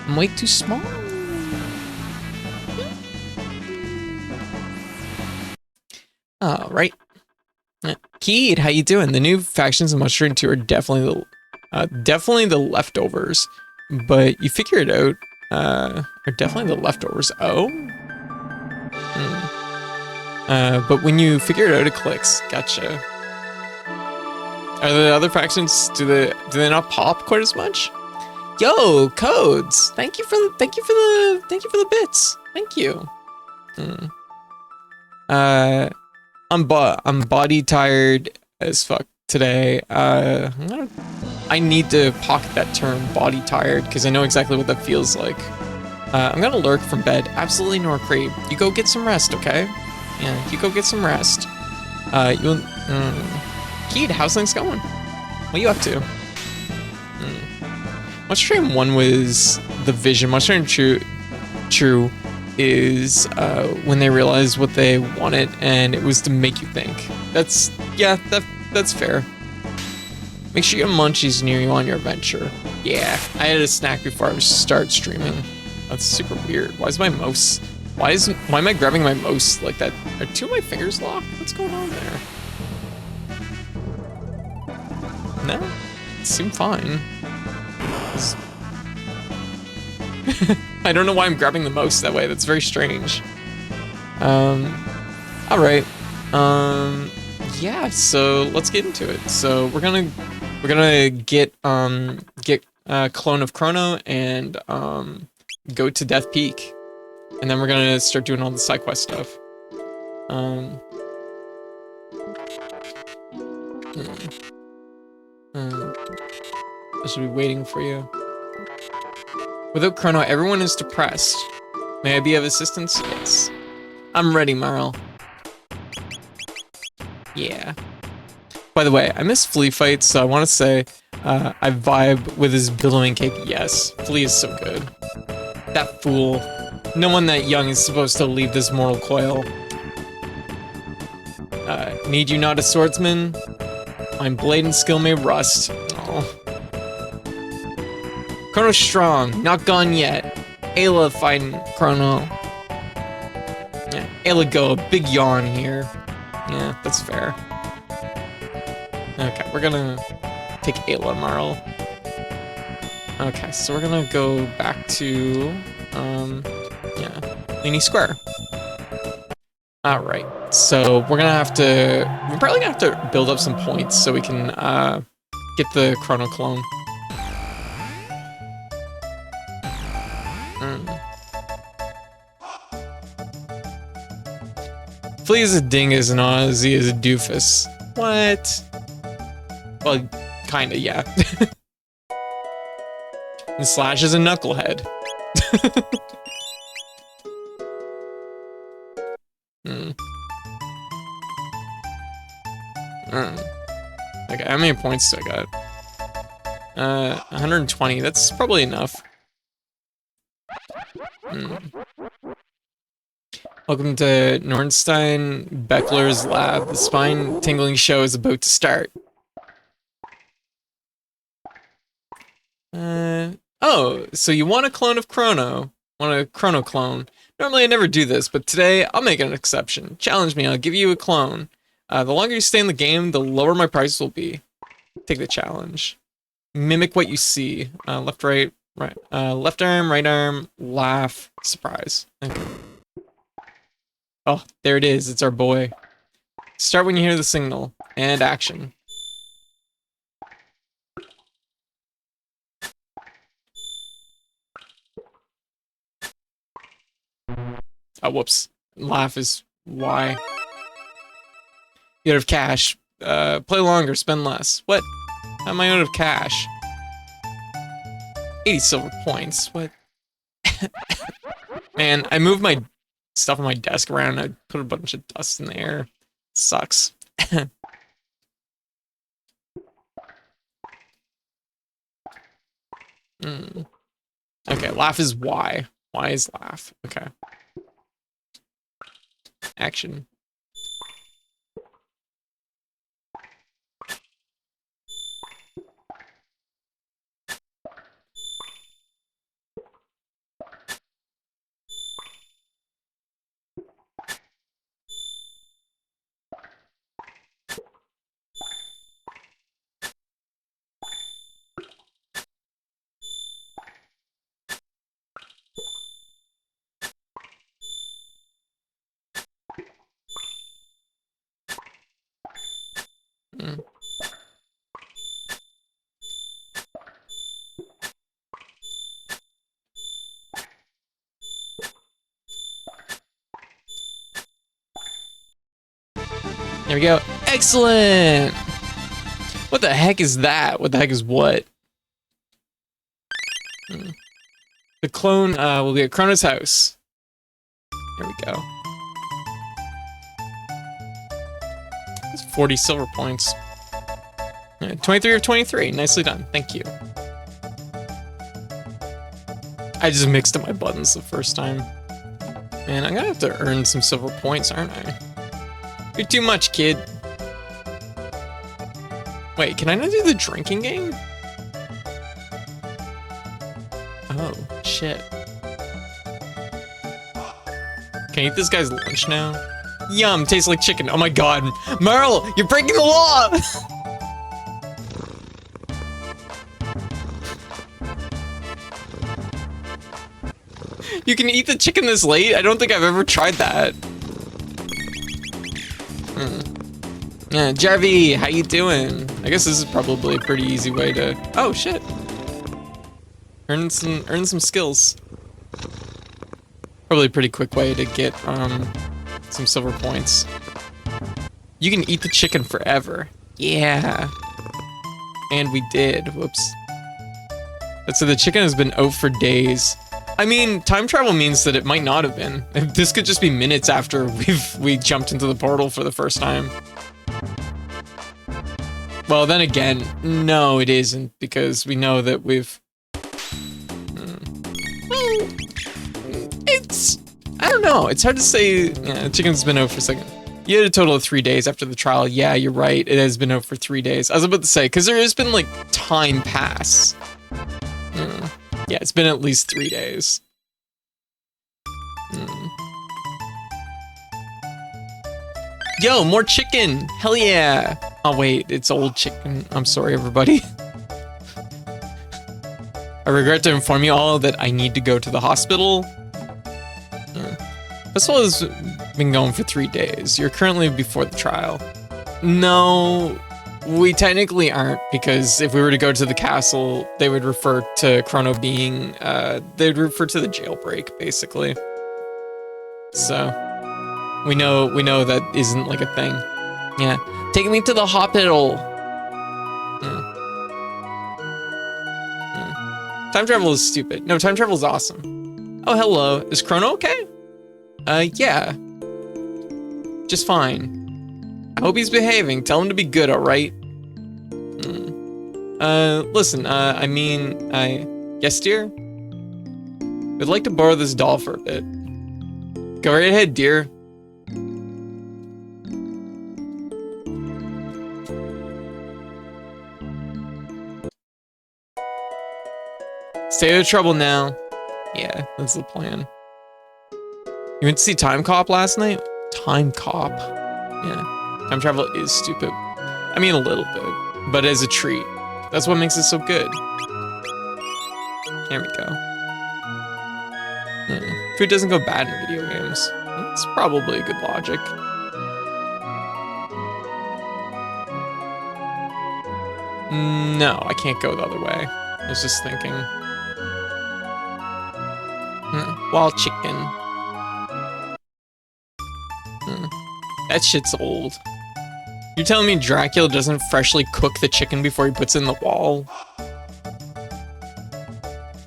I'm way too small. All right. Keed, how you doing? The new factions in Mushroom 2 are definitely the leftovers, but you figure it out. Are definitely the leftovers. Oh. But when you figure it out, it clicks. Gotcha. Are the other factions? Do they not pop quite as much? Yo, codes. Thank you for the bits. Thank you. I'm body tired as fuck today. I need to pocket that term body tired because I know exactly what that feels like. I'm gonna lurk from bed. Absolutely, nor creep. You go get some rest, okay? Yeah, you go get some rest. You'll. Keed, how's things going? What are you up to? Mushroom 1 was the vision. Mushroom True is when they realized what they wanted, and it was to make you think. That's fair. Make sure you have munchies near you on your adventure. Yeah, I had a snack before I start streaming. That's super weird. Why am I grabbing my mouse like that? Are two of my fingers locked? What's going on there? No, it seemed fine. I don't know why I'm grabbing the mouse that way. That's very strange. All right. Yeah. So let's get into it. So we're gonna get clone of Chrono and go to Death Peak, and then we're gonna start doing all the side quest stuff. I should be waiting for you. Without Chrono, everyone is depressed. May I be of assistance? Yes. I'm ready, Marl. Yeah. By the way, I miss Flea fights, so I want to say I vibe with his billowing cape. Yes, Flea is so good. That fool. No one that young is supposed to leave this mortal coil. Need you not a swordsman? My blade and skill may rust. Oh. Chrono's strong, not gone yet. Ayla fighting Chrono. Yeah, Ayla go, a big yawn here. Yeah, that's fair. Okay, we're gonna take Ayla Marl. Okay, so we're gonna go back to, yeah, Leany Square. Alright, so we're probably gonna have to build up some points so we can, get the Chrono clone. Flea is a dingus and Ozzy is a doofus. What? Well, kinda, yeah. And Slash is a knucklehead. Okay, how many points do I got? 120, that's probably enough. Welcome to Nornstein Beckler's lab. The spine-tingling show is about to start. Oh, so you want a clone of Chrono? Want a Chrono clone? Normally I never do this, but today I'll make an exception. Challenge me, I'll give you a clone. The longer you stay in the game, the lower my price will be. Take the challenge. Mimic what you see. Left, right, left arm, right arm, laugh, surprise. Okay. Oh, there it is. It's our boy. Start when you hear the signal. And action. Oh, whoops. Laugh is Y. You out of cash. Play longer, spend less. What? How am I out of cash? 80 silver points. What? Man, I moved my stuff on my desk around and I put a bunch of dust in the air. Sucks. Okay, laugh is Y. Y is laugh. Okay. Action. Mm. There we go. Excellent! What the heck is that? What the heck is what? The clone will be at Chrono's house. There we go. That's 40 silver points. 23 of 23. Nicely done. Thank you. I just mixed up my buttons the first time. Man, I'm gonna have to earn some silver points, aren't I? You're too much, kid. Wait, can I not do the drinking game? Oh, shit. Can I eat this guy's lunch now? Yum, tastes like chicken. Oh my god. Merle, you're breaking the law! You can eat the chicken this late? I don't think I've ever tried that. Yeah, Jarvie, how you doing? I guess this is probably a pretty easy way to... Oh, shit. Earn some skills. Probably a pretty quick way to get some silver points. You can eat the chicken forever. Yeah. And we did. Whoops. So the chicken has been out for days. I mean, time travel means that it might not have been. This could just be minutes after we jumped into the portal for the first time. Well, then again, no, it isn't, because we know that we've... It's... I don't know. It's hard to say... Yeah, the chicken's been out for a second. You had a total of 3 days after the trial. Yeah, you're right. It has been out for 3 days. I was about to say, because there has been, like, time pass. Yeah, it's been at least 3 days. Yo, more chicken! Hell yeah! Oh wait, it's old chicken. I'm sorry, everybody. I regret to inform you all that I need to go to the hospital. Festival has been going for 3 days. You're currently before the trial. No, we technically aren't, because if we were to go to the castle, they would refer to Chrono being, they'd refer to the jailbreak, basically. So, we know that isn't like a thing. Yeah. Take me to the hospital. Time travel is stupid. No, time travel is awesome. Oh, hello. Is Chrono okay? Yeah. Just fine. I hope he's behaving. Tell him to be good, alright? Listen, yes, dear? We'd like to borrow this doll for a bit. Go right ahead, dear. Stay out of trouble now. Yeah, that's the plan. You went to see Time Cop last night? Time Cop. Yeah. Time travel is stupid. I mean, a little bit. But as a treat. That's what makes it so good. There we go. Yeah. Food doesn't go bad in video games. That's probably a good logic. No, I can't go the other way. I was just thinking. Wild chicken. That shit's old. You're telling me Dracula doesn't freshly cook the chicken before he puts it in the wall? I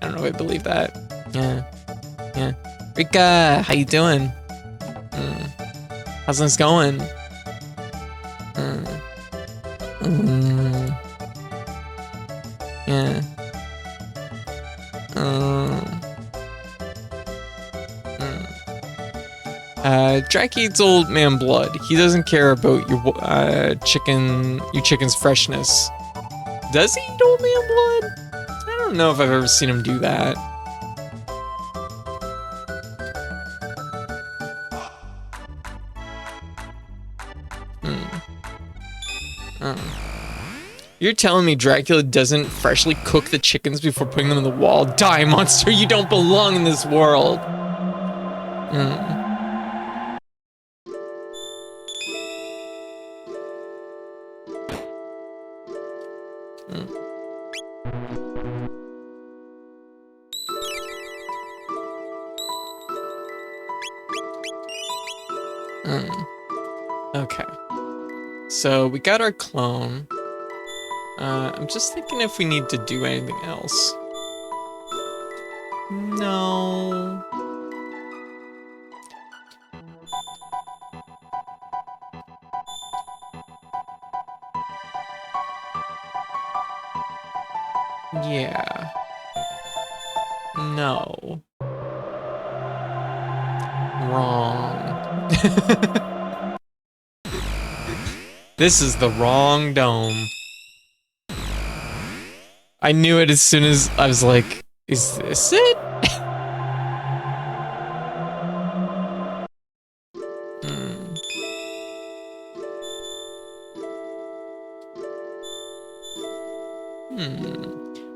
don't know if I believe that. Yeah. Rika, how you doing? How's this going? Yeah. Drac eats old man blood. He doesn't care about your chicken's freshness. Does he eat old man blood? I don't know if I've ever seen him do that. You're telling me Dracula doesn't freshly cook the chickens before putting them in the wall? Die, monster! You don't belong in this world! Okay. So we got our clone. I'm just thinking if we need to do anything else. No. Yeah. No. Wrong. This is the wrong dome. I knew it as soon as I was like, is this it?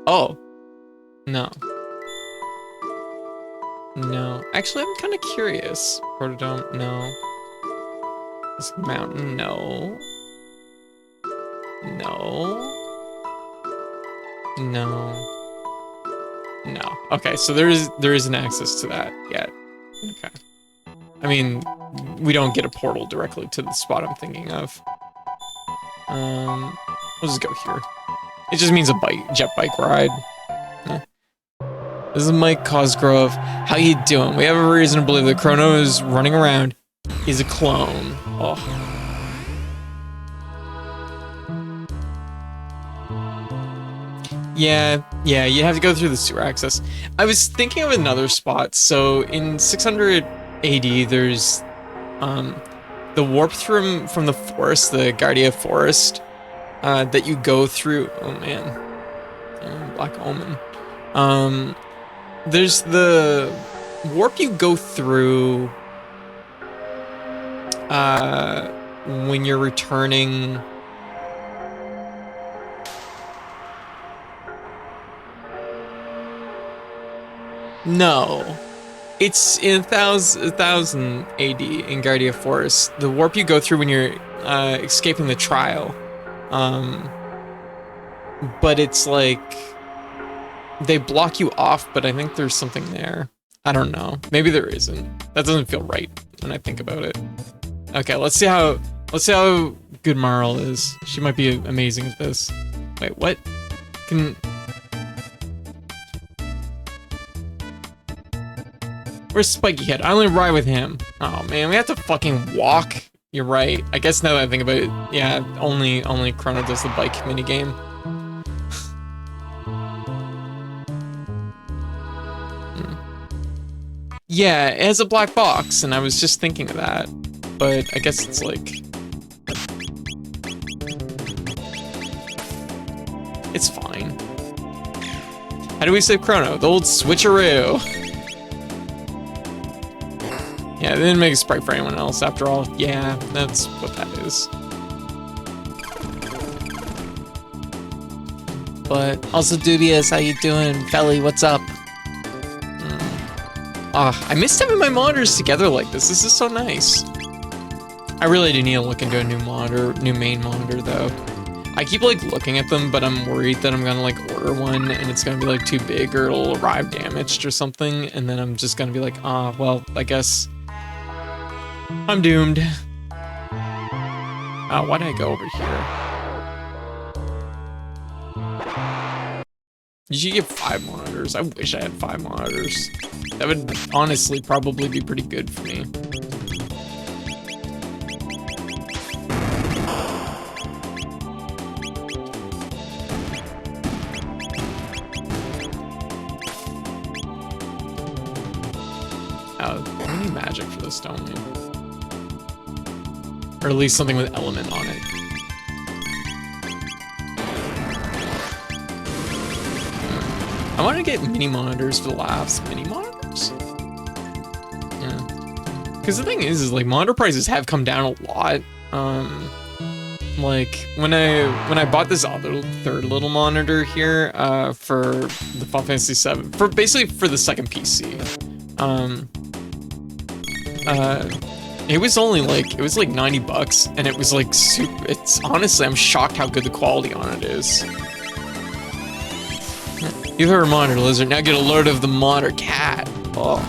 Oh. No. No. Actually, I'm kind of curious. Protodome, no. This mountain, no. No. No. No. Okay, so there isn't access to that yet. Okay. I mean, we don't get a portal directly to the spot I'm thinking of. We'll just go here. It just means a jet bike ride. Yeah. This is Mike Cosgrove. How you doing? We have a reason to believe that Chrono is running around. He's a clone. Oh. Yeah, you have to go through the sewer access. I was thinking of another spot. So in 600 AD, there's the warp from the forest, the Guardia Forest, that you go through. Oh man, Black Omen. There's the warp you go through when you're returning. No, it's in 1000 AD in Guardia Forest. The warp you go through when you're escaping the trial. But it's like they block you off, but I think there's something there. I don't know. Maybe there isn't. That doesn't feel right when I think about it. Okay, let's see how good Marl is. She might be amazing at this. Wait, what? Where's Spiky Head? I only ride with him. Oh man, we have to fucking walk. You're right. I guess now that I think about it, yeah, only Chrono does the bike minigame. Yeah, it has a black box, and I was just thinking of that. But I guess it's like... It's fine. How do we save Chrono? The old switcheroo. Yeah, they didn't make a sprite for anyone else after all. Yeah, that's what that is. But also dubious, how you doing? Felly, what's up? I missed having my monitors together like this. This is so nice. I really do need to look into a new main monitor though. I keep like looking at them, but I'm worried that I'm gonna like order one and it's gonna be like too big or it'll arrive damaged or something, and then I'm just gonna be like, well, I guess I'm doomed. Why did I go over here? You should get 5 monitors. I wish I had 5 monitors. That would honestly probably be pretty good for me. We need magic for this, don't we? Or at least something with element on it. I want to get mini monitors for the laughs. Mini monitors? Yeah. Because the thing is like monitor prices have come down a lot. Like when I bought this other third little monitor here for the Final Fantasy VII, for basically for the second PC, it was only like, it was like 90 bucks, and it was like super, it's honestly, I'm shocked how good the quality on it is. You've heard of Monitor Lizard, now get a load of the Monitor Cat. Oh.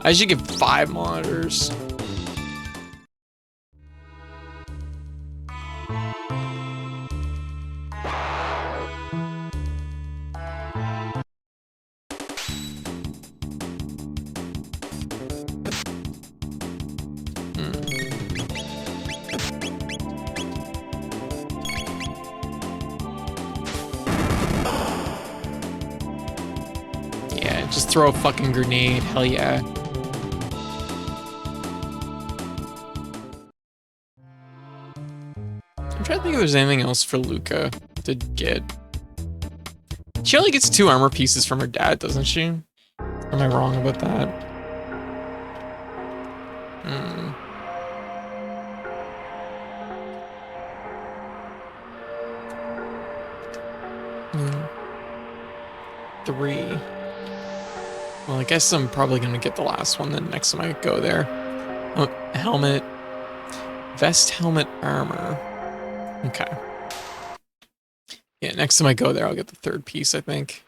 I should get 5 monitors. Yeah, just throw a fucking grenade. Hell yeah. I'm trying to think if there's anything else for Luca to get. She only gets 2 armor pieces from her dad, doesn't she? Am I wrong about that? Hmm. Hmm. 3. Well, I guess I'm probably gonna get the last one then next time I go there. Oh, helmet. Vest, helmet, armor. Okay. Yeah, next time I go there, I'll get the 3rd piece, I think.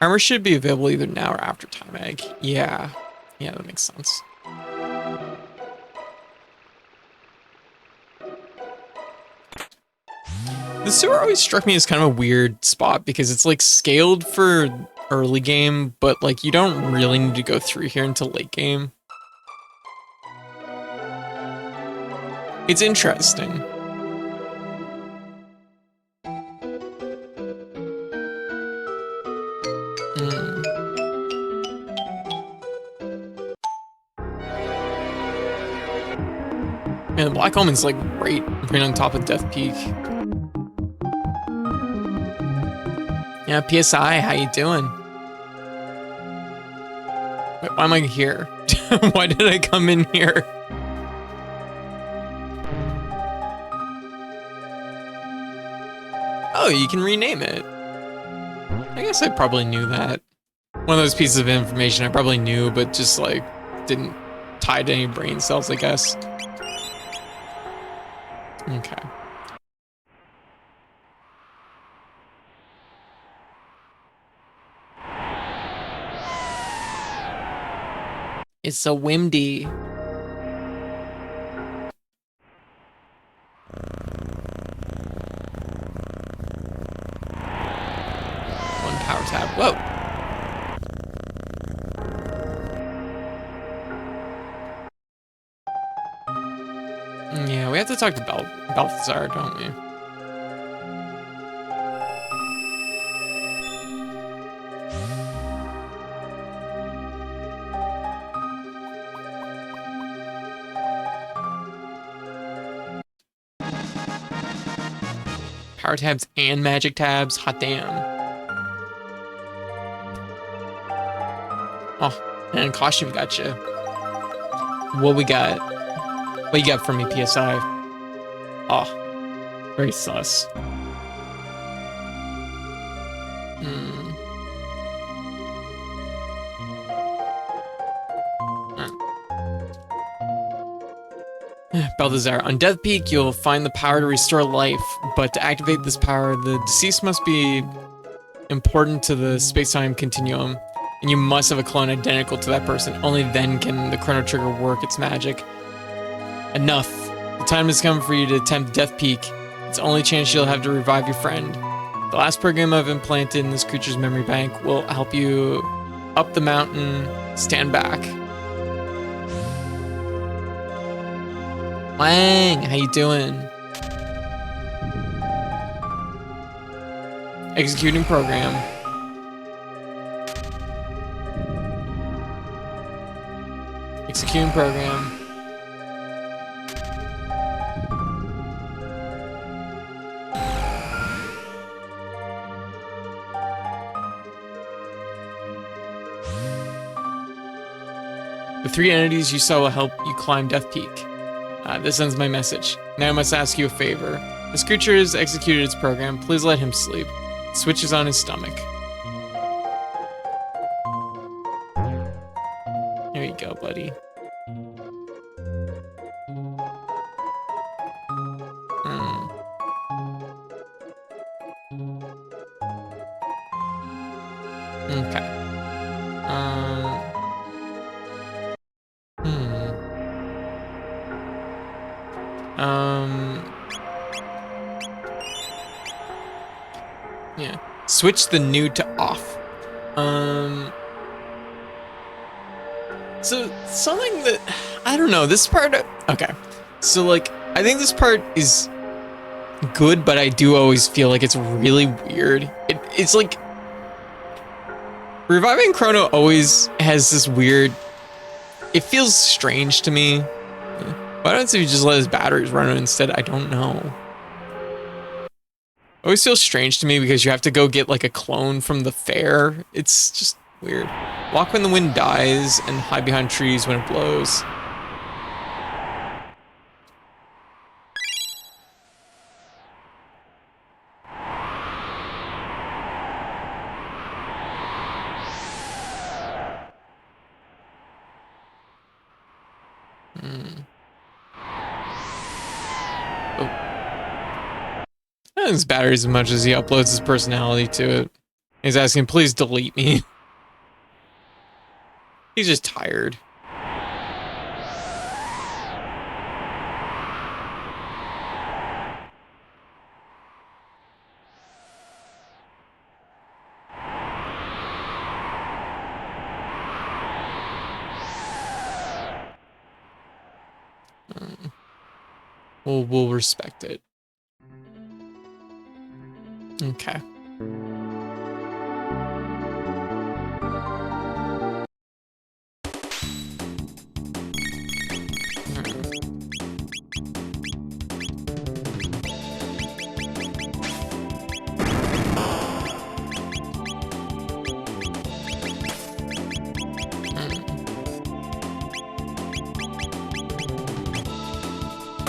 Armor should be available either now or after Time Egg. Yeah. Yeah, that makes sense. The sewer always struck me as kind of a weird spot because it's like scaled for early game, but like you don't really need to go through here until late game. It's interesting. Man, Black Omen's like right on top of Death Peak. Yeah, PSI, how you doing? Wait, why am I here? Why did I come in here? Oh, you can rename it. I guess I probably knew that. One of those pieces of information I probably knew, but just like didn't tie to any brain cells, I guess. Okay. It's so windy. One power tab. Whoa. Yeah, we have to talk to Balthazar, don't we? Power tabs and magic tabs. Hot damn. Oh, and costume gotcha. What we got? What you got for me, PSI? Oh, very sus. Balthazar, on Death Peak, you'll find the power to restore life, but to activate this power, the deceased must be important to the space-time continuum, and you must have a clone identical to that person. Only then can the Chrono Trigger work its magic. Enough. The time has come for you to attempt Death Peak. It's the only chance you'll have to revive your friend. The last program I've implanted in this creature's memory bank will help you up the mountain. Stand back. Wang, how you doing? Executing program. Executing program. The 3 entities you saw will help you climb Death Peak. This ends my message. Now I must ask you a favor. This creature has executed its program. Please let him sleep. The switch is on his stomach. There you go, buddy. Okay. Switch the new to off. So something that, I don't know, this part, okay. So like, I think this part is good, but I do always feel like it's really weird. It's like, reviving Chrono always has this weird, it feels strange to me. Why don't you just let his batteries run instead? I don't know. It always feels strange to me because you have to go get like a clone from the fair. It's just weird. Walk when the wind dies and hide behind trees when it blows. His batteries as much as he uploads his personality to it. He's asking, please delete me. He's just tired. We'll respect it. Okay.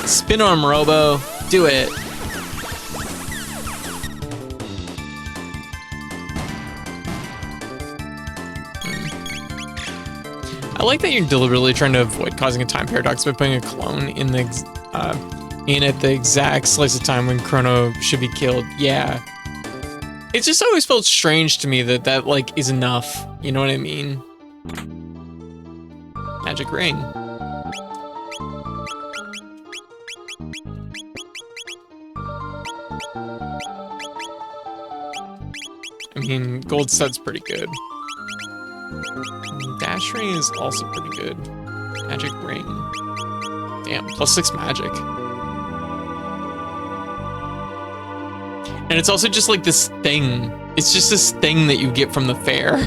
Spin arm, Robo. Do it. I like that you're deliberately trying to avoid causing a time paradox by putting a clone in the in at the exact slice of time when Chrono should be killed. Yeah. It just always felt strange to me that that like is enough. You know what I mean? Magic ring. I mean, gold set's pretty good. Dash ring is also pretty good. Magic ring. Damn, +6 magic. And it's also just like this thing. It's just this thing that you get from the fair.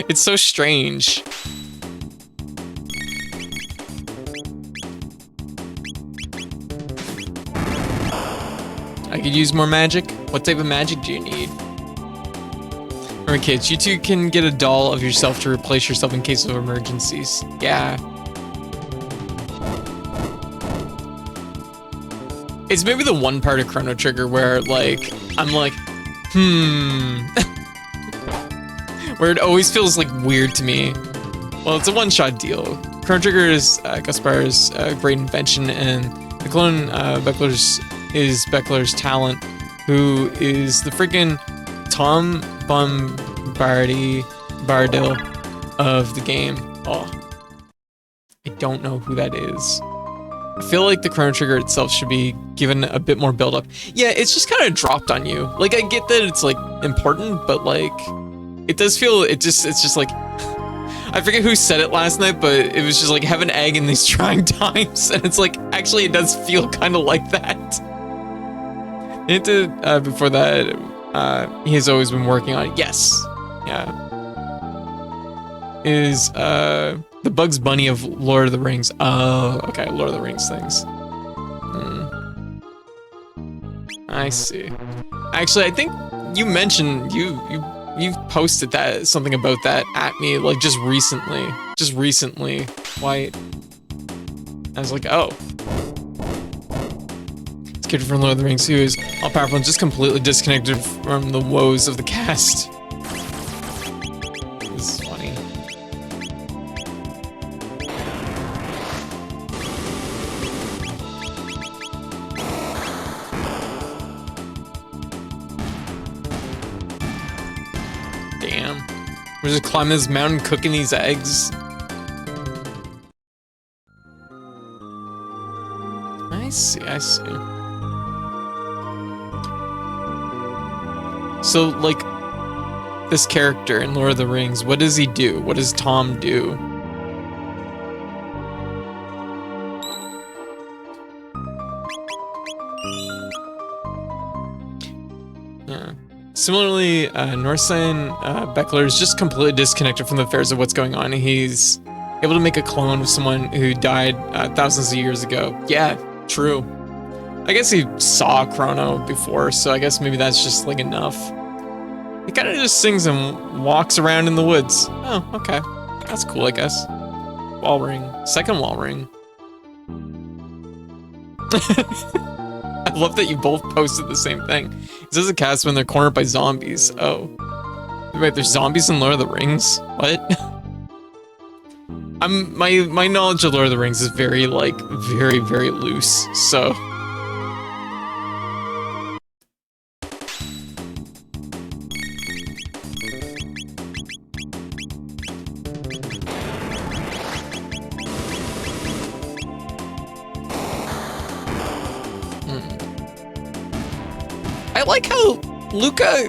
It's so strange. I could use more magic. What type of magic do you need? Remember kids, you two can get a doll of yourself to replace yourself in case of emergencies. Yeah. It's maybe the one part of Chrono Trigger where like, I'm like, where it always feels like weird to me. Well, it's a one-shot deal. Chrono Trigger is Gaspar's great invention, and the clone is Beckler's talent, who is the freaking Tom Bombadil of the game. Oh, I don't know who that is. I feel like the Chrono Trigger itself should be given a bit more build-up. Yeah, it's just kind of dropped on you. Like, I get that it's like important, but like, it does feel, it's just like, I forget who said it last night, but it was just like, have an egg in these trying times, and it's like, actually it does feel kind of like that. Before that, he has always been working on it. Yes. Yeah. Is, the Bugs Bunny of Lord of the Rings. Oh, okay, Lord of the Rings things. I see. Actually, I think you mentioned, you've posted that, something about that at me, like, just recently. Just recently. Why? I was like, oh. It's kid from Lord of the Rings who is all powerful and just completely disconnected from the woes of the cast. This is funny. Damn. We're just climbing this mountain, cooking these eggs. I see, I see. So, like, this character in Lord of the Rings, what does he do? What does Tom do? Yeah. Similarly, Norstein Beckler is just completely disconnected from the affairs of what's going on. He's able to make a clone of someone who died thousands of years ago. Yeah, true. I guess he saw Chrono before, so I guess maybe that's just like enough. He kind of just sings and walks around in the woods. Oh, okay. That's cool, I guess. Wall ring. Second wall ring. I love that you both posted the same thing. It says a cast when they're cornered by zombies. Oh. Wait, there's zombies in Lord of the Rings? What? My knowledge of Lord of the Rings is very, like, very, very loose, so... I like how Luca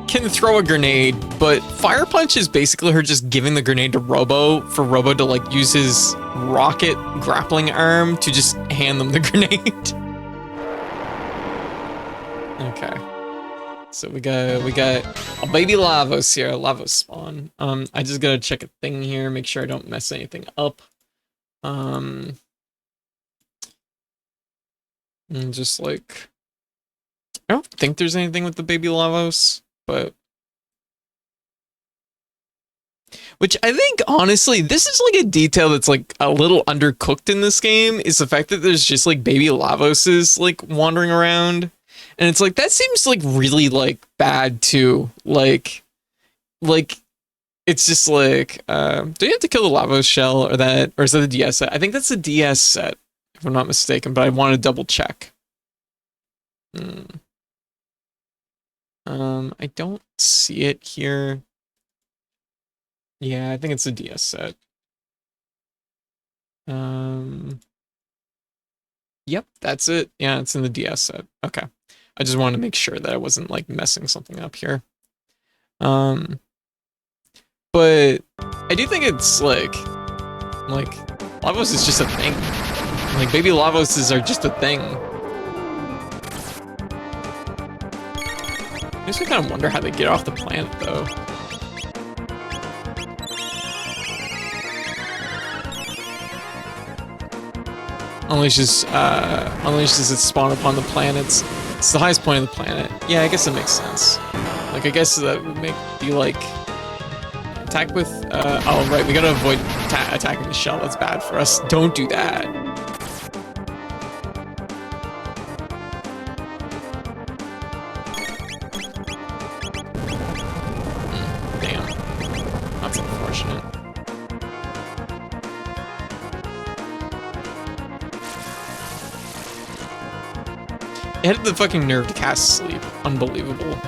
can throw a grenade, but Fire Punch is basically her just giving the grenade to Robo for Robo to like use his rocket grappling arm to just hand them the grenade. Okay. So we got a baby Lavos here, a Lavos spawn. I just gotta check a thing here, make sure I don't mess anything up. And just like, I don't think there's anything with the baby Lavos, but... Which I think, honestly, this is like a detail that's like a little undercooked in this game, is the fact that there's just like baby Lavoses like wandering around. And it's like, that seems like really like bad too. Like, it's just like, do you have to kill the Lavos shell or that, or is that the DS set? I think that's the DS set, if I'm not mistaken, but I want to double check. I don't see it here. Yeah, I think it's a DS set. Yep, that's it. Yeah, it's in the DS set. Okay. I just wanted to make sure that I wasn't like messing something up here. But I do think it's like Lavos is just a thing. Like baby Lavoses are just a thing. I guess we kind of wonder how they get off the planet, though. Unleashes its spawn upon the planets. It's the highest point of the planet. Yeah, I guess that makes sense. Like, I guess that would make you, like, attack with, oh, right, we gotta avoid attacking the shell. That's bad for us. Don't do that. It had the fucking nerve to cast sleep. Unbelievable.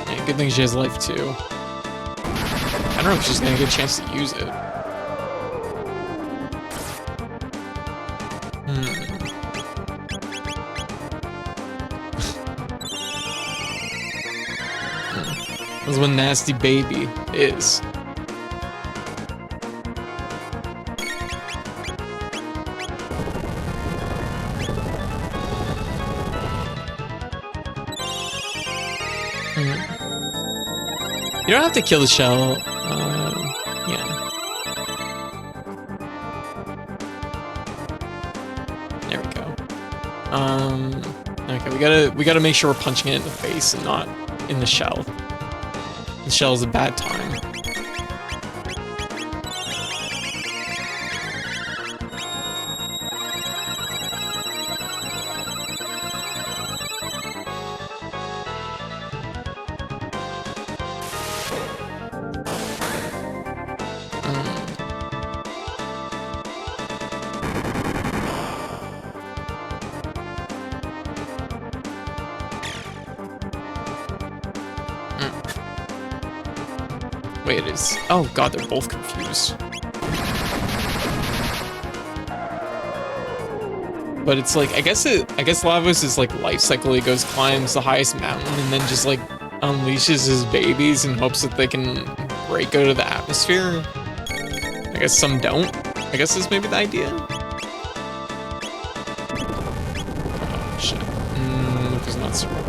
Yeah, good thing she has life too. I don't know if she's gonna get a chance to use it. That's what nasty baby is. You don't have to kill the shell. Yeah. There we go. Okay, we gotta make sure we're punching it in the face and not in the shell. The shell is a bad time. Wait, it is. Oh god, they're both confused. but it's like I guess Lavos is like life cycle. He goes climbs the highest mountain and then just like unleashes his babies in hopes that they can break out of the atmosphere. I guess some don't. I guess that's maybe the idea. Oh shit. Lucas not survived.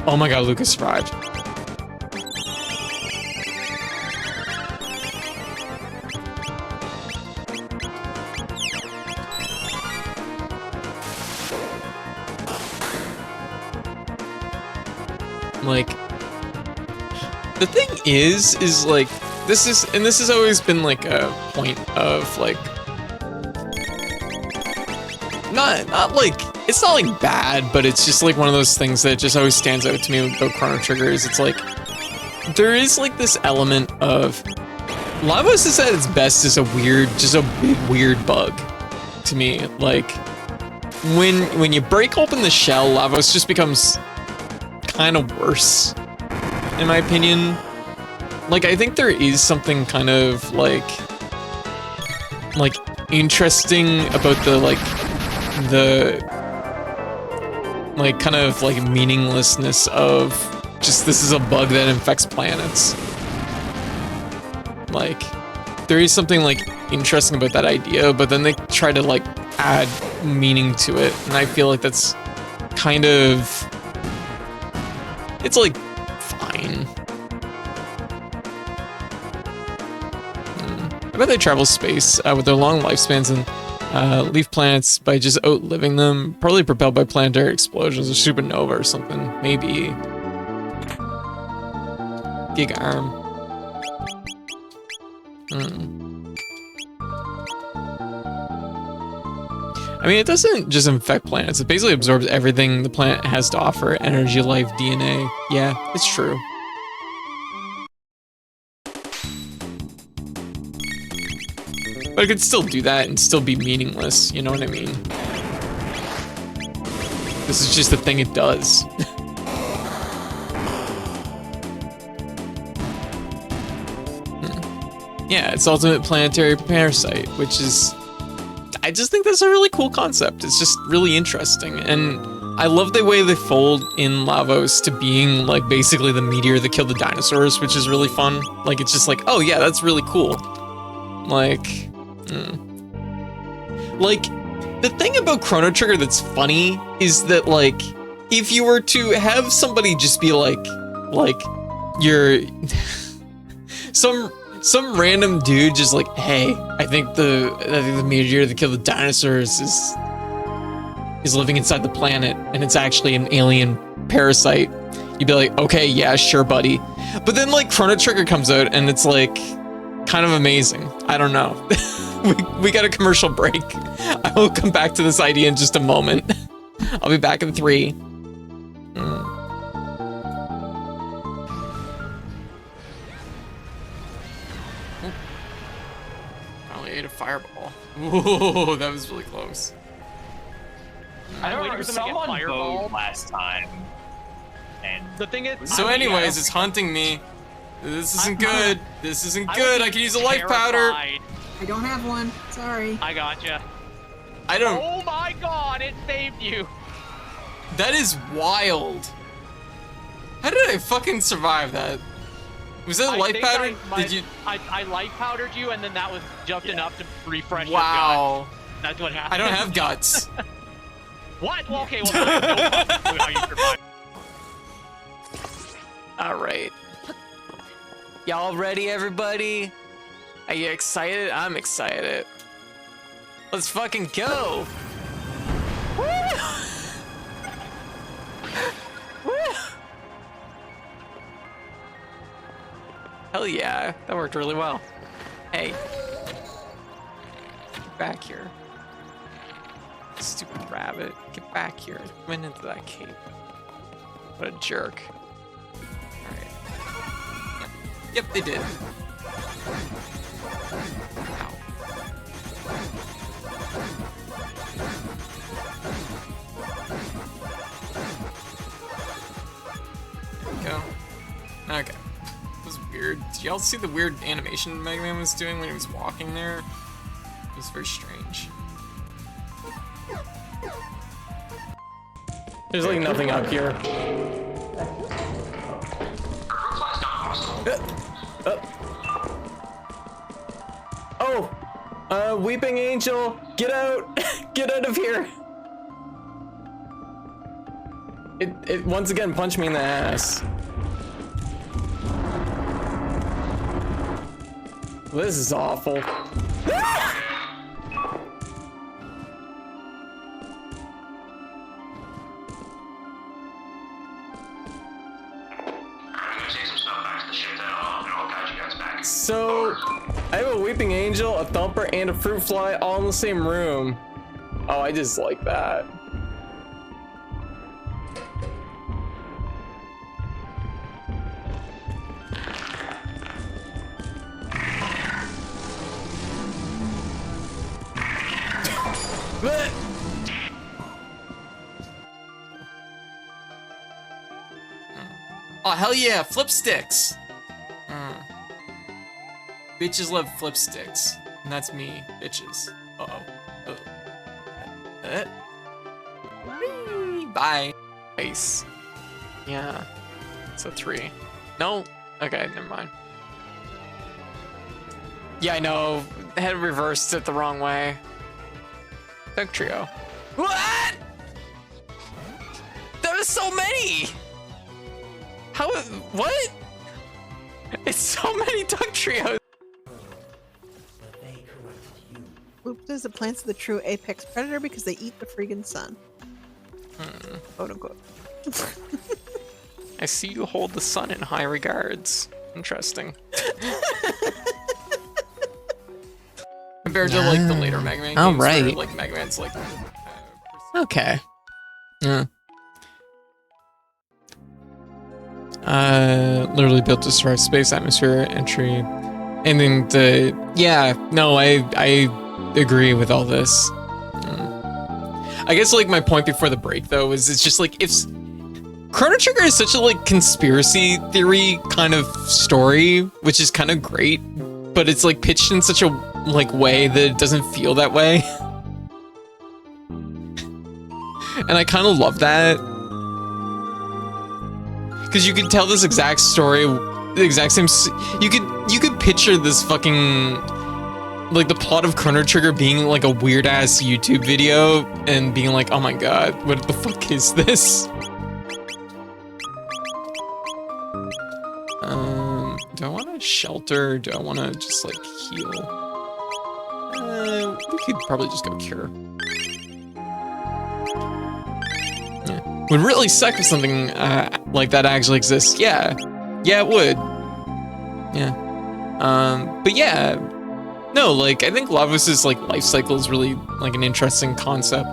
Oh my god, Lucas survived. Like, the thing is like, this has always been like a point of like, not like, it's not like bad, but it's just like one of those things that just always stands out to me about Chrono Triggers. It's like, there is like this element of, Lavos is at its best as a weird, just a big weird bug to me. Like, when you break open the shell, Lavos just becomes kind of worse, in my opinion. Like, I think there is something kind of like interesting about the kind of like meaninglessness of just this is a bug that infects planets. Like, there is something like interesting about that idea, but then they try to like add meaning to it, and I feel like that's kind of, it's like fine. I bet they travel space with their long lifespans and leave planets by just outliving them, probably propelled by planetary explosions or supernova or something, maybe. Gig arm. I mean, it doesn't just infect planets, it basically absorbs everything the planet has to offer. Energy, life, DNA. Yeah, it's true. But it could still do that and still be meaningless, you know what I mean? This is just the thing it does. Yeah, it's ultimate planetary parasite, which is, I just think that's a really cool concept. It's just really interesting, and I love the way they fold in Lavos to being like basically the meteor that killed the dinosaurs, which is really fun. Like, it's just like, oh yeah, that's really cool. Like, like, the thing about Chrono Trigger that's funny is that, like, if you were to have somebody just be like you're some random dude just like, hey, I think the meteor that killed the dinosaurs is living inside the planet, and it's actually an alien parasite, you'd be like, okay, yeah, sure, buddy. But then like Chrono Trigger comes out and it's like kind of amazing. I don't know. we got a commercial break. I will come back to this idea in just a moment. I'll be back in 3. Finally ate a fireball. Ooh, that was really close. I don't remember Someone fireball voted last time, and The thing is, So anyways, it's haunting me. This isn't good. This isn't good. I can use a life powder. terrified. I don't have one. Sorry. I gotcha. I don't. Oh my god, it saved you. That is wild. How did I fucking survive that? Was that a I life think powder? Did you? I life powdered you, and then that was just enough to refresh Wow. your gut. That's what happened. I don't have guts. What? Well, okay, well, that's no how you survived. All right. Y'all ready, everybody? Are you excited? I'm excited. Let's fucking go. Woo! Woo! Hell yeah, that worked really well. Hey. Get back here. Stupid rabbit. Get back here. Went into that cape. What a jerk. Alright. Yep, they did. Ow. There we go. Okay. That was weird. Did y'all see the weird animation Mega Man was doing when he was walking there? It was very strange. There's like nothing up here. Oh, Weeping Angel, get out! Get out of here! It once again punched me in the ass. This is awful. So, I have a Weeping Angel, a Thumper, and a Fruit Fly all in the same room. Oh, I just like that. Oh, hell yeah, flip sticks. Bitches love flip sticks. And that's me, bitches. Uh-oh. Whee, bye. Nice. Yeah. It's a 3. No? Okay, never mind. Yeah, I know. Head reversed it the wrong way. Duck Trio. What? There are so many! How? What? It's so many Duck Trios. Oops, the plants of the true apex predator because they eat the friggin' sun. Quote unquote. I see you hold the sun in high regards. Interesting. Compared to like the later Mega Man games, where, like Mega Man's like. Okay. Yeah. Literally built to survive space atmosphere entry, and then I agree with all this. I guess like my point before the break though is it's just like if Chrono Trigger is such a like conspiracy theory kind of story, which is kind of great, but it's like pitched in such a like way that it doesn't feel that way. And I kind of love that. Because you could tell this exact story, the exact same. You could picture this fucking like the plot of Chrono Trigger being like a weird ass YouTube video and being like, oh my god, what the fuck is this? Do I want to shelter? Do I want to just like heal? We could probably just go cure. Would really suck if something like that actually exists. Yeah, it would. Yeah. But yeah, no, like I think Lavos' like life cycle is really like an interesting concept.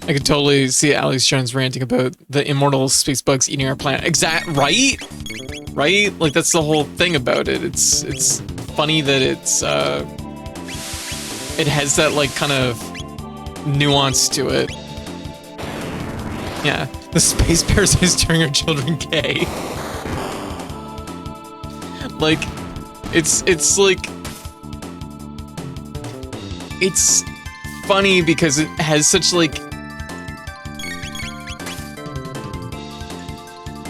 I could totally see Alex Jones ranting about the immortal space bugs eating our planet. Right? Right? Like that's the whole thing about it. It's funny that it has that like kind of nuance to it. Yeah, the space parasites turning our children gay. Like, it's like it's funny because it has such like.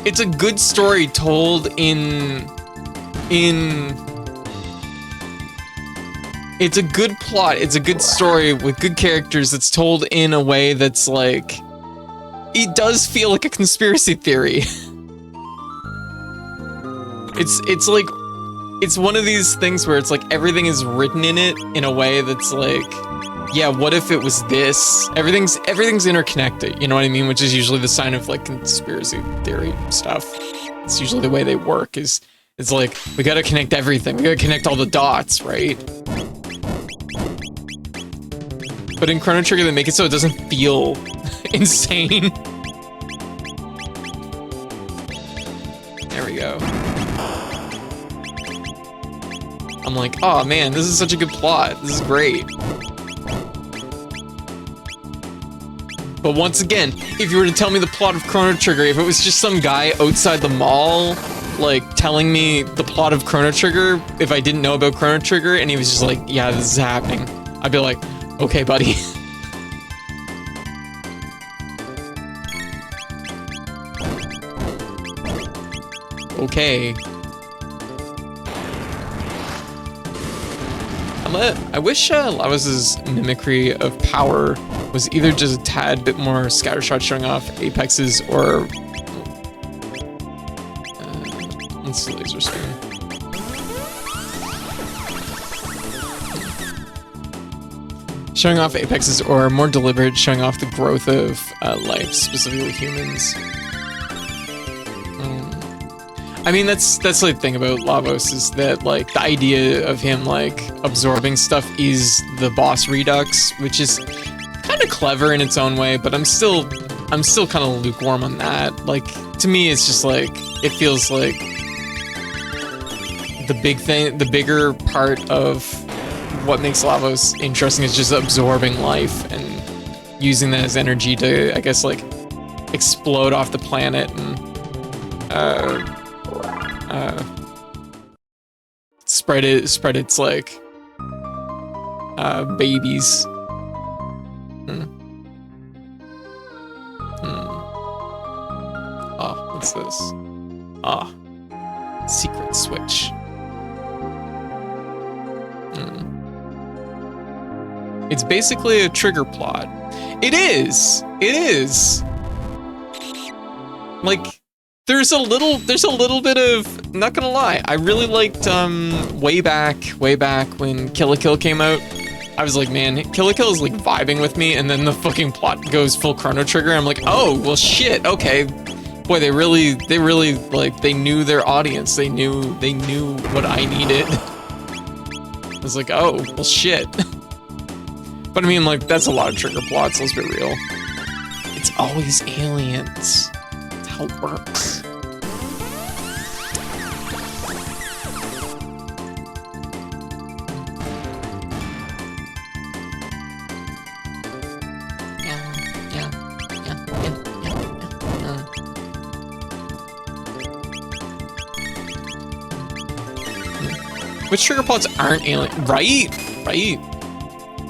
It's a good story told in it's a good plot, it's a good story with good characters that's told in a way that's like it does feel like a conspiracy theory. It's like it's one of these things where it's like everything is written in it in a way that's like, yeah, what if it was this? Everything's interconnected, you know what I mean? Which is usually the sign of like conspiracy theory stuff. It's usually the way they work is it's like, we gotta connect everything. We gotta connect all the dots, right? But in Chrono Trigger, they make it so it doesn't feel insane. There we go. I'm like, oh man, this is such a good plot. This is great. But once again, if you were to tell me the plot of Chrono Trigger, if it was just some guy outside the mall, like, telling me the plot of Chrono Trigger, if I didn't know about Chrono Trigger, and he was just like, yeah, this is happening, I'd be like, okay, buddy. Okay. I wish Lavos' mimicry of power was either just a tad bit more scattershot showing off apexes or... let's laser swing. Showing off apexes or more deliberate showing off the growth of life, specifically humans. I mean, that's like the thing about Lavos is that like the idea of him like absorbing stuff is the boss redux, which is kind of clever in its own way, but I'm still kind of lukewarm on that. Like to me, it's just like it feels like the bigger part of what makes Lavos interesting is just absorbing life and using that as energy to, I guess, like explode off the planet and spread its like babies. Oh, what's this? Secret switch. It's basically a trigger plot. It is. Like, there's a little bit of, not gonna lie, I really liked way back when Kill la Kill came out. I was like, man, Kill la Kill is like vibing with me, and then the fucking plot goes full Chrono Trigger. I'm like, oh well, shit. Okay, boy, they really like they knew their audience. They knew what I needed. I was like, oh well, shit. But I mean, like, that's a lot of trigger plots. Let's be real. It's always aliens. That's how it works. Which trigger plots aren't alien? Right?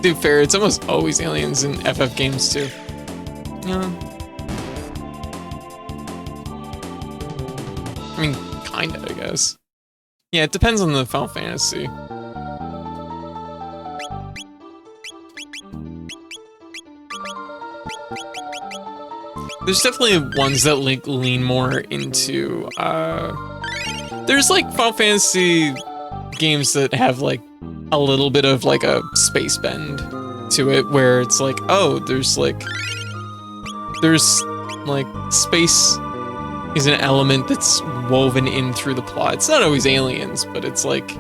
Dude, fair, it's almost always aliens in FF games too. Yeah. I mean, kinda, I guess. Yeah, it depends on the Final Fantasy. There's definitely ones that lean more into, there's like Final Fantasy games that have like a little bit of like a space bend to it, where it's like, oh, there's like space is an element that's woven in through the plot. It's not always aliens, but it's like,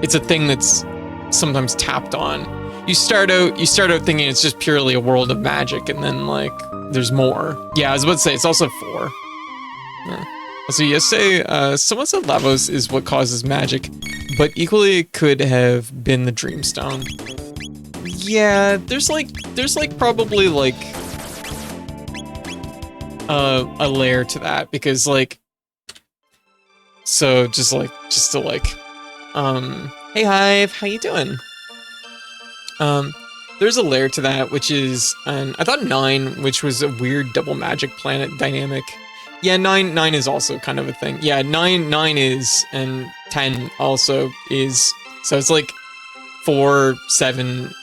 it's a thing that's sometimes tapped on. You start out thinking it's just purely a world of magic, and then like there's more. Yeah, I was about to say it's also 4. Yeah. So yesterday, someone said Lavos is what causes magic, but equally it could have been the Dreamstone. Yeah, there's like probably like a layer to that, because like, so just to like, hey Hive, how you doing? There's a layer to that, which is, I thought 9, which was a weird double magic planet dynamic. Yeah, 9 is also kind of a thing. Yeah, 9 is, and 10 also is. So it's like 4, 7,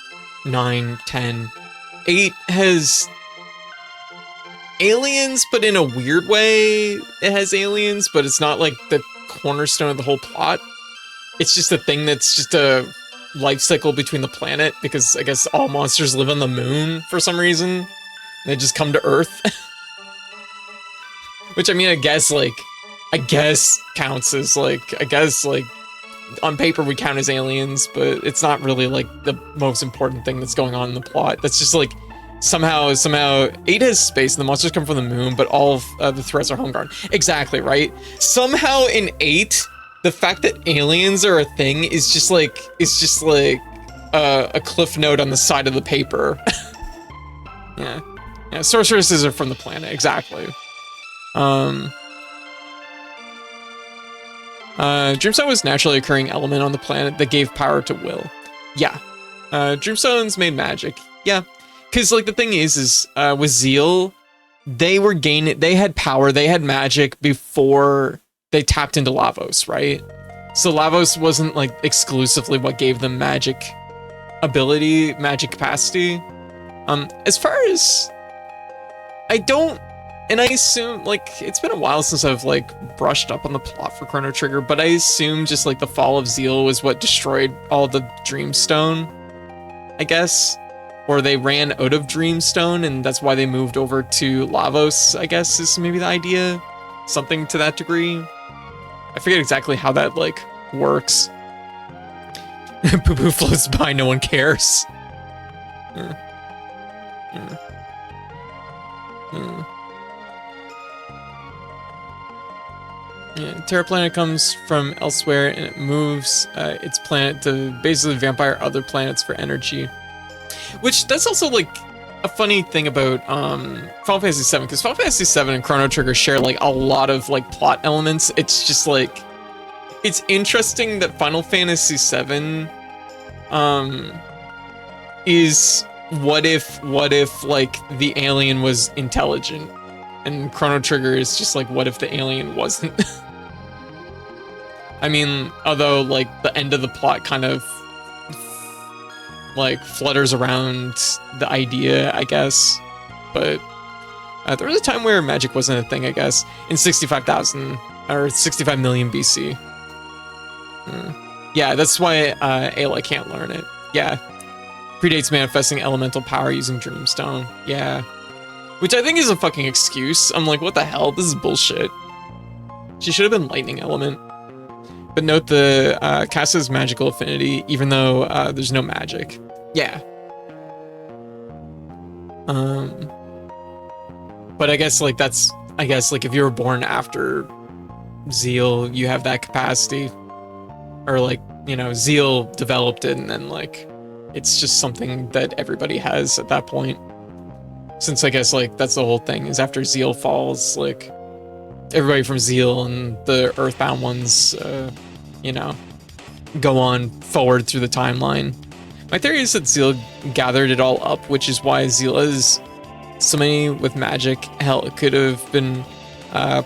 9, 10. 8 has aliens, but in a weird way it has aliens, but it's not like the cornerstone of the whole plot. It's just a thing that's just a life cycle between the planet, because I guess all monsters live on the moon for some reason. They just come to Earth. Which, I mean, I guess counts as, like, I guess, like, on paper we count as aliens, but it's not really, like, the most important thing that's going on in the plot. That's just, like, somehow, 8 has space, and the monsters come from the moon, but all of the threats are homegrown. Exactly, right? Somehow in 8, the fact that aliens are a thing is just, like, a cliff note on the side of the paper. Yeah. Yeah, sorceresses are from the planet, exactly. Dreamstone was naturally occurring element on the planet that gave power to will. Yeah. Dreamstones made magic. Yeah. Because, like, the thing is with Zeal, they had power, they had magic before they tapped into Lavos, right? So Lavos wasn't, like, exclusively what gave them magic ability, magic capacity. As far as... And I assume, like, it's been a while since I've, like, brushed up on the plot for Chrono Trigger, but I assume just, like, the fall of Zeal was what destroyed all the Dreamstone, I guess. Or they ran out of Dreamstone, and that's why they moved over to Lavos, I guess, is maybe the idea. Something to that degree. I forget exactly how that, like, works. Poo-poo floats by, no one cares. Yeah, Terra Planet comes from elsewhere and it moves its planet to basically vampire other planets for energy. Which, that's also like a funny thing about Final Fantasy VII, because Final Fantasy VII and Chrono Trigger share like a lot of like plot elements. It's just like, it's interesting that Final Fantasy VII is what if like the alien was intelligent, and Chrono Trigger is just like what if the alien wasn't. I mean, although like the end of the plot kind of like flutters around the idea, I guess, but there was a time where magic wasn't a thing, I guess, in 65,000 or 65 million BC. Yeah, that's why Ayla can't learn it. Yeah, predates manifesting elemental power using Dreamstone. Yeah, which I think is a fucking excuse. I'm like, what the hell? This is bullshit. She should have been lightning element. But note the Casta's magical affinity, even though there's no magic. Yeah. But I guess like that's, I guess like if you were born after Zeal, you have that capacity. Or like, you know, Zeal developed it and then like, it's just something that everybody has at that point. Since I guess like that's the whole thing, is after Zeal falls, like everybody from Zeal and the Earthbound ones, you know, go on forward through the timeline. My theory is that Zeal gathered it all up, which is why Zeal is so many with magic. Hell, it could have been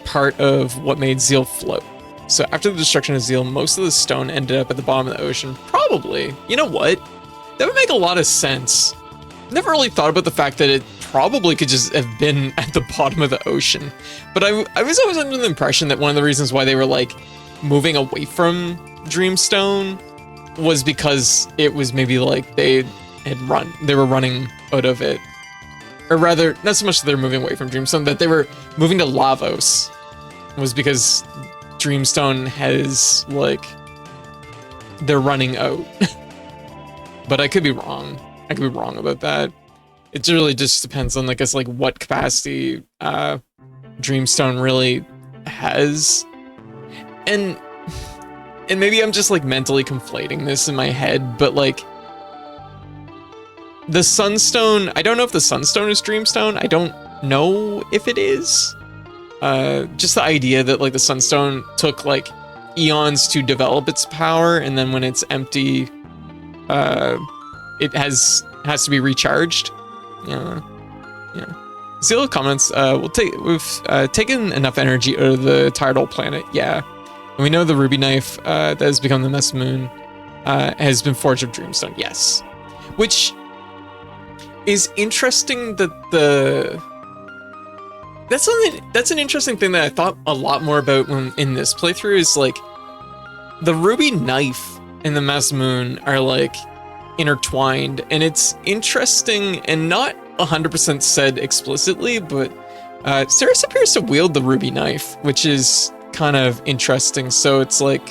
part of what made Zeal float. So after the destruction of Zeal, most of the stone ended up at the bottom of the ocean. Probably. You know what? That would make a lot of sense. Never really thought about the fact that it probably could just have been at the bottom of the ocean. But I was always under the impression that one of the reasons why they were like moving away from Dreamstone was because it was maybe like they were running out of it. Or rather, not so much that they're moving away from Dreamstone, that they were moving to Lavos. Was because Dreamstone has like, they're running out. But I could be wrong. I could be wrong about that. It really just depends on, I guess, like what capacity Dreamstone really has. And maybe I'm just like mentally conflating this in my head, but like the Sunstone, I don't know if the Sunstone is Dreamstone. I don't know if it is. Just the idea that like the Sunstone took like eons to develop its power, and then when it's empty, it has to be recharged. Yeah. Zeal comments, we've taken enough energy out of the tired old planet. Yeah. And we know the ruby knife that has become the Mess Moon has been forged of Dreamstone. Yes. Which is interesting that that's an interesting thing that I thought a lot more about when in this playthrough is like the ruby knife and the Mess Moon are like intertwined, and it's interesting and not 100% said explicitly, but Ceres appears to wield the ruby knife, which is kind of interesting. So it's like,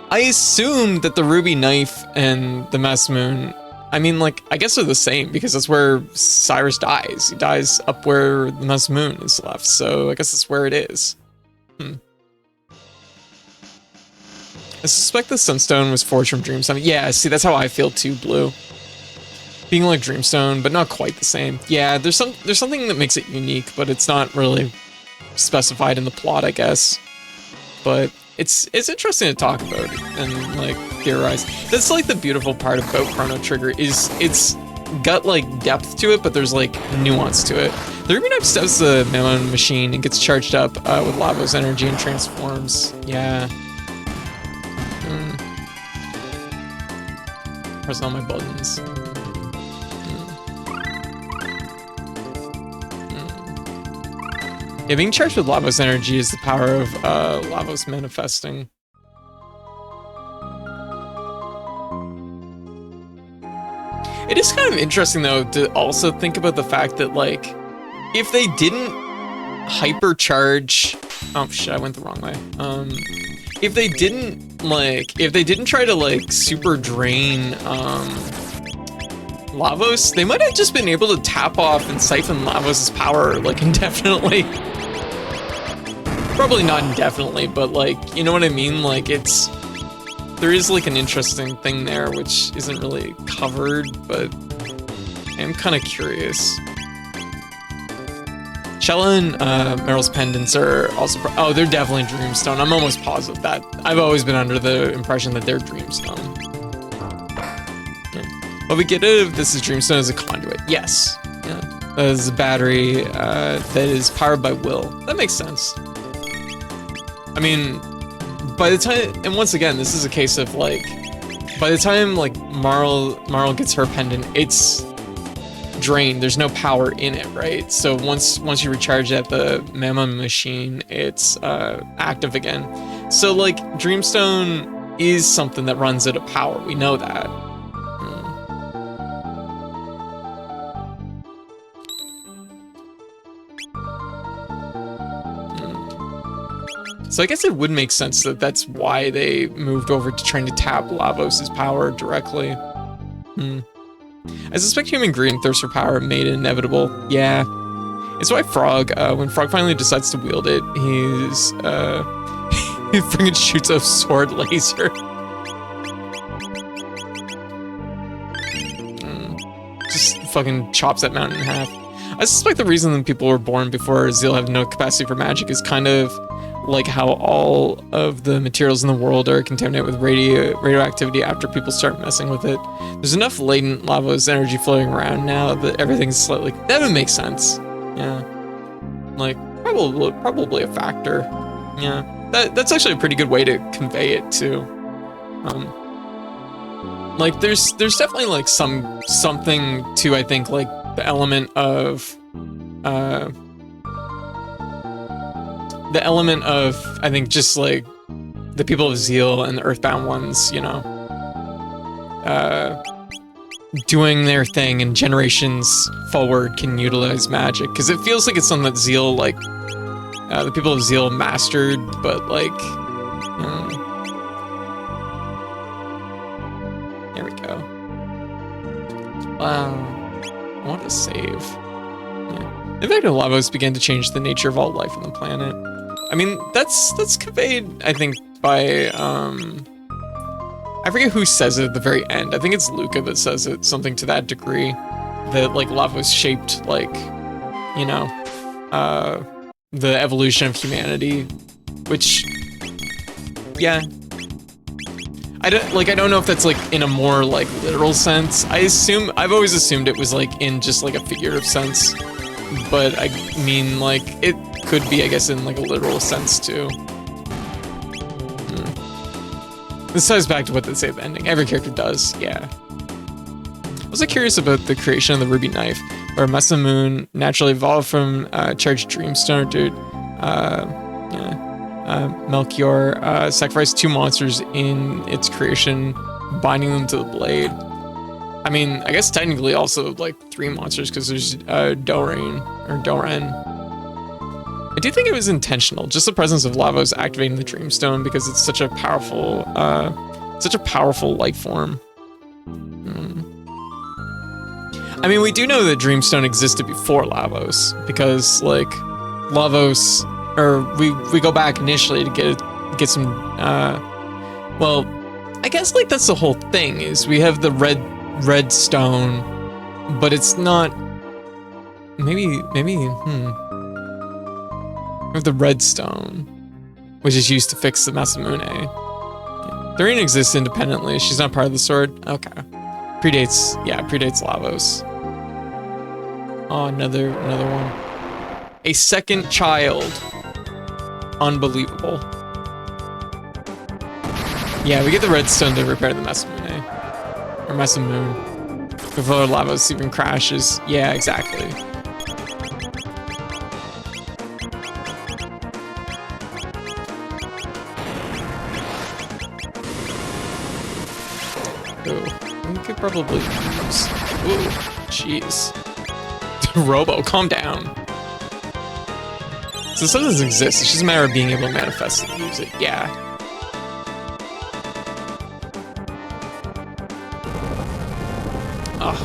I assume that the ruby knife and the Mess Moon, I mean, like, I guess they're the same because that's where Cyrus dies. He dies up where the Mess Moon is left, so I guess that's where it is. I suspect the Sunstone was forged from Dreamstone. Yeah, see, that's how I feel too, Blue. being like Dreamstone, but not quite the same. Yeah, there's something that makes it unique, but it's not really specified in the plot, I guess. But it's interesting to talk about and like theorize. That's like the beautiful part about Chrono Trigger is it's got like depth to it, but there's like nuance to it. The Ruby Knife steps the Mammon machine and gets charged up with Lavo's energy and transforms. Yeah. Press all my buttons. Yeah, being charged with Lavos energy is the power of Lavos manifesting. It is kind of interesting though to also think about the fact that like, if they didn't hypercharge, oh shit, I went the wrong way. If they didn't try to like super drain Lavos, they might have just been able to tap off and siphon Lavos' power like indefinitely. Probably not indefinitely, but like, you know what I mean? Like there is like an interesting thing there which isn't really covered, but I am kind of curious. Shella and Meryl's pendants are also, oh, they're definitely Dreamstone. I'm almost positive that. I've always been under the impression that they're Dreamstone. Yeah. What we get out of this is Dreamstone as a conduit. Yes. Yeah. As a battery that is powered by will. That makes sense. I mean, by the time, and once again, this is a case of like, by the time like Marl gets her pendant, it's drained. There's no power in it, right? So once you recharge at the Mammon machine, it's active again. So like Dreamstone is something that runs out of power. We know that. So I guess it would make sense that that's why they moved over to trying to tap Lavos' power directly. I suspect human greed and thirst for power made it inevitable. Yeah. It's why Frog, when Frog finally decides to wield it, he freaking shoots a sword laser. Just fucking chops that mountain in half. I suspect the reason that people were born before Zeal have no capacity for magic is kind of like how all of the materials in the world are contaminated with radioactivity after people start messing with it. There's enough latent Lavos energy floating around now that everything's slightly... That would make sense. Yeah. Like, probably a factor. Yeah. That's actually a pretty good way to convey it, too. Like, there's definitely, like, something to, I think, like, the element of, I think, just, like, the people of Zeal and the Earthbound ones, you know, doing their thing and generations forward can utilize magic. Because it feels like it's something that Zeal, like, the people of Zeal mastered, but, like, there we go. Wow. I want to save. Yeah. In fact, Lavos began to change the nature of all life on the planet. I mean, that's conveyed, I think, by, I forget who says it at the very end. I think it's Luca that says it, something to that degree. That, like, Lavos shaped, like, you know, the evolution of humanity. Which, yeah. I don't know if that's, like, in a more, like, literal sense. I've always assumed it was, like, in just, like, a figurative sense. But, I mean, like, it could be, I guess, in, like, a literal sense, too. This ties back to what they say at the ending. Every character does, yeah. I was curious about the creation of the Ruby Knife, where Masamune naturally evolved from Charged Dreamstone, dude. Melchior sacrificed 2 monsters in its creation, binding them to the blade. I mean, I guess technically also, like, 3 monsters, because there's Doren. I do think it was intentional, just the presence of Lavos activating the Dreamstone, because it's such a powerful life form. I mean, we do know that Dreamstone existed before Lavos, because, like, Lavos, or we go back initially to get some, well, I guess, like, that's the whole thing, is we have the red stone, but it's not. Maybe. With the redstone, which is used to fix the Masamune. Thorine exists independently. She's not part of the sword. Okay. Predates Lavos. Oh, another one. A second child. Unbelievable. Yeah, we get the redstone to repair the Masamune. Or Masamune. Before Lavos even crashes. Yeah, exactly. Ooh, we could probably use. Ooh, jeez. Robo, calm down. So stuff doesn't exist. It's just a matter of being able to manifest it and use it. Yeah. Ah,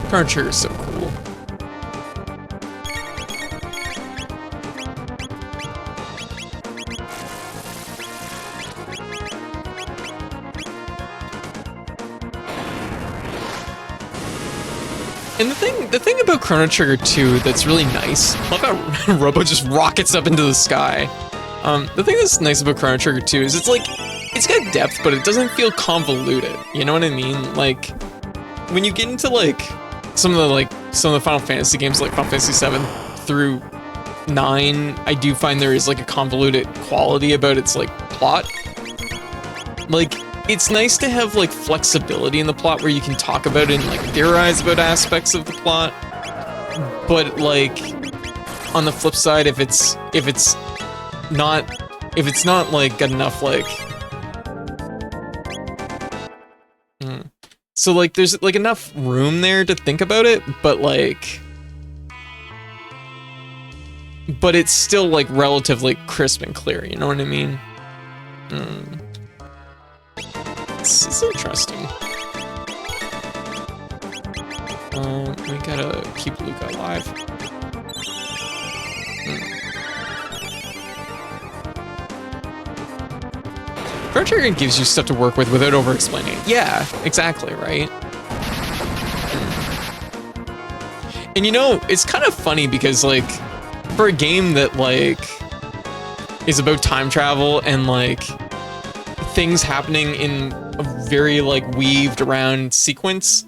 Chrono Trigger is so cool. And the thing about Chrono Trigger 2 that's really nice, look how Robo just rockets up into the sky. The thing that's nice about Chrono Trigger 2 is it's got depth, but it doesn't feel convoluted. You know what I mean? Like, when you get into like some of the Final Fantasy games, like Final Fantasy 7 through 9, I do find there is like a convoluted quality about its like plot. Like, it's nice to have like flexibility in the plot where you can talk about it and like theorize about aspects of the plot. But like on the flip side, if it's not like got enough like so like there's like enough room there to think about it, but it's still like relatively crisp and clear, you know what I mean? It's interesting. We gotta keep Luca alive. Chrono Trigger gives you stuff to work with without over-explaining it. Yeah, exactly, right? And you know, it's kind of funny because like, for a game that like, is about time travel and like, things happening in a very like weaved around sequence,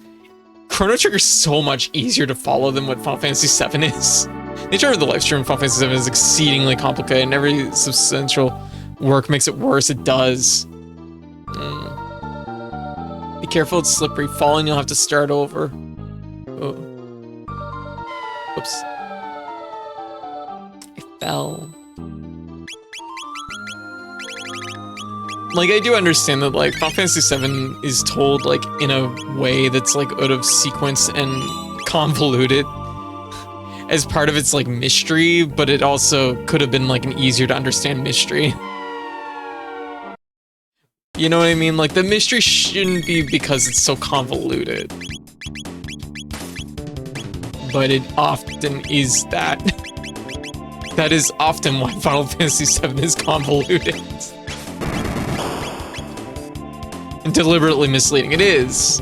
Chrono Trigger is so much easier to follow than what Final Fantasy VII is. The nature of the live stream in Final Fantasy VII is exceedingly complicated, and every substantial work makes it worse. It does. Be careful, it's slippery. Falling, you'll have to start over. Oh. Oops. I fell. Like, I do understand that, like, Final Fantasy VII is told, like, in a way that's, like, out of sequence and convoluted as part of its, like, mystery, but it also could have been, like, an easier to understand mystery. You know what I mean? Like, the mystery shouldn't be because it's so convoluted. But it often is that. That is often why Final Fantasy VII is convoluted. And deliberately misleading. It is.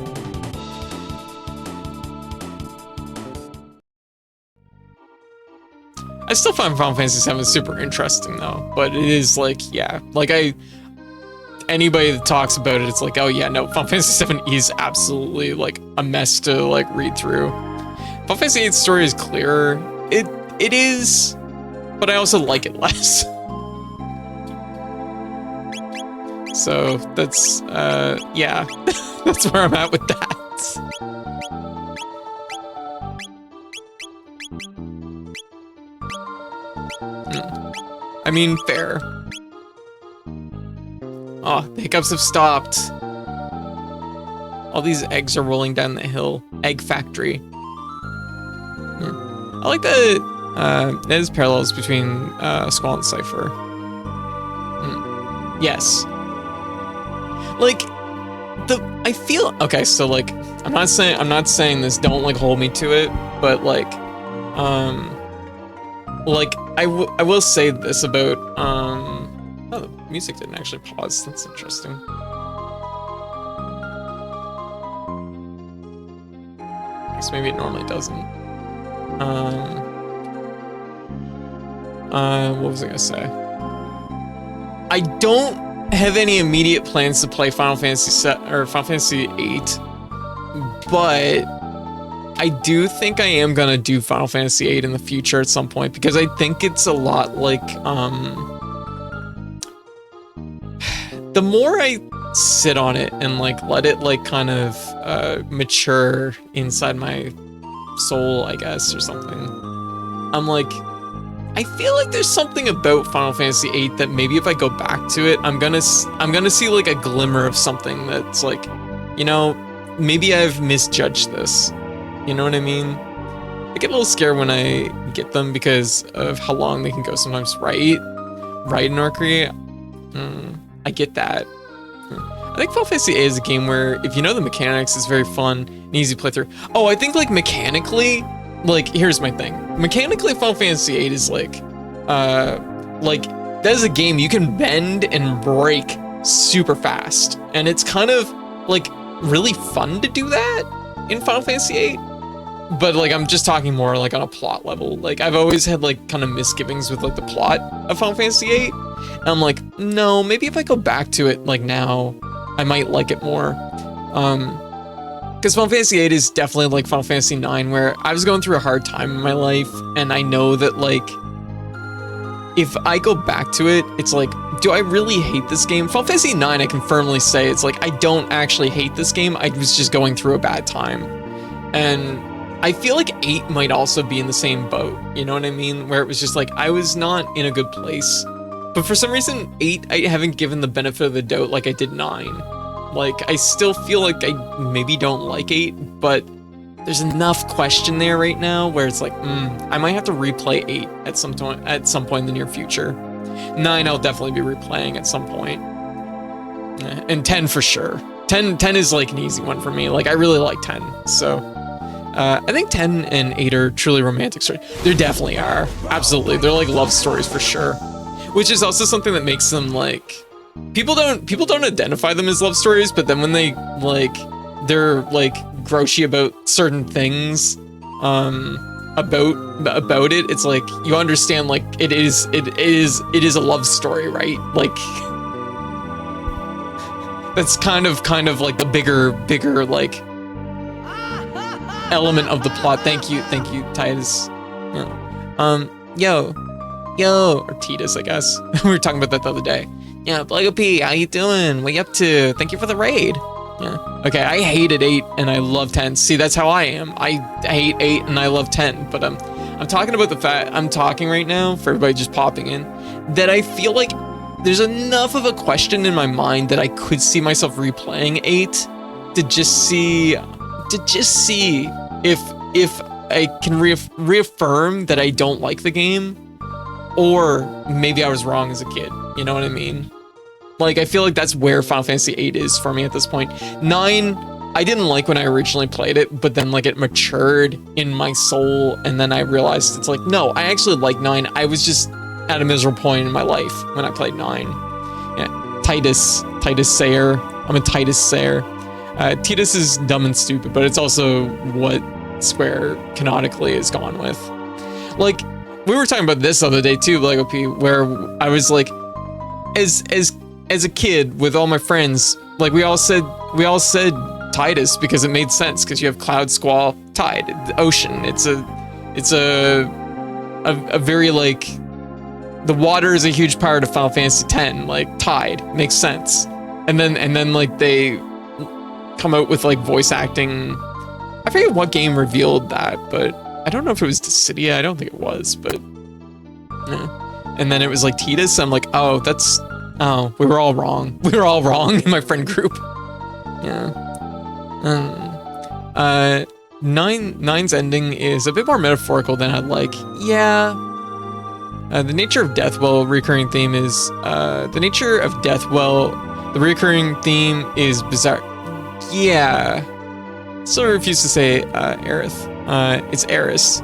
I still find Final Fantasy VII super interesting though, but it is like, yeah, like anybody that talks about it, it's like, oh yeah, no, Final Fantasy VII is absolutely like a mess to like read through. Final Fantasy VIII's story is clearer. It is, but I also like it less. So that's, yeah, that's where I'm at with that. I mean, fair. Oh, the hiccups have stopped. All these eggs are rolling down the hill. Egg factory. I like that there's parallels between Squall and Cypher. Yes. Like, I feel, okay, so like, I'm not saying this, don't like hold me to it, but like I will say this about, oh, the music didn't actually pause, that's interesting. guess maybe it normally doesn't. What was I gonna say? I don't have any immediate plans to play Final Fantasy VIII, but I do think I am gonna do Final Fantasy VIII in the future at some point, because I think it's a lot like, the more I sit on it and like let it like kind of mature inside my soul, I guess, or something, I'm like, I feel like there's something about Final Fantasy VIII that maybe if I go back to it, I'm gonna see like a glimmer of something that's like, you know, maybe I've misjudged this. You know what I mean? I get a little scared when I get them because of how long they can go sometimes, right in Orcree. I get that. I think Final Fantasy VIII is a game where if you know the mechanics, it's very fun and easy to play through. Oh, I think like mechanically, like here's my thing. Mechanically, Final Fantasy VIII is like that is a game you can bend and break super fast, and it's kind of like really fun to do that in Final Fantasy VIII. But like I'm just talking more like on a plot level. Like I've always had like kind of misgivings with like the plot of Final Fantasy VIII. And I'm like, no, maybe if I go back to it like now, I might like it more. Because Final Fantasy VIII is definitely like Final Fantasy IX, where I was going through a hard time in my life, and I know that like if I go back to it, it's like, do I really hate this game? Final Fantasy IX, I can firmly say it's like I don't actually hate this game. I was just going through a bad time. And I feel like 8 might also be in the same boat, you know what I mean? Where it was just like, I was not in a good place. But for some reason, 8, I haven't given the benefit of the doubt like I did 9. Like, I still feel like I maybe don't like 8, but there's enough question there right now where it's like, I might have to replay 8 at some point in the near future. 9, I'll definitely be replaying at some point. And 10 for sure. 10 is like an easy one for me. Like, I really like 10, so... I think 10 and 8 are truly romantic stories. They definitely are. Absolutely. They're like love stories for sure. Which is also something that makes them like... People don't identify them as love stories, but then when they like... They're like groushy about certain things about it, it's like you understand like it is a love story, right? Like that's kind of like the bigger like element of the plot. Thank you, Titus. Yo, or Titus, I guess. We were talking about that the other day. Yeah, Blago P, how you doing? What you up to? Thank you for the raid. Yeah. Okay, I hated 8 and I love 10. See, that's how I am. I hate 8 and I love 10. But I'm talking about the fact, I'm talking right now, for everybody just popping in, that I feel like there's enough of a question in my mind that I could see myself replaying 8 to just see if I can reaffirm that I don't like the game, or maybe I was wrong as a kid. You know what I mean? Like, I feel like that's where Final Fantasy VIII is for me at this point. 9, I didn't like when I originally played it, but then like it matured in my soul, and then I realized it's like, no, I actually like 9. I was just at a miserable point in my life when I played 9. Yeah, Titus Sayer. I'm a Titus Sayer. Titus is dumb and stupid, but it's also what Square canonically has gone with. Like, we were talking about this the other day too, Blago P, where I was like, as a kid with all my friends, like we all said Titus because it made sense, because you have cloud, squall, tide, the ocean. It's a very like, the water is a huge part of Final Fantasy X. Like tide makes sense, and then like they come out with like voice acting. I forget what game revealed that, but I don't know if it was Dissidia. I don't think it was, but yeah. And then it was like Titus. I'm like, oh, we were all wrong. We were all wrong in my friend group. Yeah. 9's ending is a bit more metaphorical than I'd like. Yeah. The nature of Deathwell recurring theme is the nature of Deathwell. The recurring theme is bizarre. Yeah. Still refuse to say Aerith. It's Eris.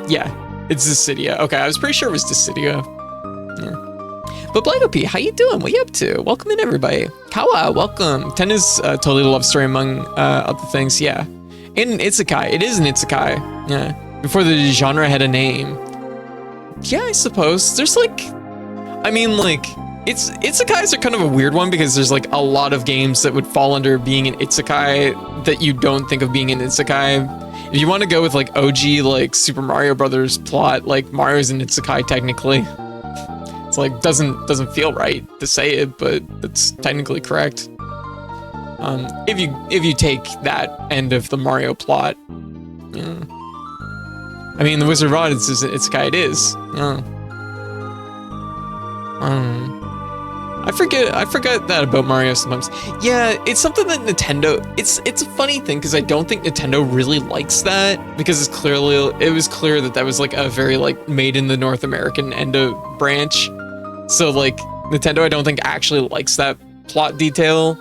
Yeah, it's Dissidia. Okay, I was pretty sure it was Dissidia. Yeah. But Blago P, how you doing? What you up to? Welcome in, everybody. Kawa, welcome. 10 is totally a love story among other things. Yeah. And isekai. It is an isekai. Yeah. Before the genre had a name. Yeah, I suppose. There's like, I mean, like, isekais are kind of a weird one because there's like a lot of games that would fall under being an isekai that you don't think of being an isekai. If you want to go with like OG, like Super Mario Brothers plot, like Mario's an isekai technically. It's like, doesn't feel right to say it, but it's technically correct. If you take that end of the Mario plot, yeah. I mean, the Wizard of Oz is isekai. It is. Yeah. I forget that about Mario sometimes. Yeah, it's something that Nintendo. It's a funny thing because I don't think Nintendo really likes that because it was clear that was like a very like made in the North American end of branch. So like Nintendo, I don't think actually likes that plot detail.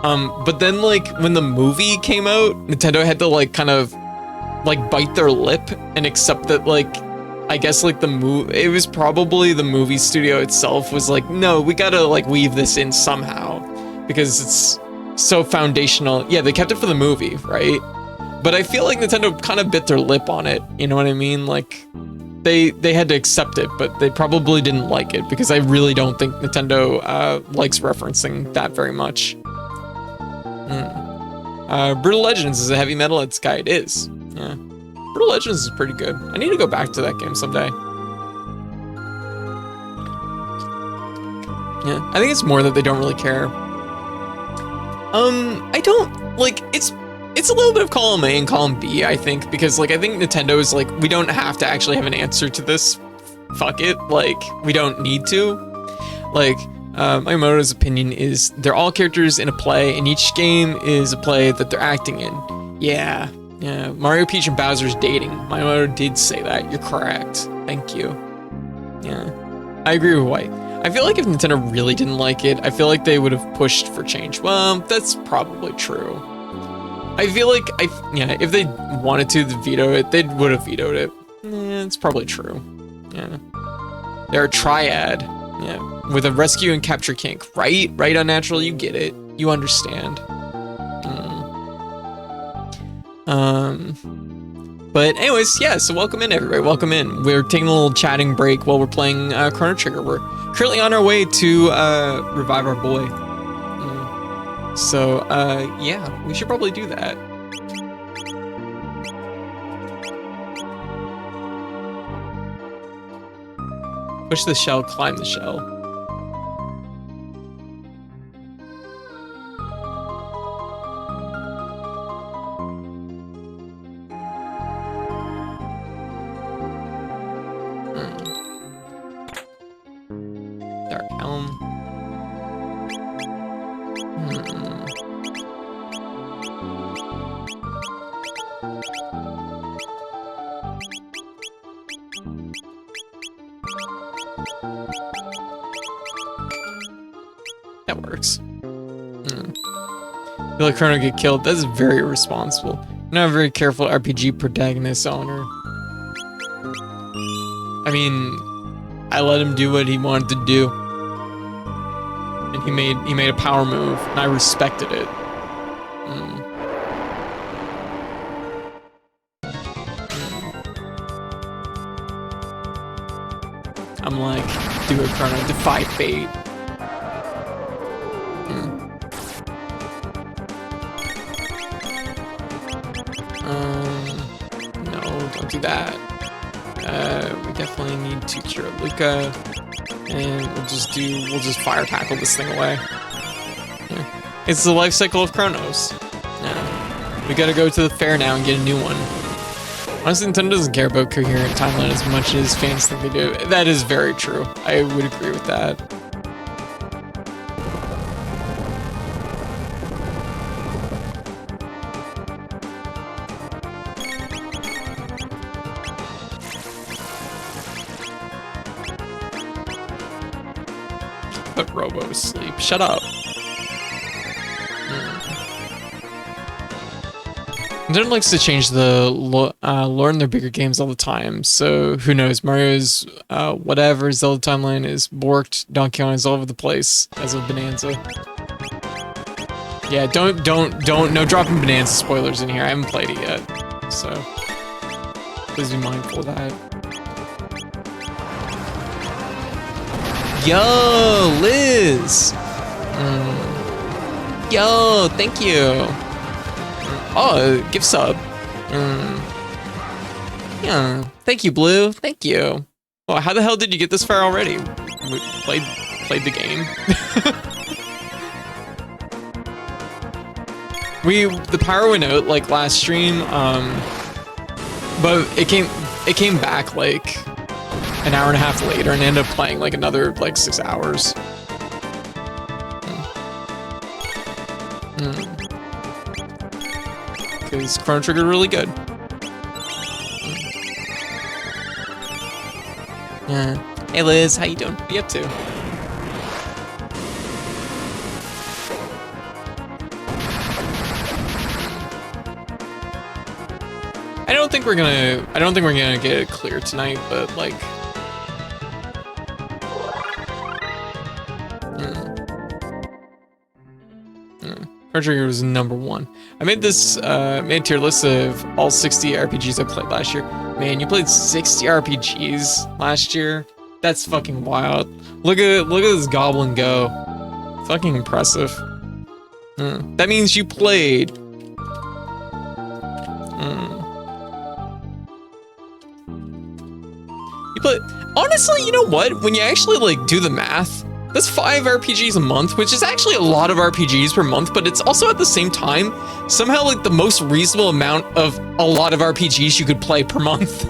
But then like when the movie came out, Nintendo had to like kind of like bite their lip and accept that like I guess like it was probably the movie studio itself was like, no, we gotta like weave this in somehow because it's so foundational. Yeah, they kept it for the movie, right? But I feel like Nintendo kind of bit their lip on it. You know what I mean? Like they had to accept it, but they probably didn't like it because I really don't think Nintendo likes referencing that very much. Brutal Legends is a heavy metal isekai. It is. Yeah. Brutal Legends is pretty good. I need to go back to that game someday. Yeah, I think it's more that they don't really care. I don't, like, it's a little bit of column A and column B, I think, because, like, I think Nintendo is like, we don't have to actually have an answer to this. Fuck it. Like, we don't need to. Like, Miyamoto's opinion is they're all characters in a play, and each game is a play that they're acting in. Yeah. Yeah, Mario, Peach, and Bowser's dating. Miyamoto did say that. You're correct. Thank you. Yeah, I agree with White. I feel like if Nintendo really didn't like it, I feel like they would have pushed for change. Well, that's probably true. I feel like, if they wanted to veto it, they would have vetoed it. Yeah, it's probably true. Yeah. They're a triad. Yeah, with a rescue and capture kink. Right? Right, Unnatural? You get it. You understand. But anyways, yeah, so welcome in, everybody. Welcome in. We're taking a little chatting break while we're playing Chrono Trigger. We're currently on our way to revive our boy. So, yeah, we should probably do that. Push the shell, climb the shell. Dark Helm. That works. Feel like Chrono get killed. That's very irresponsible. Not a very careful RPG protagonist owner. I mean, I let him do what he wanted to do, and he made a power move, and I respected it. I'm like, do it, Chrono, defy fate. No, don't do that. We definitely need to cure Luca, and we'll just fire tackle this thing away. Yeah. It's the life cycle of Chronos. Yeah. We gotta go to the fair now and get a new one. Honestly, Nintendo doesn't care about coherent timeline as much as fans think they do. That is very true. I would agree with that. Put Robo to sleep. Shut up. Nintendo likes to change the lore in their bigger games all the time, so who knows? Mario's whatever Zelda timeline is borked. Donkey Kong is all over the place as of Bonanza. Yeah, no dropping Bonanza spoilers in here. I haven't played it yet, so please be mindful of that. Yo, Liz! Yo, thank you. Oh, gift sub. Yeah, thank you, Blue. Thank you. Well, how the hell did you get this far already? We played the game. The power went out like last stream, but it came back like an hour and a half later and ended up playing like another like 6 hours. Because Chrono Trigger really good. Yeah. Hey Liz, how you doing? What are you up to? I don't think we're gonna get it clear tonight, but like Chrono Trigger was #1. I made this made a tier list of all 60 RPGs I played last year. Man, you played 60 RPGs last year? That's fucking wild. Look at this goblin go. Fucking impressive. That means you played. You played. Honestly, you know what? When you actually like do the math, that's 5 RPGs a month, which is actually a lot of RPGs per month, but it's also at the same time somehow like the most reasonable amount of a lot of RPGs you could play per month.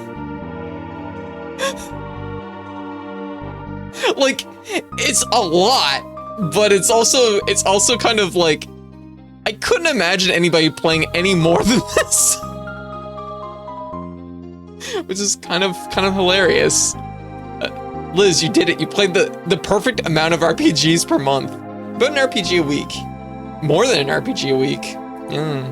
Like, it's a lot, but it's also kind of like, I couldn't imagine anybody playing any more than this. Which is kind of hilarious. Liz, you did it. You played the perfect amount of RPGs per month. About an RPG a week. More than an RPG a week. Yeah.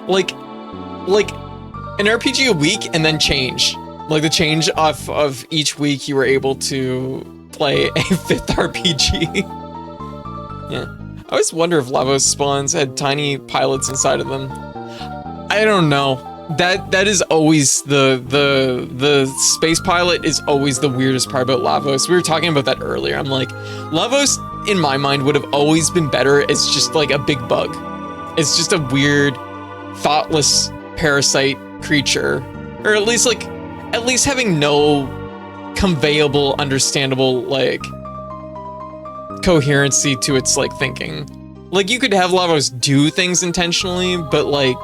Like an RPG a week and then change. Like the change off of each week you were able to play a 5th RPG. Yeah. I always wonder if Lavos spawns had tiny pilots inside of them. I don't know. That is always the space pilot is always the weirdest part about Lavos. We were talking about that earlier. I'm like, Lavos in my mind would have always been better as just like a big bug. It's just a weird, thoughtless parasite creature, or at least having no conveyable, understandable like coherency to its like thinking. Like you could have Lavos do things intentionally, but like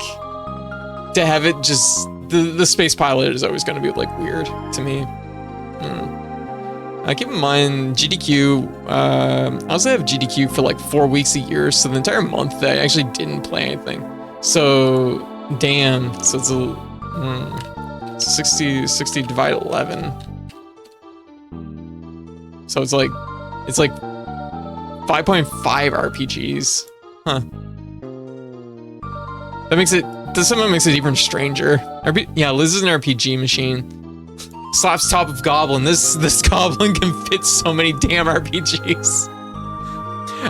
to have it just the space pilot is always going to be like weird to me. Keep in mind GDQ. I also have GDQ for like 4 weeks a year, so the entire month I actually didn't play anything. So damn. So it's a 60 divided 11. So it's like 5.5 RPGs. Huh. That somehow makes it even stranger. Yeah, Liz is an RPG machine. Slaps top of Goblin. This Goblin can fit so many damn RPGs.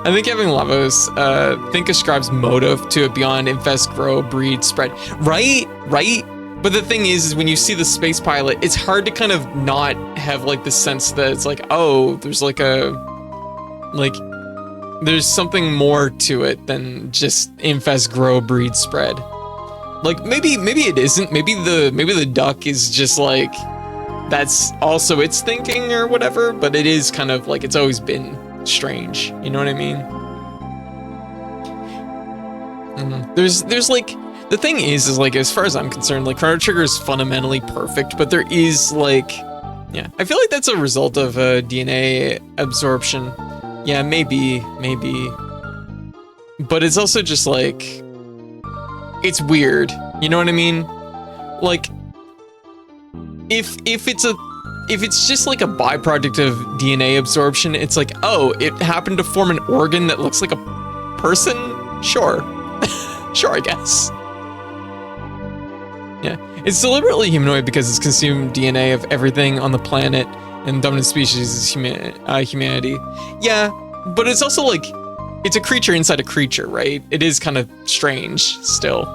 I think having Lavos, ascribes motive to it beyond infest, grow, breed, spread. Right? But the thing is when you see the space pilot, it's hard to kind of not have like the sense that it's like, oh, there's like there's something more to it than just infest, grow, breed, spread. Like maybe it isn't. Maybe the duck is just like that's also its thinking or whatever. But it is kind of like it's always been strange. You know what I mean? There's like the thing is like as far as I'm concerned, like Chrono Trigger is fundamentally perfect, but there is like I feel like that's a result of DNA absorption. Yeah, maybe, but it's also just like. It's weird, you know what I mean? Like, if it's just like a byproduct of DNA absorption, it's like, oh, it happened to form an organ that looks like a person? Sure. Sure, I guess. Yeah, it's deliberately humanoid because it's consumed DNA of everything on the planet, and dominant species is humanity. Yeah, but it's also like, it's a creature inside a creature, right? It is kind of strange still.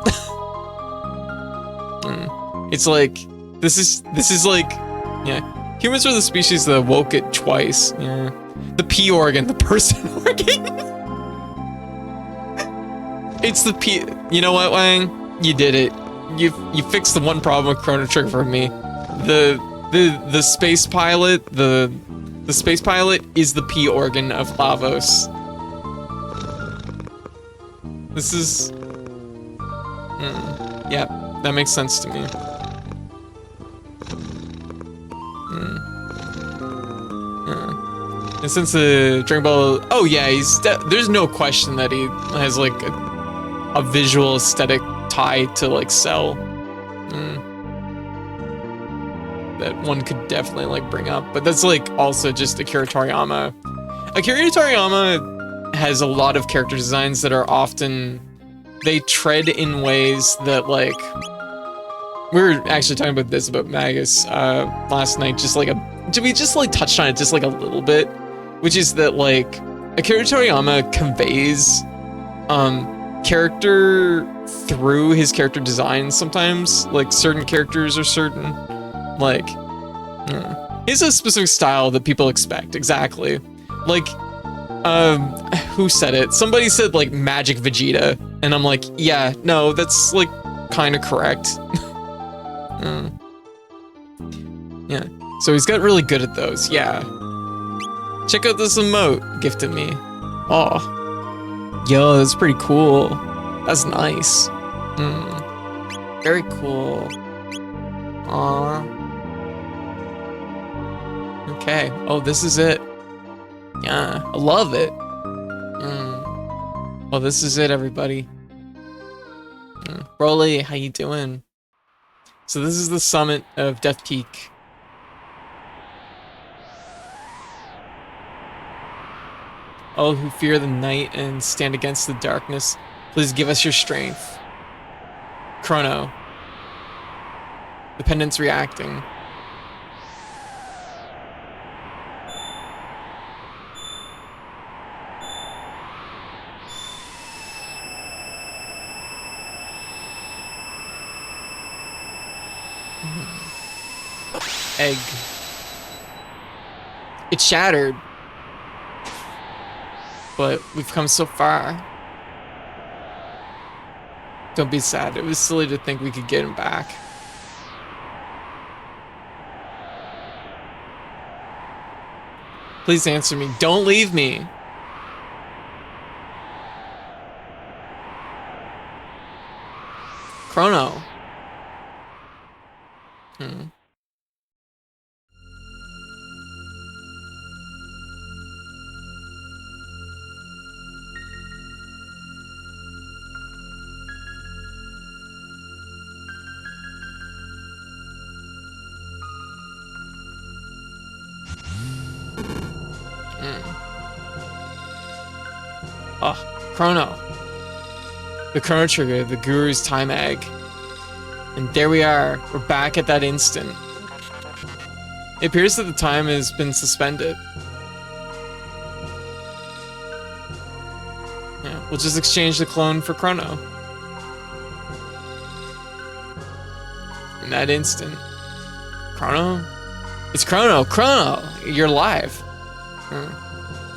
It's like this is like, yeah. Humans are the species that woke it twice. Yeah. The P organ, the person organ. It's the P. You know what, Wang? You did it. You fixed the one problem with Chrono Trigger for me. The space pilot, the space pilot is the P organ of Lavos. This is yeah, that makes sense to me. Yeah. And since the Dragon Ball, oh yeah, there's no question that he has like a visual aesthetic tie to like Cell. That one could definitely like bring up, but that's like also just Akira Toriyama. Akira Toriyama has a lot of character designs that are often, they tread in ways that like, we were actually talking about this about Magus last night, just like we just like touched on it just like a little bit, which is that like Akira Toriyama conveys character through his character design sometimes. Like certain characters are certain, like, he has a specific style that people expect, exactly. Like, who said it? Somebody said like Magic Vegeta, and I'm like, yeah, no, that's like kind of correct. Yeah, so he's got really good at those, yeah. Check out this emote gifted me. Oh, yo, that's pretty cool. That's nice. Very cool. Aww. Okay. Oh, this is it. Yeah, I love it. Oh, this is it, everybody. Broly, how you doing? So this is the summit of Death Peak. All who fear the night and stand against the darkness, please give us your strength. Chrono. The pendant's reacting. Egg. It shattered. But we've come so far. Don't be sad. It was silly to think we could get him back. Please answer me. Don't leave me. Chrono. Oh, Chrono. The Chrono Trigger, the Guru's time egg. And there we are. We're back at that instant. It appears that the time has been suspended. Yeah, we'll just exchange the clone for Chrono. In that instant. Chrono? It's Chrono! Chrono! You're alive!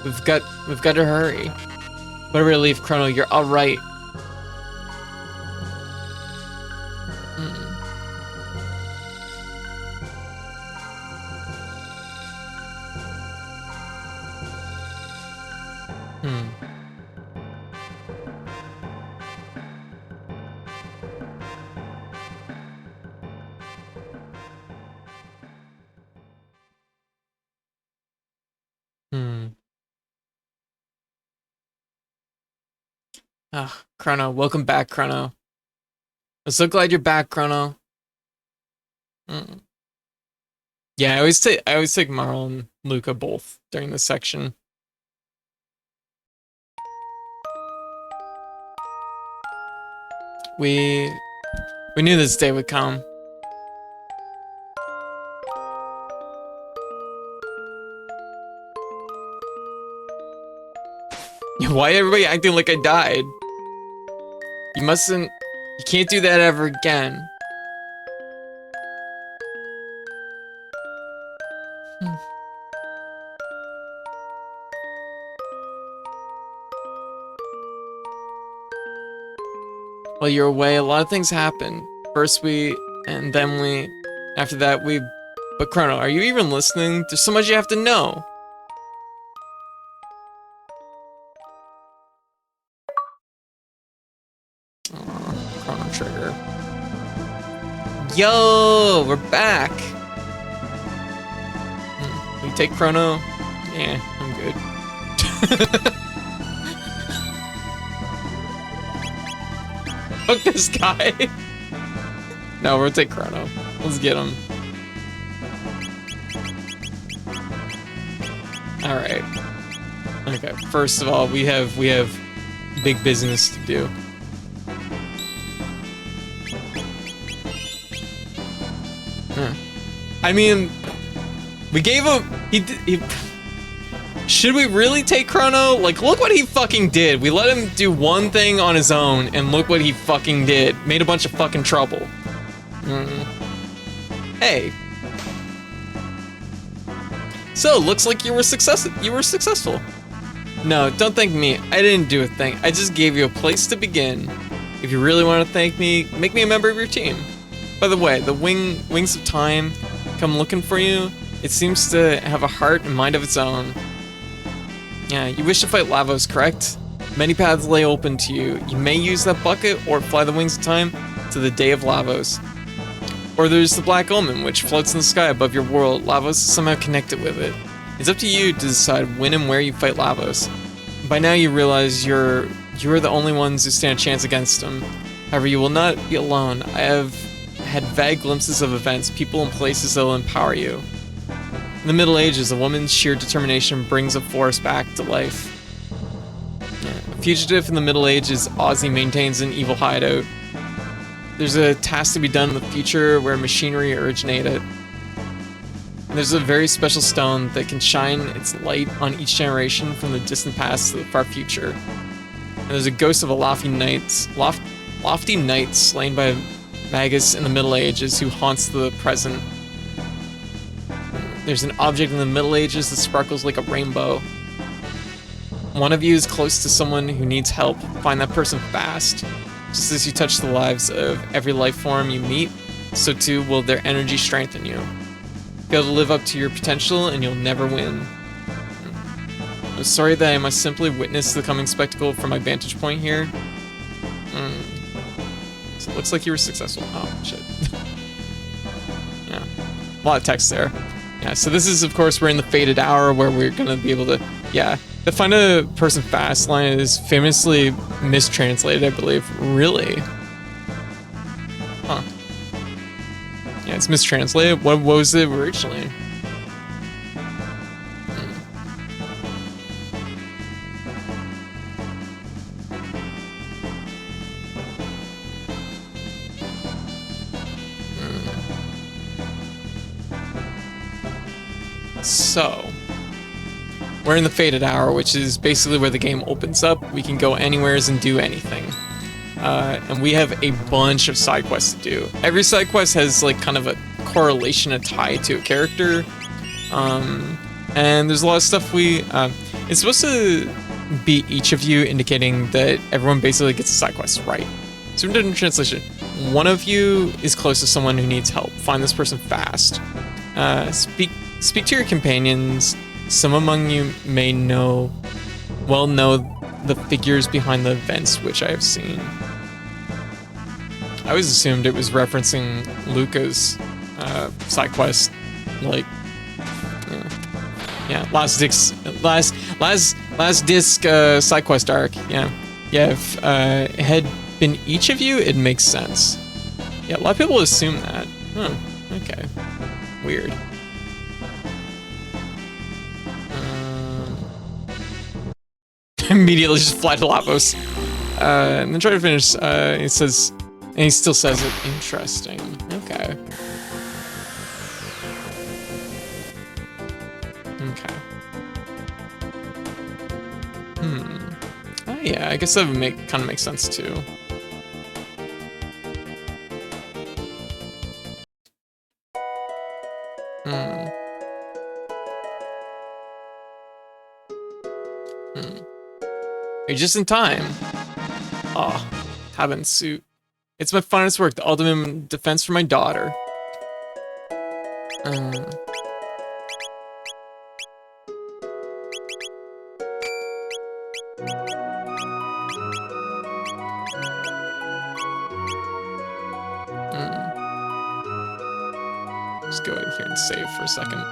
We've got to hurry. What a relief, Chrono, you're alright. Ah, Chrono, welcome back, Chrono. I'm so glad you're back, Chrono. Yeah, I always take Marl and Luca both during this section. We knew this day would come. Why everybody acting like I died? You mustn't... You can't do that ever again. While you're away, a lot of things happen. First we, and then we, after that we... But Chrono, are you even listening? There's so much you have to know. Aw, Chrono Trigger. Yo, we're back. We take Chrono? Yeah, I'm good. Fuck this guy. No, we'll take Chrono. Let's get him. Alright. Okay, first of all, we have big business to do. I mean, we gave him... Should we really take Chrono? Like, look what he fucking did. We let him do one thing on his own, and look what he fucking did. Made a bunch of fucking trouble. Hey. So, looks like you were successful. No, don't thank me. I didn't do a thing. I just gave you a place to begin. If you really want to thank me, make me a member of your team. By the way, the Wings of Time come looking for you. It seems to have a heart and mind of its own. Yeah, you wish to fight Lavos, correct? Many paths lay open to you. You may use that bucket or fly the Wings of Time to the Day of Lavos. Or there's the Black Omen, which floats in the sky above your world. Lavos is somehow connected with it. It's up to you to decide when and where you fight Lavos. By now you realize you're the only ones who stand a chance against him. However, you will not be alone. I have had vague glimpses of events, people and places that will empower you. In the Middle Ages, a woman's sheer determination brings a forest back to life. A fugitive in the Middle Ages, Ozzy maintains an evil hideout. There's a task to be done in the future where machinery originated. And there's a very special stone that can shine its light on each generation from the distant past to the far future. And there's a ghost of a lofty knight slain by Magus in the Middle Ages who haunts the present. There's an object in the Middle Ages that sparkles like a rainbow. One of you is close to someone who needs help. Find that person fast. Just as you touch the lives of every life form you meet, so too will their energy strengthen you. Fail to live up to your potential and you'll never win. I'm sorry that I must simply witness the coming spectacle from my vantage point here. So it looks like you were successful. Oh, shit. Yeah. A lot of text there. Yeah, so this is, of course, we're in the fated hour where we're gonna be able to, yeah. The find a person fast line is famously mistranslated, I believe. Really? Huh. Yeah, it's mistranslated. What was it originally? So, we're in the fated hour, which is basically where the game opens up. We can go anywheres and do anything. And we have a bunch of side quests to do. Every side quest has like kind of a correlation, a tie to a character. And there's a lot of stuff it's supposed to be each of you indicating that everyone basically gets the side quests right. So in different translation, one of you is close to someone who needs help. Find this person fast. Speak to your companions. Some among you may know the figures behind the events which I have seen. I always assumed it was referencing Luca's side quest, like, yeah, last disc side quest arc. Yeah, if it had been each of you, it makes sense. Yeah, a lot of people assume that. Huh, okay, weird. Immediately just fly to Lavos. And then try to finish. It says, and he still says it. Interesting. Okay. Okay. Yeah, I guess that would kind of make sense too. You're just in time. Aw, Tabin suit. It's my finest work, the ultimate defense for my daughter. Just go in here and save for a second.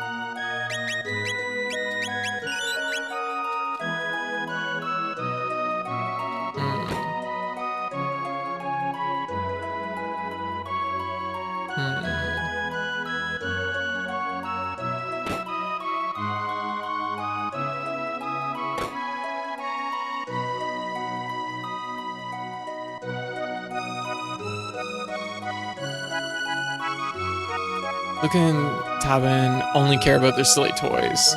Luca and Tabin only care about their silly toys.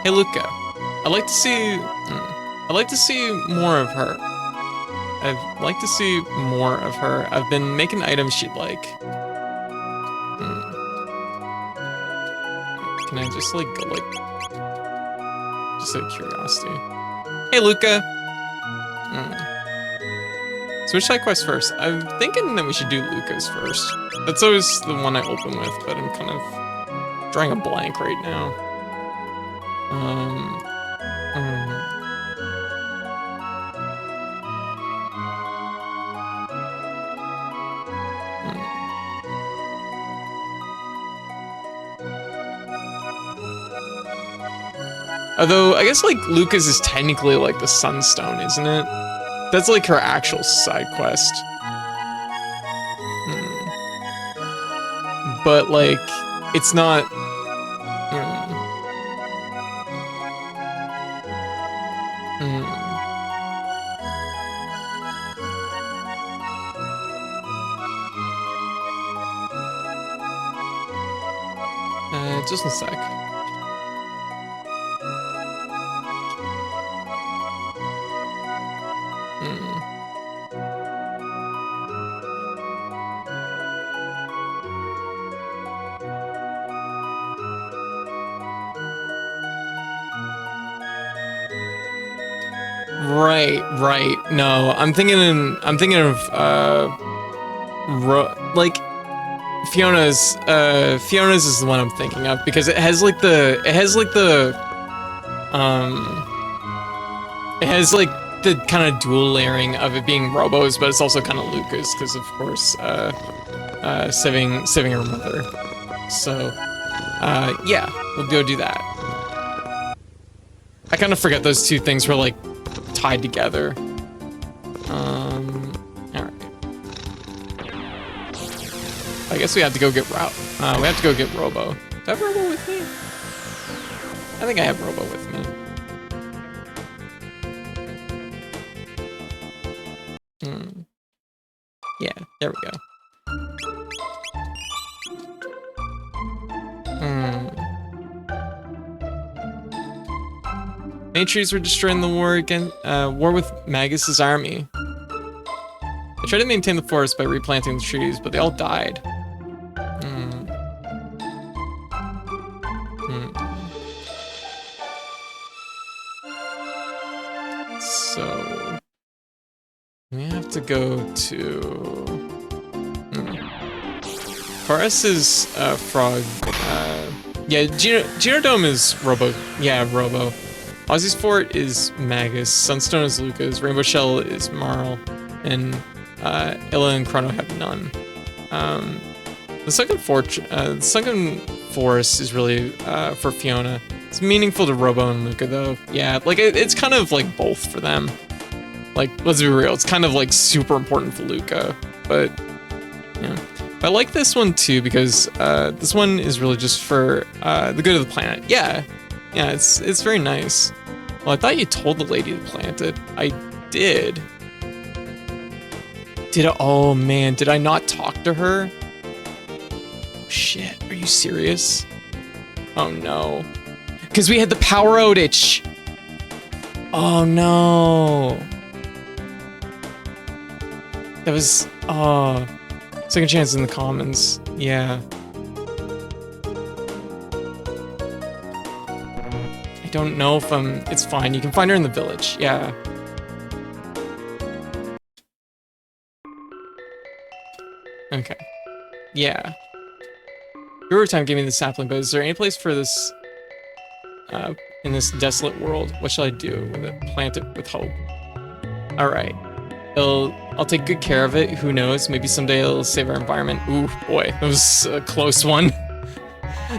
Hey Luca, I'd like to see more of her. I'd like to see more of her. I've been making items she'd like. Can I just like go like, just out of curiosity? Hey Luca. So which side quest first? I'm thinking that we should do Luca's first. That's always the one I open with, but I'm kind of drawing a blank right now. Although, I guess, like, Lucas is technically, like, the Sunstone, isn't it? That's, like, her actual side quest. But, like, it's not... just a sec. Right. No, I'm thinking of like Fiona's is the one I'm thinking of because it has like the kind of dual layering of it being Robo's, but it's also kind of Luca's because of course saving her mother. So yeah, we'll go do that. I kind of forget those two things were like tied together. Alright. I guess we have to go get we have to go get Robo. Do I have Robo with me? I think I have Robo with me. Yeah, there we go. Many trees were destroyed in the war with Magus's army. I tried to maintain the forest by replanting the trees, but they all died. So we have to go to Forest is Frog. Yeah, Genodome is Robo. Yeah, Robo. Ozzy's Fort is Magus, Sunstone is Lucas, Rainbow Shell is Marl, and Illa and Chrono have none. The second forest is really for Fiona. It's meaningful to Robo and Luca though. Yeah, like it's kind of like both for them. Like, let's be real, it's kind of like super important for Luca, but yeah. I like this one too because this one is really just for the good of the planet. Yeah, it's very nice. Well, I thought you told the lady to plant it. I did. Oh man, did I not talk to her? Shit, are you serious? Oh no. Because we had the power outage. Oh no. That was, second chance in the commons. Yeah. I don't know if it's fine. You can find her in the village. Yeah. Okay. Yeah. Your time gave me the sapling, but is there any place for this, in this desolate world? What shall I do with it? Plant it with hope. Alright. I'll take good care of it. Who knows? Maybe someday it'll save our environment. Ooh, boy. That was a close one.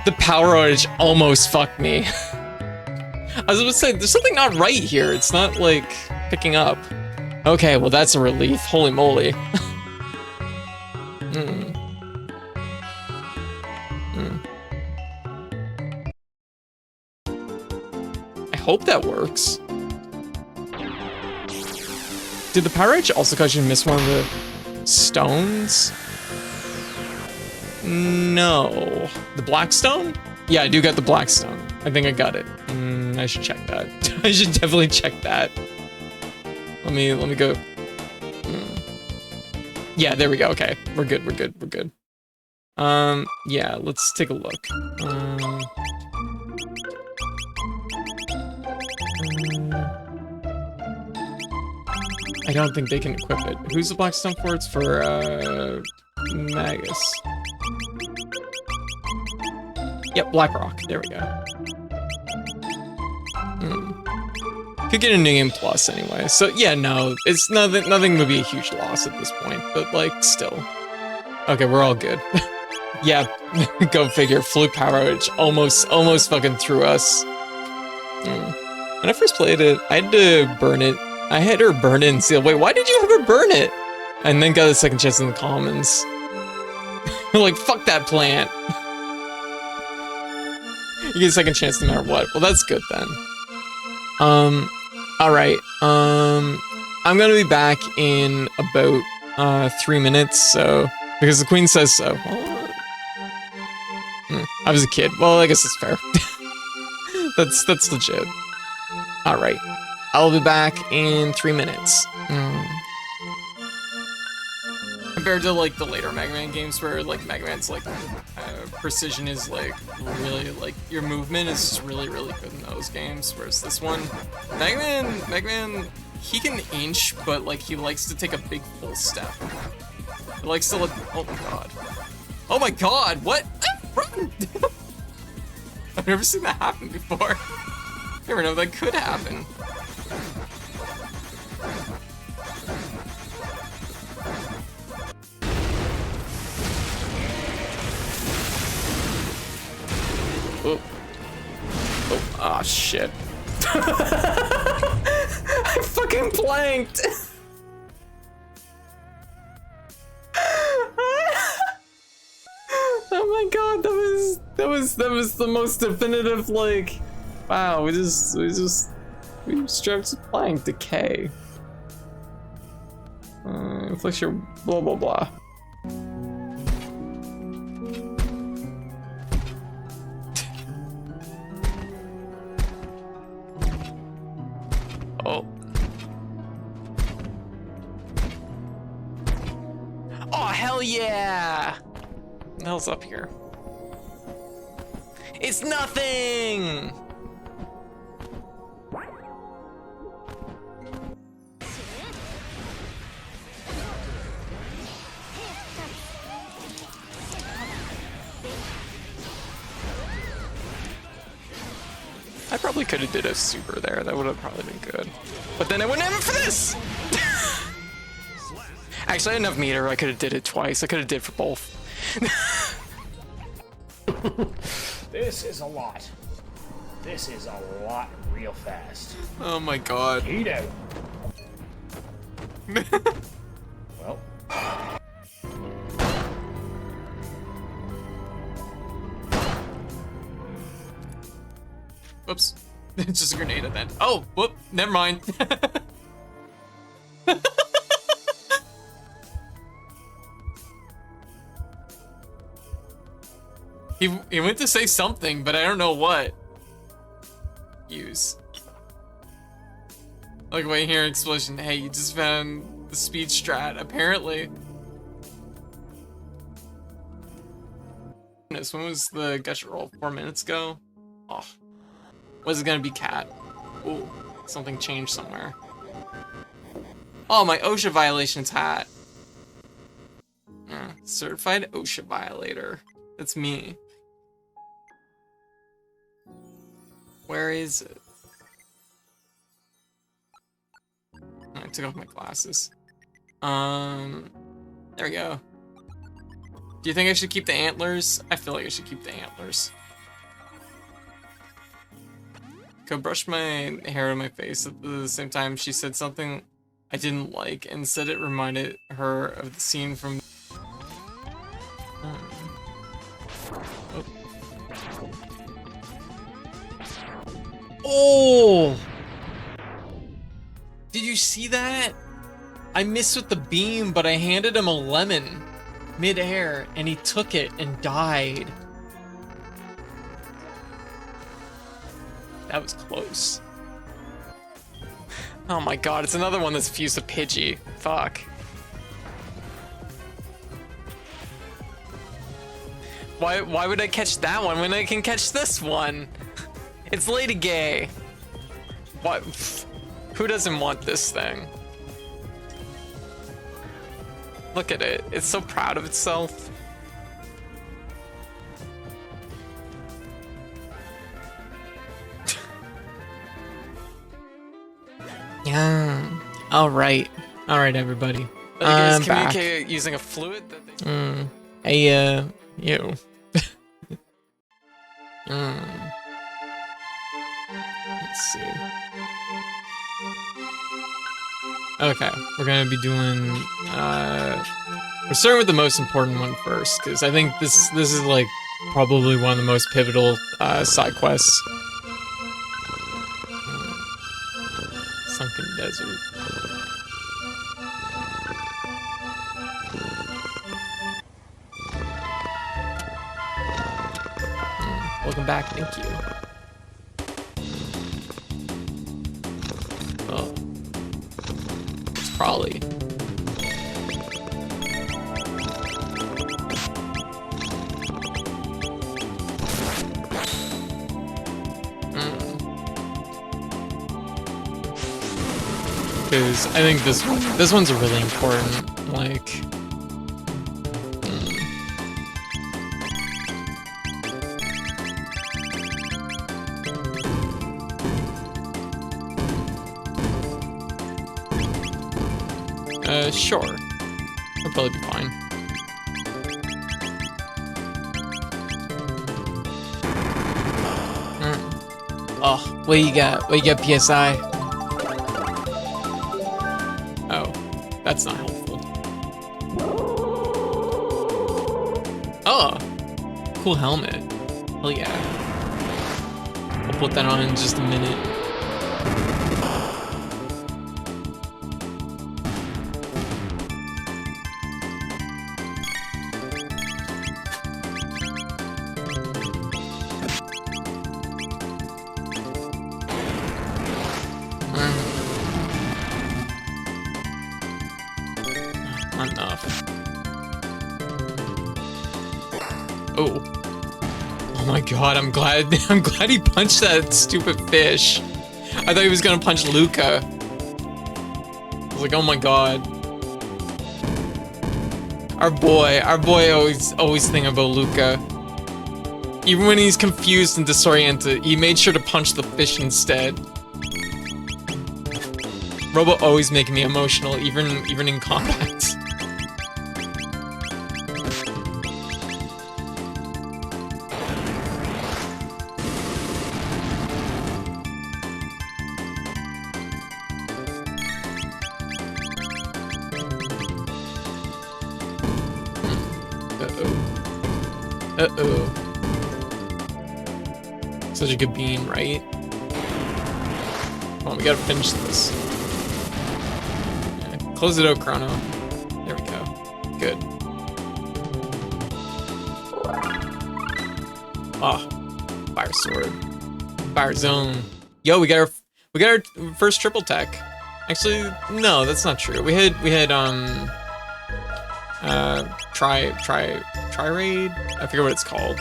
The power outage almost fucked me. I was about to say, there's something not right here. It's not, like, picking up. Okay, well, that's a relief. Holy moly. I hope that works. Did the power outage also cause you to miss one of the stones? No. The black stone? Yeah, I do got the black stone. I think I got it. I should check that. I should definitely check that. Let me go. Yeah, there we go. Okay, we're good. Yeah, let's take a look. I don't think they can equip it. Who's the black stone for? It's for, Magus. Yep, Black Rock. There we go. Could get a New Game Plus anyway. So, yeah, no. It's nothing would be a huge loss at this point. But, like, still. Okay, we're all good. Yeah, go figure. Fluke power outage almost fucking threw us. When I first played it, I had to burn it. I had her burn it and seal. Wait, why did you have her burn it? And then got a second chance in the commons. Like, fuck that plant. You get a second chance no matter what. Well, that's good then. Alright. I'm gonna be back in about 3 minutes, so because the queen says so. I was a kid. Well, I guess it's fair. That's legit. Alright. I'll be back in 3 minutes. Compared to, like, the later Mega Man games where, like, Mega Man's, like, precision is, like, really, like, your movement is just really, really good in those games, whereas this one, Mega Man, he can inch, but, like, he likes to take a big full step. He likes to let, oh my god. Oh my god, what? Run! I've never seen that happen before. Never know that could happen. Oh. Oh, ah, shit. I fucking blanked. Oh my god, that was the most definitive, like, wow, we strove to blank decay. Inflicts your blah blah blah. Oh. Oh, hell yeah! What the hell's up here? It's nothing! I probably could have did a super there. That would have probably been good. But then I wouldn't have it for this! Actually, I had enough meter. I could have did it twice. I could have did for both. This is a lot. This is a lot real fast. Oh my god. Heat out. Well. Whoops. Just a grenade at that. Oh, whoop. Never mind. He went to say something, but I don't know what. Use. Like, wait here, explosion. Hey, you just found the speed strat, apparently. When was the gusher roll? 4 minutes ago? Oh. Was it gonna be cat? Ooh, something changed somewhere. Oh, my OSHA violations hat. Certified OSHA violator. That's me. Where is it? I took off my glasses. There we go. Do you think I should keep the antlers? I feel like I should keep the antlers. Go brush my hair on my face at the same time. She said something I didn't like and said it reminded her of the scene from... Oh! Did you see that? I missed with the beam, but I handed him a lemon mid-air, and he took it and died. That was close. Oh my god, it's another one that's fused to Pidgey. Fuck. Why would I catch that one when I can catch this one? It's Lady Gay. What? Who doesn't want this thing? Look at it. It's so proud of itself. Yeah. All right, everybody. Guys communicate using a fluid that they... Hey, you. Let's see. Okay, we're gonna be doing. We're starting with the most important one first, because I think this is like probably one of the most pivotal side quests. Sunken Desert. Welcome back, thank you. Oh. It's probably. Because I think this one's really important, like... Sure. It'll probably be fine. Oh, what you got? What you got, PSI? Oh, that's not helpful. Oh, cool helmet. Hell yeah. I'll put that on in just a minute. God, I'm glad he punched that stupid fish. I thought he was gonna punch Luca. I was like, oh my god. Our boy always think about Luca. Even when he's confused and disoriented, he made sure to punch the fish instead. Robo always making me emotional, even in combat. Uh-oh. Such a good bean, right? Come on, we gotta finish this. Yeah, close it out, Chrono. There we go. Good. Oh, fire sword, fire zone. Yo, we got our first triple tech. Actually, no, that's not true. We had tri-raid. I forget what it's called.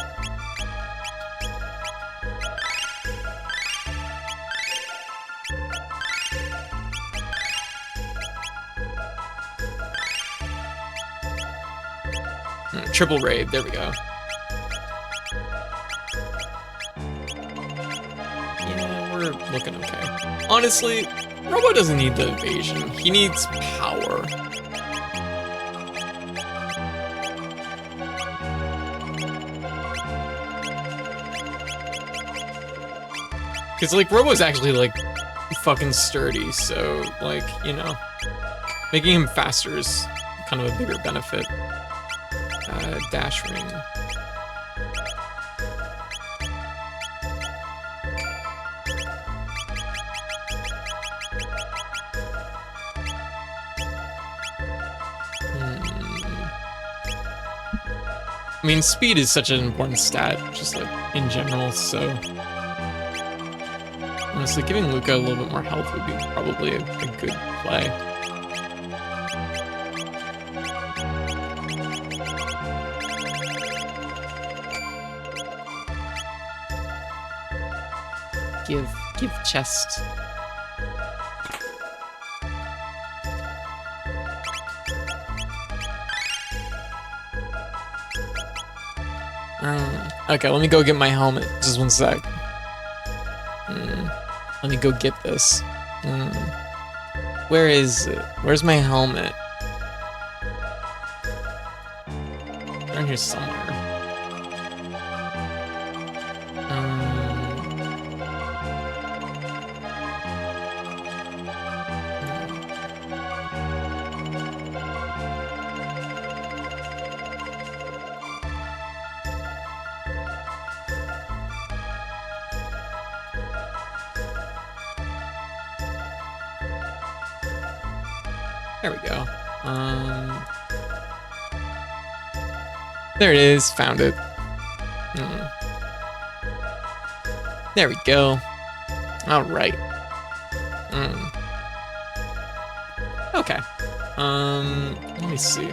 Triple raid. There we go. Yeah, we're looking okay. Honestly, Robo doesn't need the evasion. He needs power. Cause like Robo's actually like fucking sturdy, so like, you know, making him faster is kind of a bigger benefit. Dash ring. I mean, speed is such an important stat, just like in general, so honestly, giving Luca a little bit more health would be probably a good play. Give chest. Okay, let me go get my helmet. Just one sec. Let me go get this. Where is it? Where's my helmet? Around here somewhere. There we go. There it is. Found it. There we go. All right. Okay. Let me see.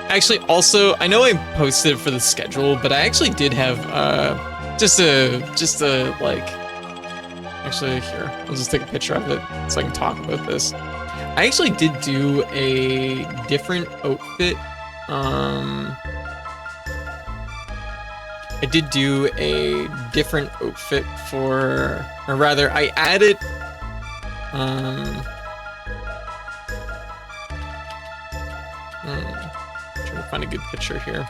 Actually, also, I know I posted it for the schedule, but I actually did have just a like. Actually, here, I'll just take a picture of it so I can talk about this. I actually did do a different outfit. I did do a different outfit for, or rather, I added, trying to find a good picture here.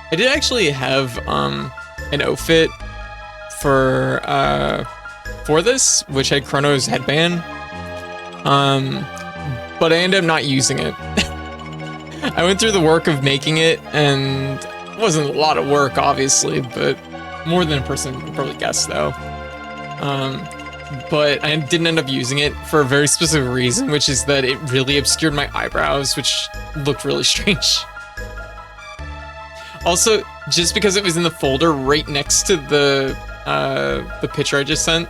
I did actually have an outfit for this, which had Chrono's headband, but I ended up not using it. I went through the work of making it, and it wasn't a lot of work, obviously, but more than a person would probably guess, though. But I didn't end up using it for a very specific reason, which is that it really obscured my eyebrows, which looked really strange. Also, just because it was in the folder right next to the picture I just sent,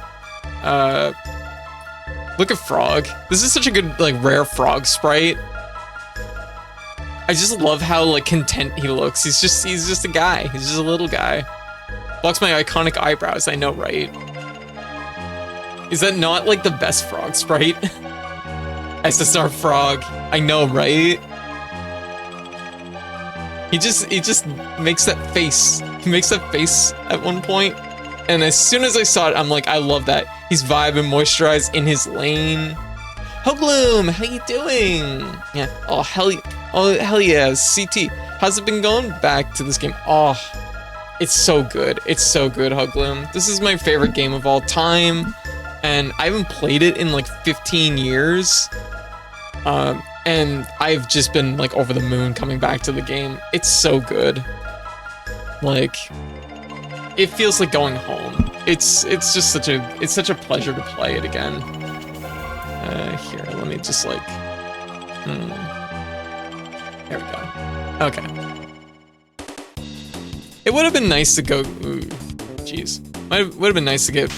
look at Frog. This is such a good, like, rare Frog sprite. I just love how, like, content he looks. He's just a guy. He's just a little guy. Blocks my iconic eyebrows, I know, right? Is that not, like, the best Frog sprite? SSR Frog, I know, right? He just makes that face. He makes that face at one point, and as soon as I saw it, I'm like, I love that. He's vibing, moisturized in his lane. Hogloom, how you doing? Yeah. Oh hell yeah, CT. How's it been going back to this game? Oh, it's so good. It's so good, Hogloom. This is my favorite game of all time, and I haven't played it in like 15 years. And I've just been like over the moon coming back to the game. It's so good. Like, it feels like going home. it's just such a pleasure to play it again. Here, let me just like, there we go. Okay. It would have been nice to go. Ooh, jeez. Would have been nice to get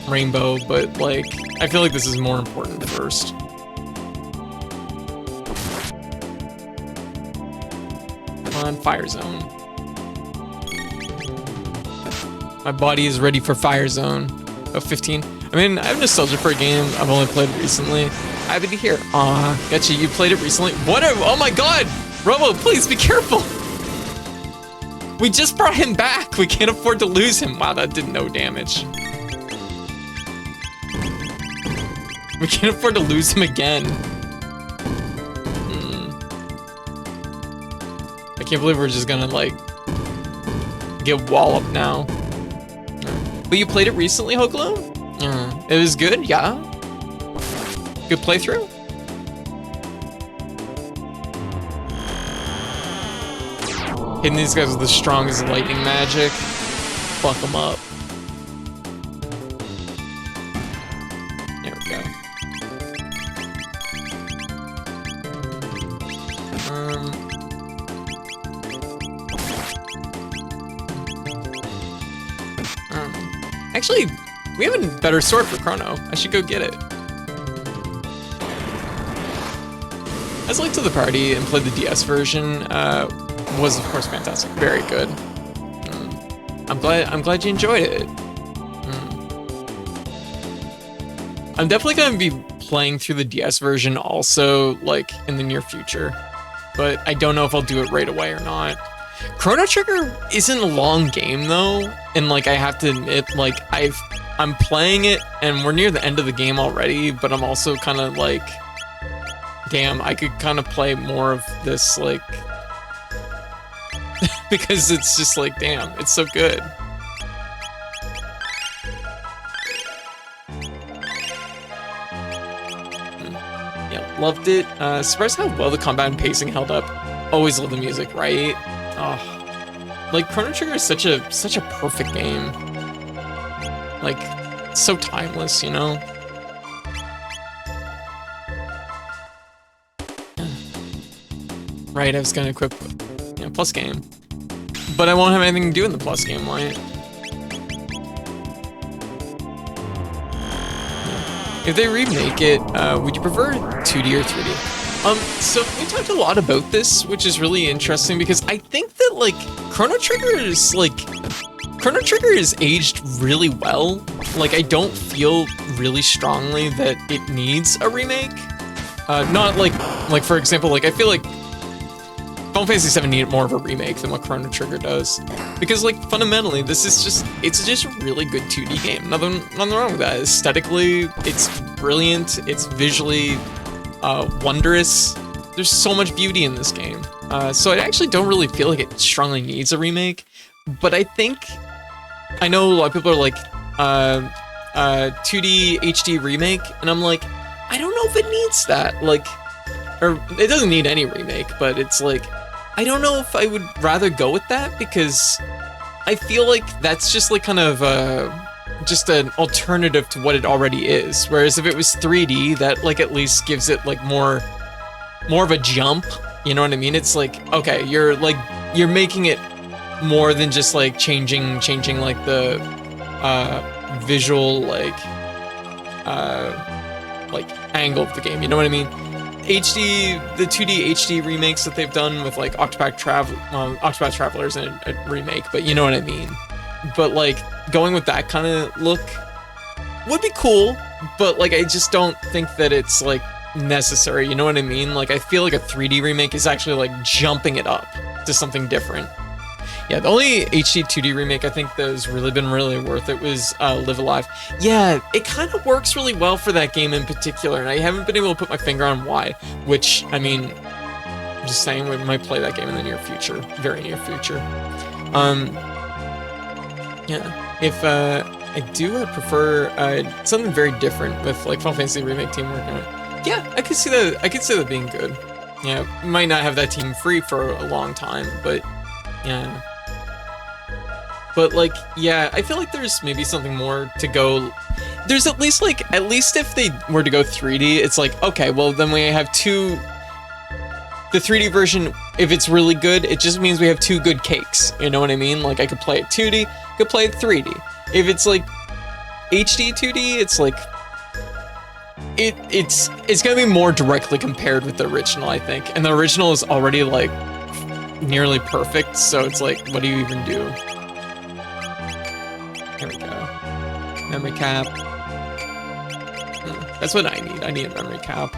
Rainbow, but like I feel like this is more important first. Come on, Fire Zone. My body is ready for Fire Zone. Oh, 15. I mean, I have nostalgia for a game I've only played recently. Happy to hear. Aw, gotcha. You played it recently. What? Oh my God, Robo, please be careful. We just brought him back. We can't afford to lose him. Wow, that did no damage. We can't afford to lose him again. I can't believe we're just gonna like get walloped now. But you played it recently, Hoglo? It was good, yeah. Good playthrough. Hitting these guys with the strongest lightning magic. Fuck them up. There we go. Actually, we have a better sword for Chrono. I should go get it. As Link to the Party and played the DS version, was of course fantastic. Very good. I'm glad you enjoyed it. I'm definitely gonna be playing through the DS version also, like in the near future, but I don't know if I'll do it right away or not. Chrono Trigger isn't a long game though, and like I have to admit, like I'm playing it and we're near the end of the game already, but I'm also kind of like, damn, I could kind of play more of this, like, because it's just like, damn, it's so good. Yeah, loved it. Surprised how well the combat and pacing held up. Always love the music, right? Oh, like Chrono Trigger is such a perfect game. Like, so timeless, you know? Right, I was gonna equip, you know, plus game. But I won't have anything to do in the plus game, right? If they remake it, would you prefer 2D or 3D? So we talked a lot about this, which is really interesting because I think that like Chrono Trigger is aged really well. Like I don't feel really strongly that it needs a remake. Not like for example, like I feel like Final Fantasy VII needed more of a remake than what Chrono Trigger does, because like fundamentally this is just a really good 2D game. Nothing wrong with that. Aesthetically, it's brilliant. It's visually wondrous. There's so much beauty in this game. So I actually don't really feel like it strongly needs a remake. But I think I know a lot of people are like 2D HD remake, and I'm like, I don't know if it needs that. Like, or it doesn't need any remake, but it's like, I don't know if I would rather go with that, because I feel like that's just like kind of just an alternative to what it already is. Whereas if it was 3D, that like at least gives it like more of a jump. You know what I mean? It's like, okay, you're making it more than just like changing like the visual like angle of the game. You know what I mean? HD, the 2D HD remakes that they've done with like Octopath Traveler is a remake, but you know what I mean. But like going with that kind of look would be cool, but like I just don't think that it's like necessary. You know what I mean? Like I feel like a 3D remake is actually like jumping it up to something different. Yeah, the only HD 2D remake I think that has really been really worth it was Live Alive. Yeah, it kind of works really well for that game in particular, and I haven't been able to put my finger on why, which, I mean, I'm just saying we might play that game in the near future, very near future. Yeah, if I do prefer something very different with like Final Fantasy Remake team working on it. Yeah, I could see that being good. Yeah, might not have that team free for a long time, but yeah. But like, yeah, I feel like there's maybe something more to go. There's at least if they were to go 3D, it's like, okay, well then we have two. The 3D version, if it's really good, it just means we have two good cakes. You know what I mean? Like I could play it 2D, could play it 3D. If it's like HD 2D, it's like it's gonna be more directly compared with the original, I think. And the original is already like nearly perfect, so it's like, what do you even do? There we go. Memory cap. That's what I need. I need a memory cap.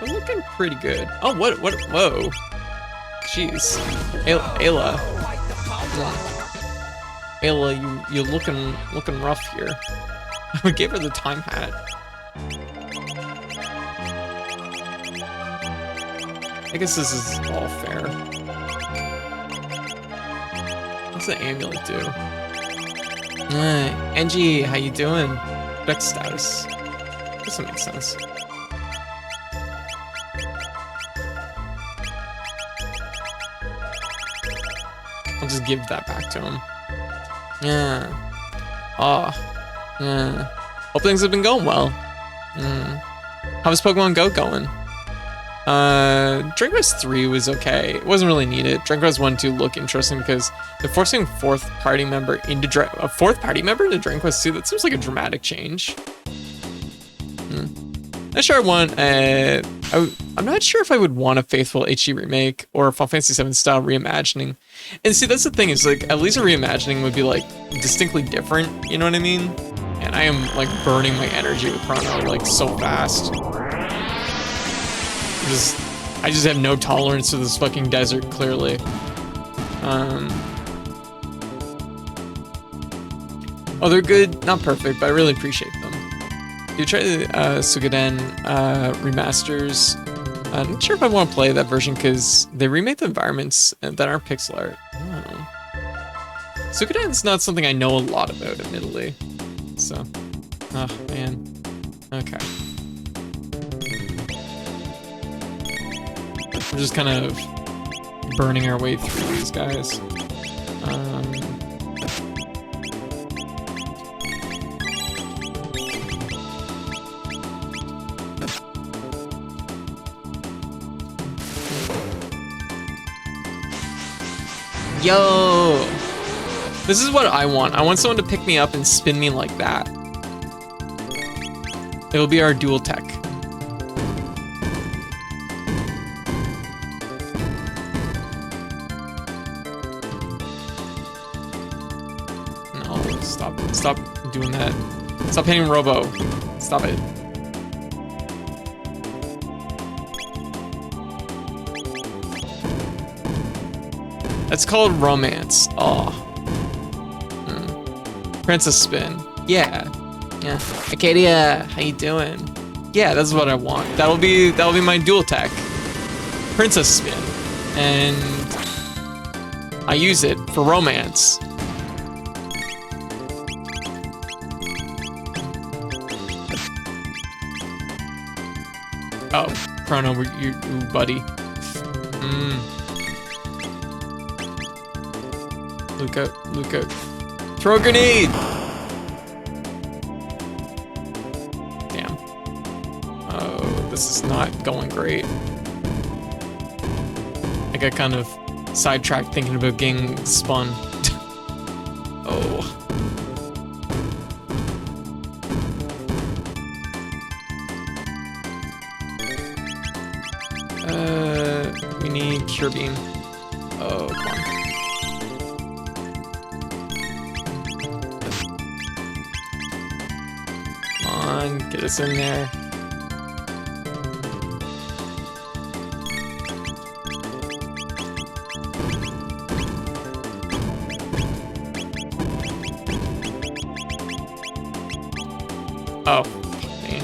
We're looking pretty good. Oh, what, whoa. Jeez. Ayla. Ayla, you looking rough here. We gave her the time hat. I guess this is all fair. What's the amulet do? Angie, how you doing? Dex status. This makes sense. I'll just give that back to him. Yeah. Oh. Yeah. Hope things have been going well. How's Pokemon Go going? Dragon Quest 3 was okay. It wasn't really needed. Dragon Quest 1 and 2 look interesting because they're forcing a fourth party member into Dragon Quest 2. That seems like a dramatic change. Not sure I want. I'm not sure if I would want a faithful HD remake or a Final Fantasy VII style reimagining. And see, that's the thing, is like at least a reimagining would be like distinctly different. You know what I mean? And I am like burning my energy with Chrono like so fast. I just have no tolerance to this fucking desert, clearly. Oh, they're good, not perfect, but I really appreciate them. You try the Suikoden remasters. I'm not sure if I want to play that version because they remade the environments that aren't pixel art. Suikoden's not something I know a lot about, admittedly. So, oh man. Okay. We're just kind of burning our way through these guys. Yo! This is what I want. I want someone to pick me up and spin me like that. It'll be our dual tech. No, stop doing that. Stop hitting Robo. Stop it. That's called romance. Oh. Princess spin. Yeah. Yeah. Acadia, how you doing? Yeah, that's what I want. That'll be my dual tech. Princess spin. And I use it for romance. Oh, Chrono, you buddy. Luca. Throw a grenade! Damn. Oh, this is not going great. I got kind of sidetracked thinking about getting spun. Oh. We need Cure Beam. Oh, come on. Get us in there. Oh, man.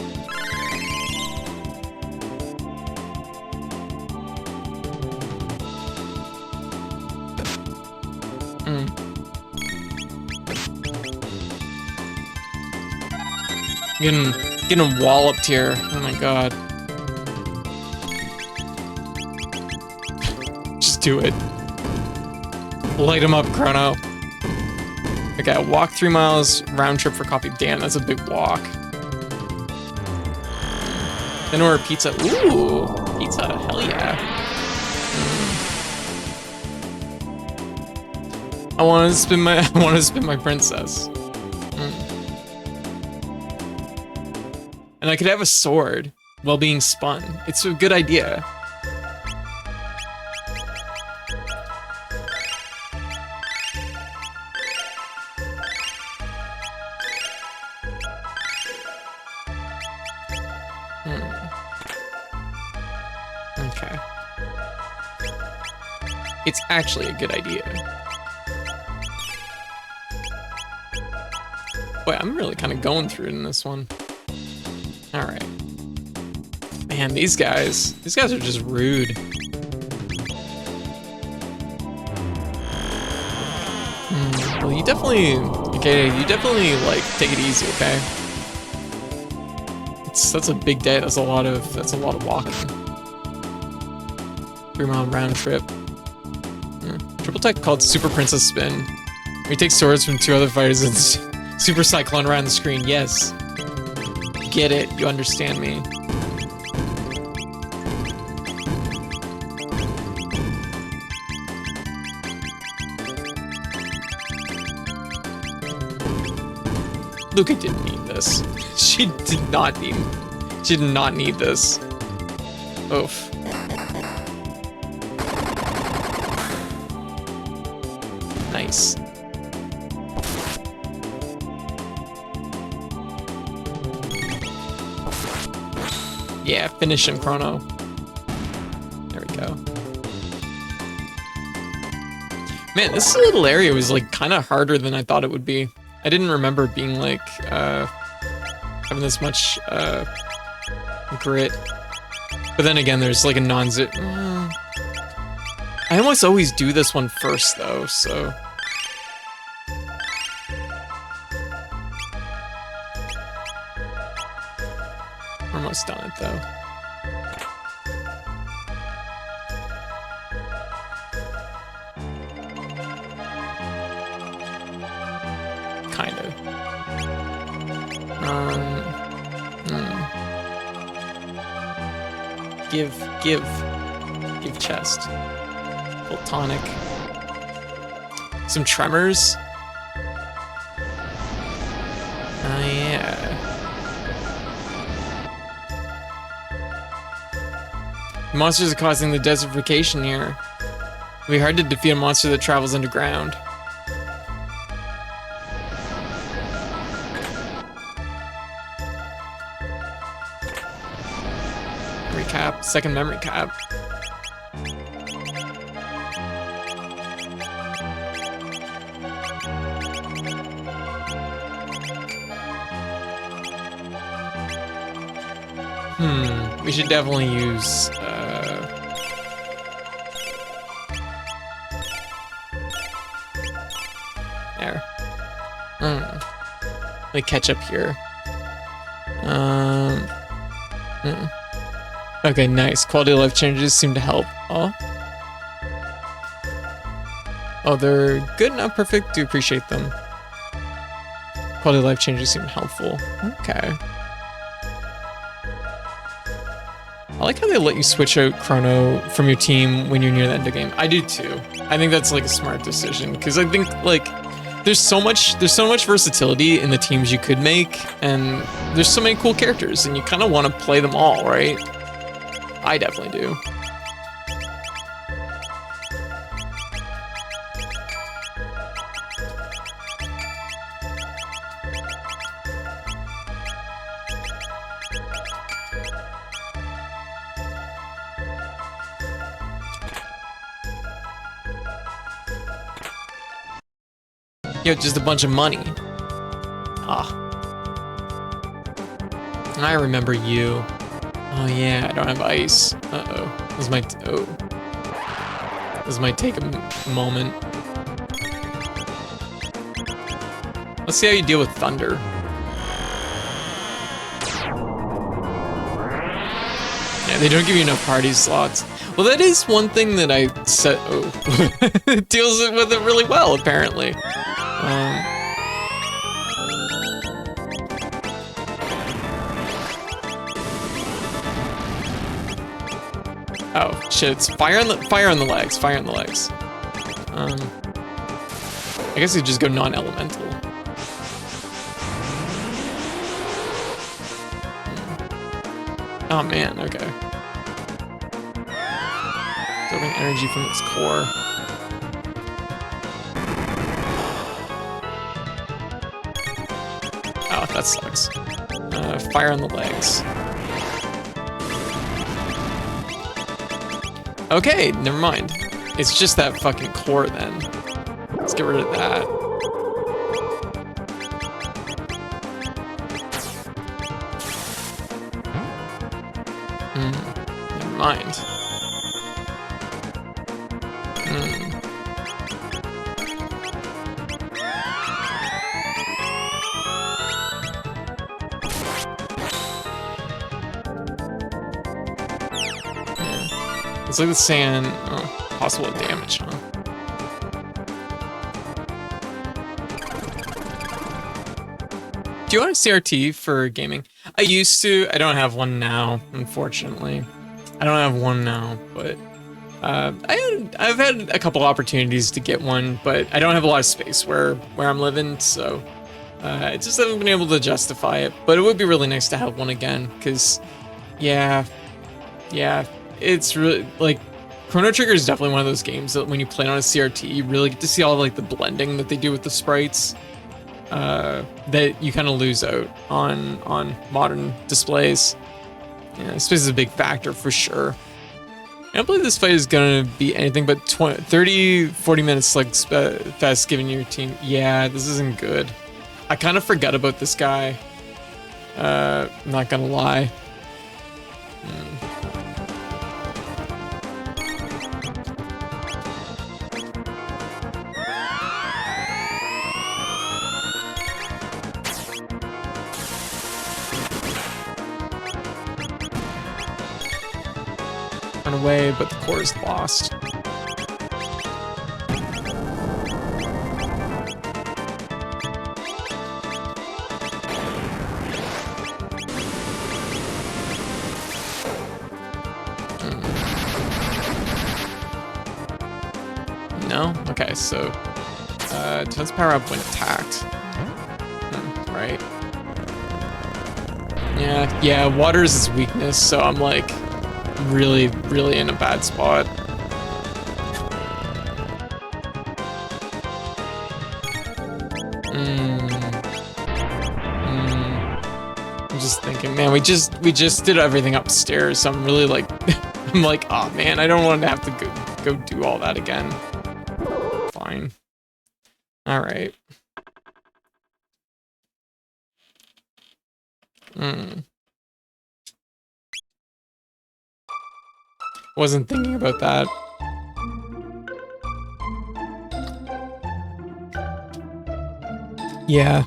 Getting walloped here. Oh my god. Just do it. Light him up, Chrono. Okay, walk 3 miles, round trip for coffee. Damn, that's a big walk. Then order pizza. Ooh, pizza, hell yeah. I want to spin my princess. And I could have a sword while being spun. It's a good idea. Okay. It's actually a good idea. Boy, I'm really kind of going through it in this one. All right. Man, these guys are just rude. Well, you definitely like take it easy, okay? That's a big day. That's a lot of walking. 3-mile round trip. Triple tech called Super Princess Spin. We take swords from 2 other fighters and Super Cyclone around the screen. Yes. Get it. You understand me. Luca didn't need this. She did not need this. Oof. Nice. Yeah, finish him, Chrono. There we go. Man, this little area was like kind of harder than I thought it would be. I didn't remember being like having this much grit. But then again, there's like a non-zip. I almost always do this one first though, so. We're almost done it though. Kind of. Give chest. Full tonic. Some tremors. Oh yeah. Monsters are causing the desertification here. It'll be hard to defeat a monster that travels underground. Recap, second memory cap. We should definitely use, there. Let me catch up here. Okay, nice. Quality of life changes seem to help. Oh, they're good, not perfect. Do appreciate them. Quality of life changes seem helpful. Okay. I like how they let you switch out Chrono from your team when you're near the end of the game. I do too. I think that's like a smart decision because I think like there's so much versatility in the teams you could make, and there's so many cool characters, and you kind of want to play them all, right? I definitely do. Yo, just a bunch of money. I remember you. Oh yeah, I don't have ice. Uh-oh. This might take a moment. Let's see how you deal with thunder. They don't give you enough party slots. Well, that is one thing that I said. Oh, it deals with it really well, apparently. Oh shit! It's fire on the legs. Fire on the legs. I guess you just go non-elemental. Oh man, okay. Absorbing energy from its core. Oh, that sucks. Fire on the legs. Okay, never mind. It's just that fucking core then. Let's get rid of that. Never mind. It's like the sand. Oh, possible damage, huh? Do you want a CRT for gaming? I used to. I don't have one now, unfortunately. I don't have one now, but I've had a couple opportunities to get one, but I don't have a lot of space where I'm living, so I just haven't been able to justify it. But it would be really nice to have one again, because yeah, it's really like Chrono Trigger is definitely one of those games that when you play it on a CRT, you really get to see all like the blending that they do with the sprites. That you kind of lose out on modern displays. Yeah, space is a big factor for sure. I don't believe this fight is gonna be anything but 30-40 minutes slug fest giving your team. Yeah, this isn't good. I kind of forgot about this guy. I'm not gonna lie. Away, but the core is lost. No? Okay, so defense power up when attacked. Right. Yeah, water is his weakness, so I'm like really in a bad spot. I'm just thinking, man, we just did everything upstairs, so I'm really like I'm like, oh man, I don't want to have to go do all that again. Fine. All right. Wasn't thinking about that. Yeah.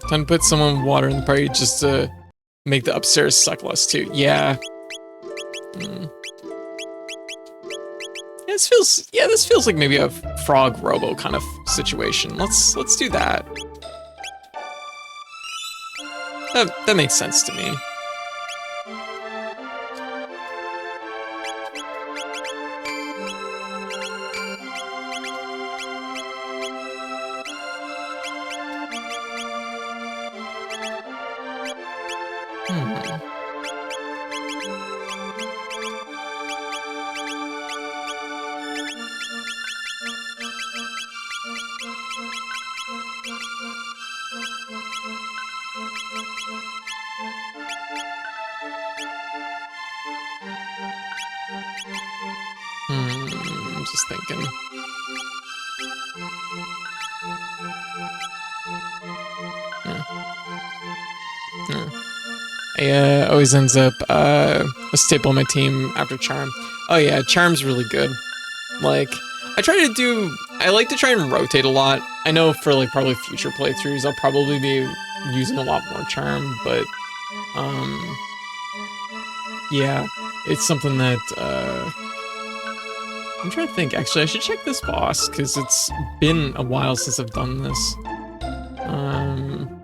Time to put someone water in the party just to make the upstairs suck less too. Yeah. This feels like maybe a Frog Robo kind of situation. Let's do that. That makes sense to me. I'm just thinking. Always ends up a staple on my team after Charm. Oh yeah, Charm's really good. Like, I I like to try and rotate a lot. I know for like probably future playthroughs, I'll probably be using a lot more charm, but yeah, it's something that I'm trying to think. Actually, I should check this boss because it's been a while since I've done this. I'm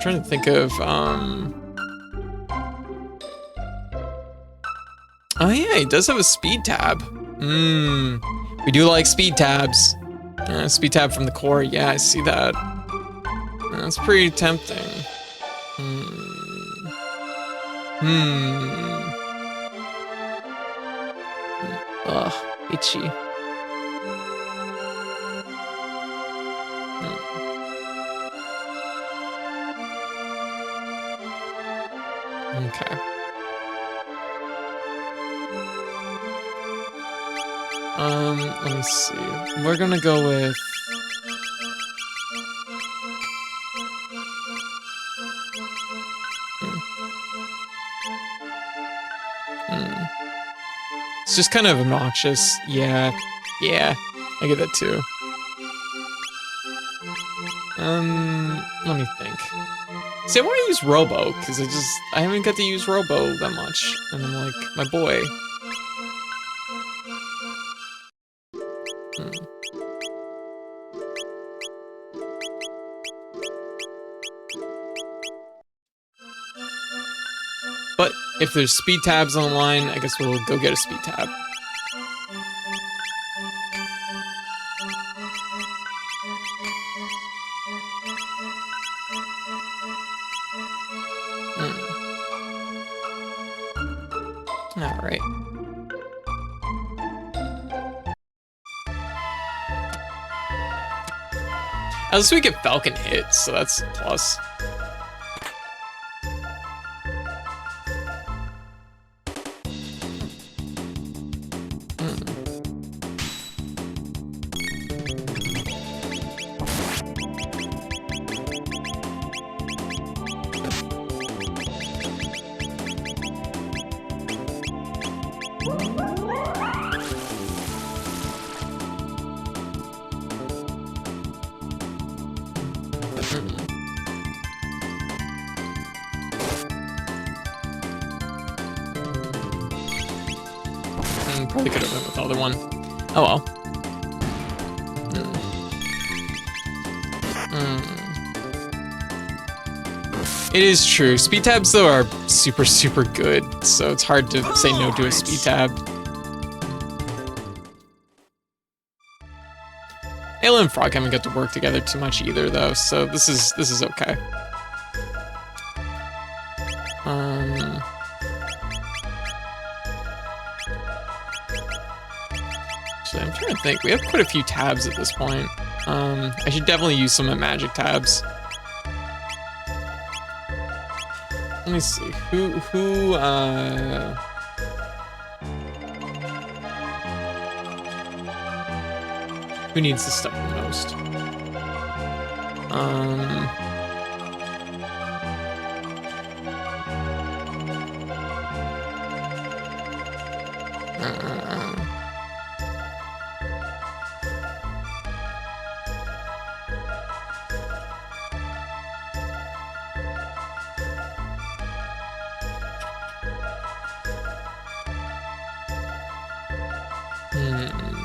trying to think of oh yeah, he does have a speed tab. We do like speed tabs. Speed tab from the core. Yeah, I see that. That's pretty tempting. Ugh, itchy. Okay. Let me see. We're gonna go with It's just kind of obnoxious. Yeah, I get that too. Let me think. See, I want to use Robo, because I haven't got to use Robo that much. And I'm like, my boy. But if there's speed tabs on the line, I guess we'll go get a speed tab. Alright. At least we get Falcon hit, so that's a plus. Probably could have went with the other one. Oh well. It is true. Speed tabs, though, are super, super good, so it's hard to say no to a speed tab. Ayla and Frog haven't got to work together too much either, though, so this is okay. Actually, I'm trying to think. We have quite a few tabs at this point. I should definitely use some of magic tabs. Let me see. Who needs this stuff the most?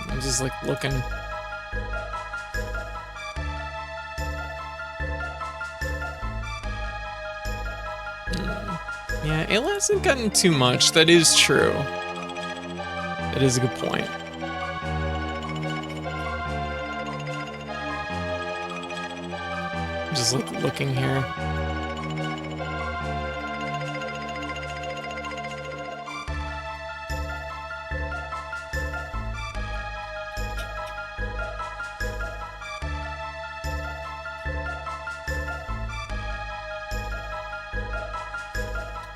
I'm just like looking. Yeah, Ayla hasn't gotten too much. That is true. That is a good point. I'm just like looking here.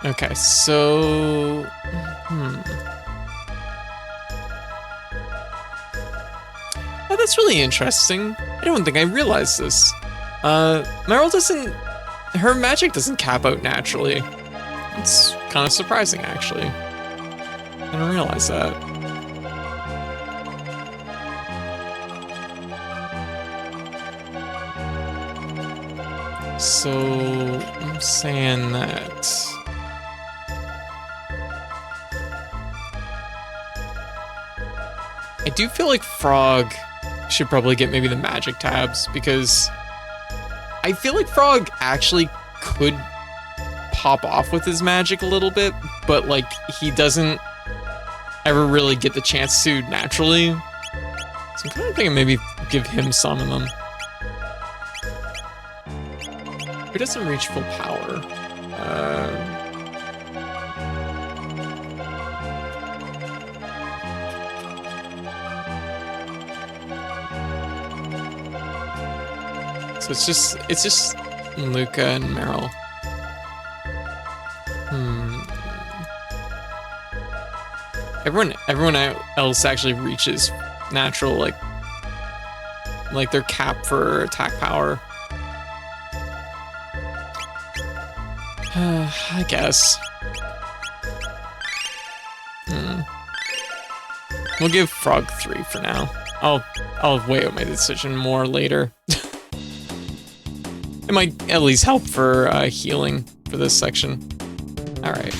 Okay, so oh, that's really interesting. I don't think I realized this. Meryl doesn't, her magic doesn't cap out naturally. It's kind of surprising, actually. I didn't realize that. So I'm saying that I do feel like Frog should probably get maybe the magic tabs, because I feel like Frog actually could pop off with his magic a little bit, but like he doesn't ever really get the chance to naturally. So I'm kind of thinking maybe give him some of them. Who doesn't reach full power? So it's just Luca and Meryl. Everyone else actually reaches natural like their cap for attack power. I guess. We'll give Frog 3 for now. I'll weigh out my decision more later. It might at least help for healing for this section. All right.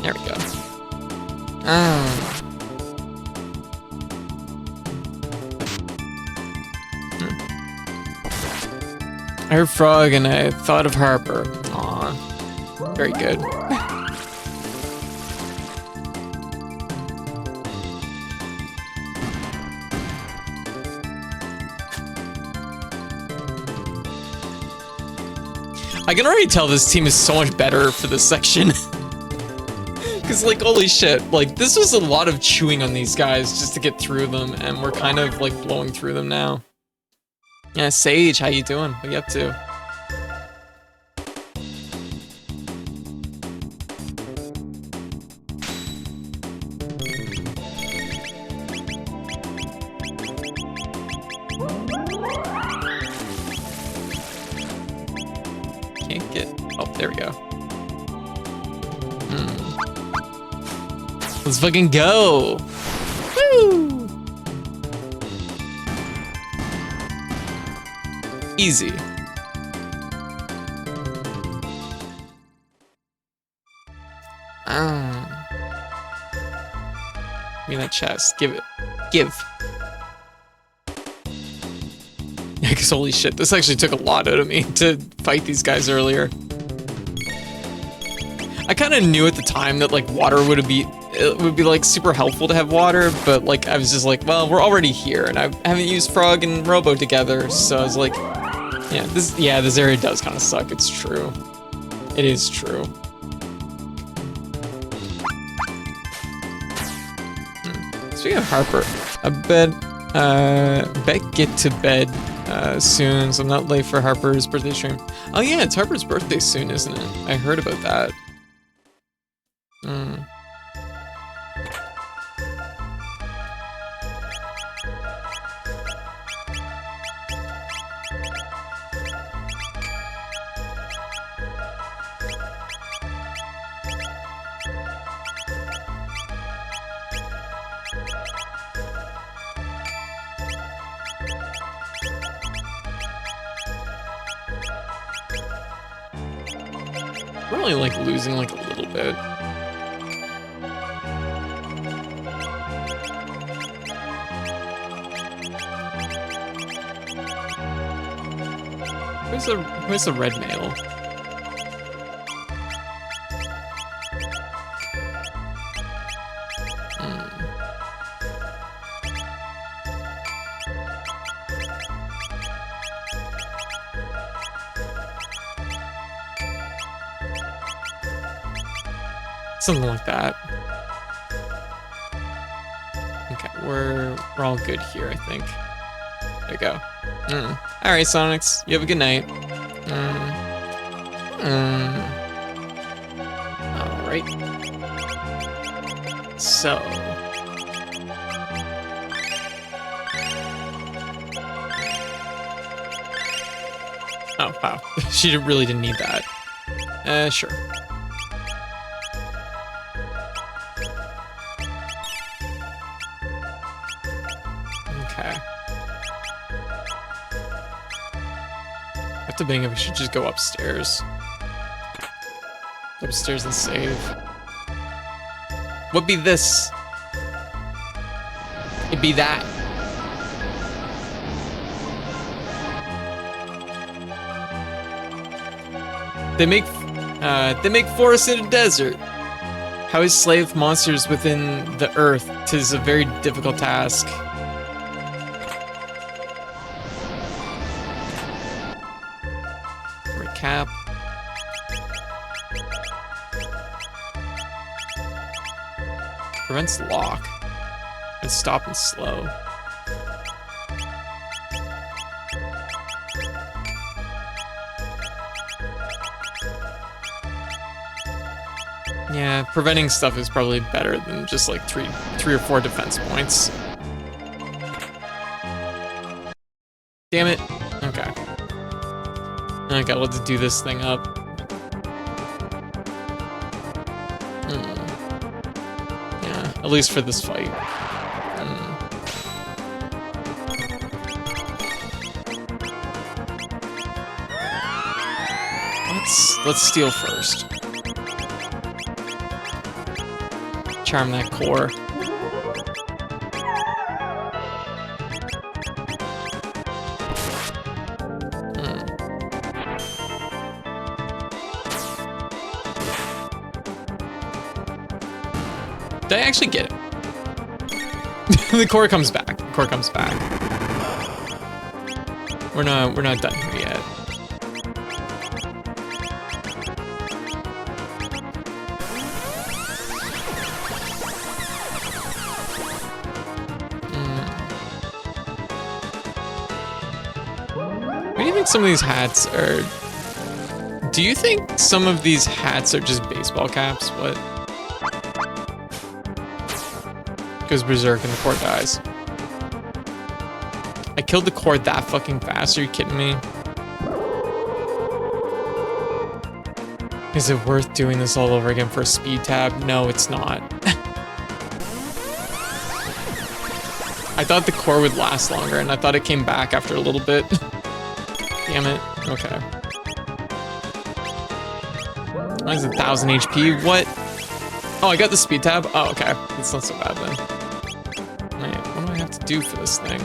There we go. I heard Frog and I thought of Harper. Aw, very good. I can already tell this team is so much better for this section. Because, like, holy shit, like, this was a lot of chewing on these guys just to get through them, and we're kind of, like, blowing through them now. Yeah, Sage, how you doing? What you up to? Can't get... Oh, there we go. Let's fucking go! Woo! Easy. Give me that chest. Give it. Give. Yeah, because holy shit, this actually took a lot out of me to fight these guys earlier. I kind of knew at the time that like water would be like super helpful to have water, but like I was just like, well, we're already here, and I haven't used Frog and Robo together, so I was like, yeah, this area does kind of suck. It's true. It is true. Speaking of Harper, I bet get to bed soon, so I'm not late for Harper's birthday stream. Oh yeah, it's Harper's birthday soon, isn't it? I heard about that. We're only like losing like a little bit. Where's the red mail? Something like that. Okay, we're all good here, I think. There you go. All right, Sonics, you have a good night. All right. So. Oh wow, she really didn't need that. Sure. Okay. After being, we should just go upstairs. Upstairs and save. What be this? It'd be that. They make forests in a desert. How is slave monsters within the earth? 'Tis a very difficult task. Recap. Prevents lock. And stop and slow. Yeah, preventing stuff is probably better than just like three or four defense points. Damn it. Okay. Okay, let's do this thing up. Yeah, at least for this fight. Let's steal first. Charm that core. Did I actually get it? The core comes back. The core comes back. We're not done here yet. What do you think some of these hats are? Do you think some of these hats are just baseball caps? What? Goes berserk and the core dies. I killed the core that fucking fast. Are you kidding me? Is it worth doing this all over again for a speed tab? No, it's not. I thought the core would last longer, and I thought it came back after a little bit. Damn it. Okay. That is 1,000 HP. What? Oh, I got the speed tab? Oh, okay. It's not so bad then. Wait, what do I have to do for this thing?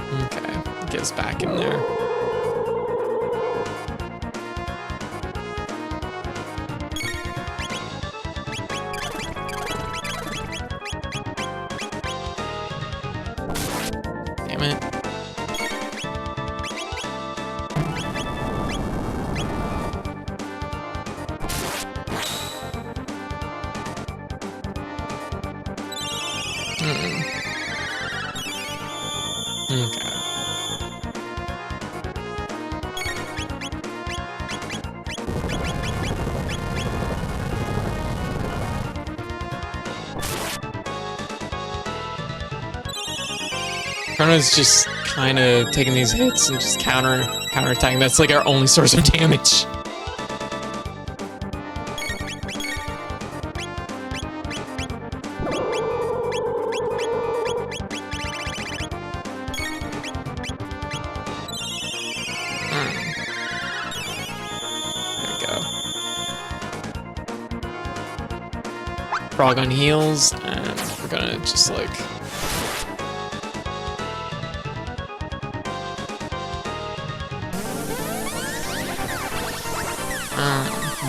Okay, get us back in there. Damn it. Okay. Chrono's just kind of taking these hits and just counterattacking. That's like our only source of damage. Frog on heals, and we're gonna just like...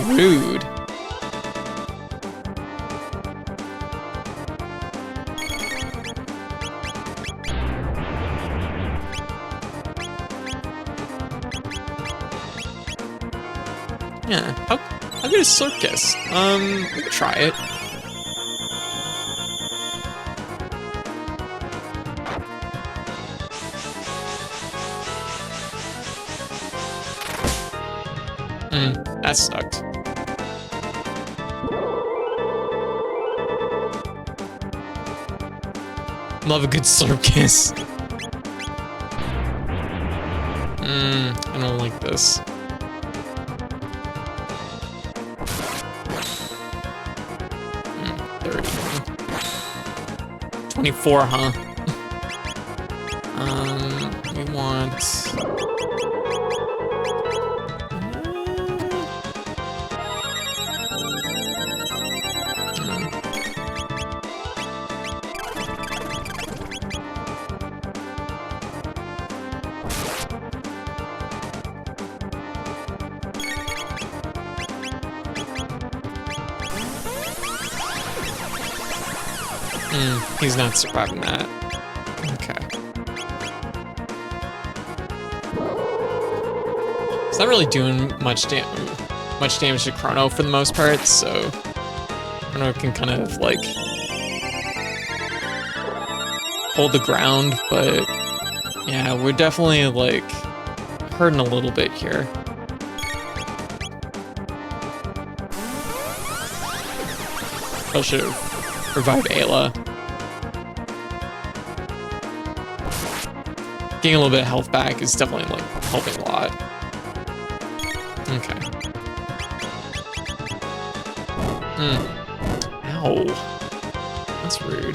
rude. Yeah. How good is Slurp Kiss? We could try it. That sucked. Love a good Slurp Kiss. I don't like this. Mm, 30. 24, huh? We want... he's not surviving that. Okay. It's not really doing much damage to Chrono for the most part, so Chrono can kind of like hold the ground, but yeah, we're definitely like hurting a little bit here. I should have revived Ayla. Getting a little bit of health back is definitely like helping a lot. Okay. Ow. That's rude.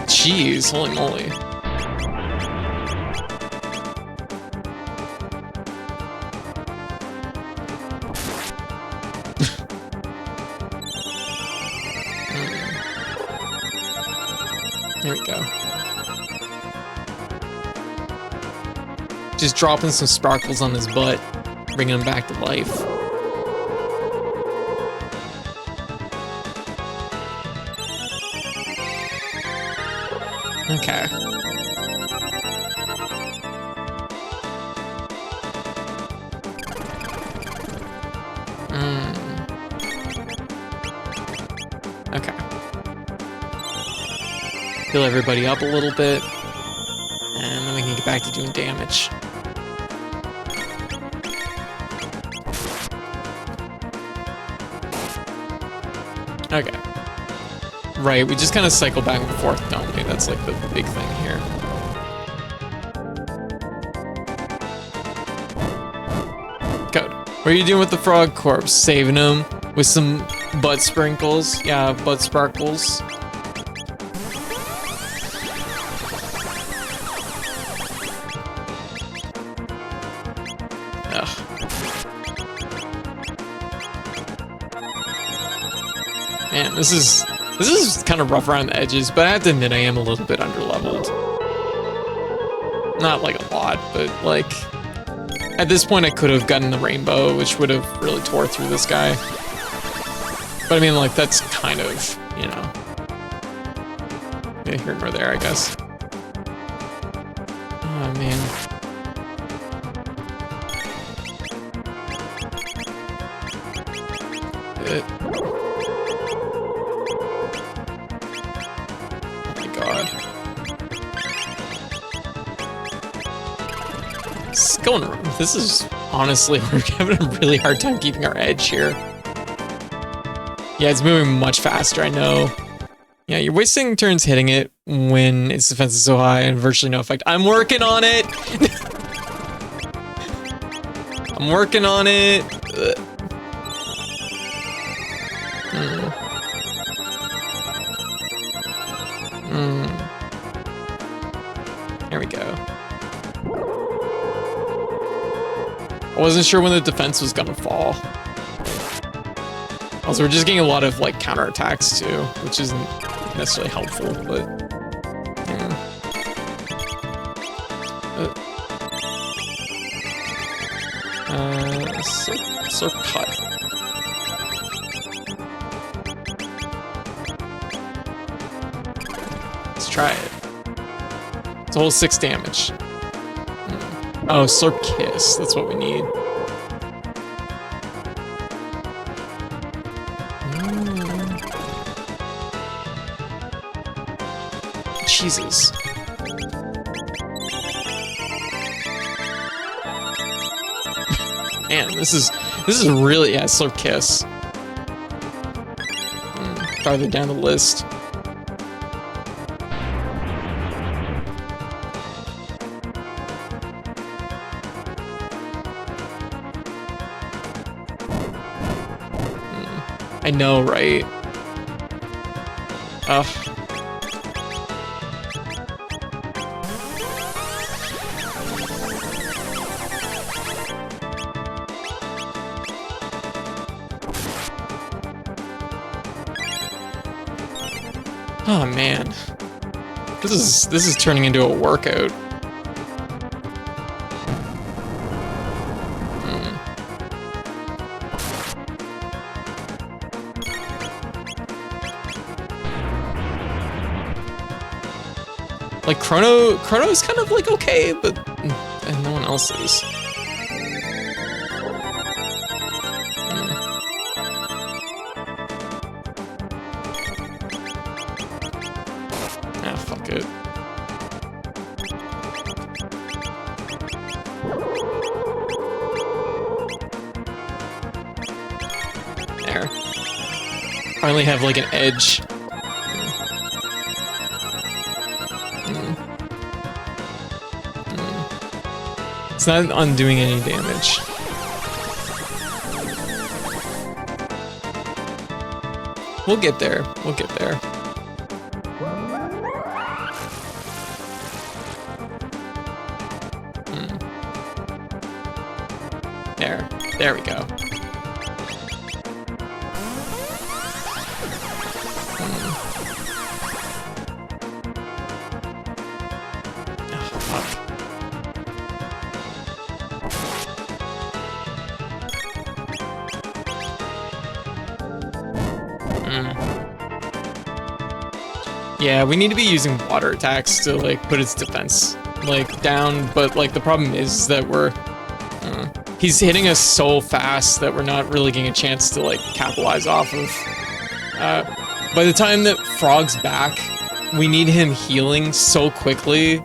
Jeez, holy moly. There we go. Just dropping some sparkles on his butt, bringing him back to life. Okay. Okay. Heal everybody up a little bit, and then we can get back to doing damage. Okay. Right, we just kind of cycle back and forth, don't we? That's like the big thing here. Good. What are you doing with the frog corpse? Saving him with some butt sprinkles? Yeah, butt sparkles. Ugh. Man, this is kind of rough around the edges, but I have to admit I am a little bit underleveled. Not like a lot, but like at this point I could have gotten the rainbow, which would have really tore through this guy. But I mean, like, that's kind of, you know, yeah, here nor there, I guess. Oh man. This is honestly, we're having a really hard time keeping our edge here. Yeah, it's moving much faster, I know. Yeah, you're wasting turns hitting it when its defense is so high and virtually no effect. I'm working on it! I'm working on it! There we go. I wasn't sure when the defense was gonna fall. Also, we're just getting a lot of like counterattacks too, which isn't necessarily helpful, but yeah. So cut. Let's try it. It's a whole 6 damage. Oh, Slurp Kiss. That's what we need. Jesus. Man, this is really, yeah, Slurp Kiss. Farther down the list. I know, right? Ugh. Oh man, this is turning into a workout. Like Chrono is kind of like okay, but and no one else is. Ah, fuck it. There. Finally have like an edge. It's not undoing any damage. We'll get there. We'll get there. There we go. Oh, fuck. Yeah, we need to be using water attacks to like put its defense like down, but like the problem is that he's hitting us so fast that we're not really getting a chance to like capitalize off of. By the time that Frog's back, we need him healing so quickly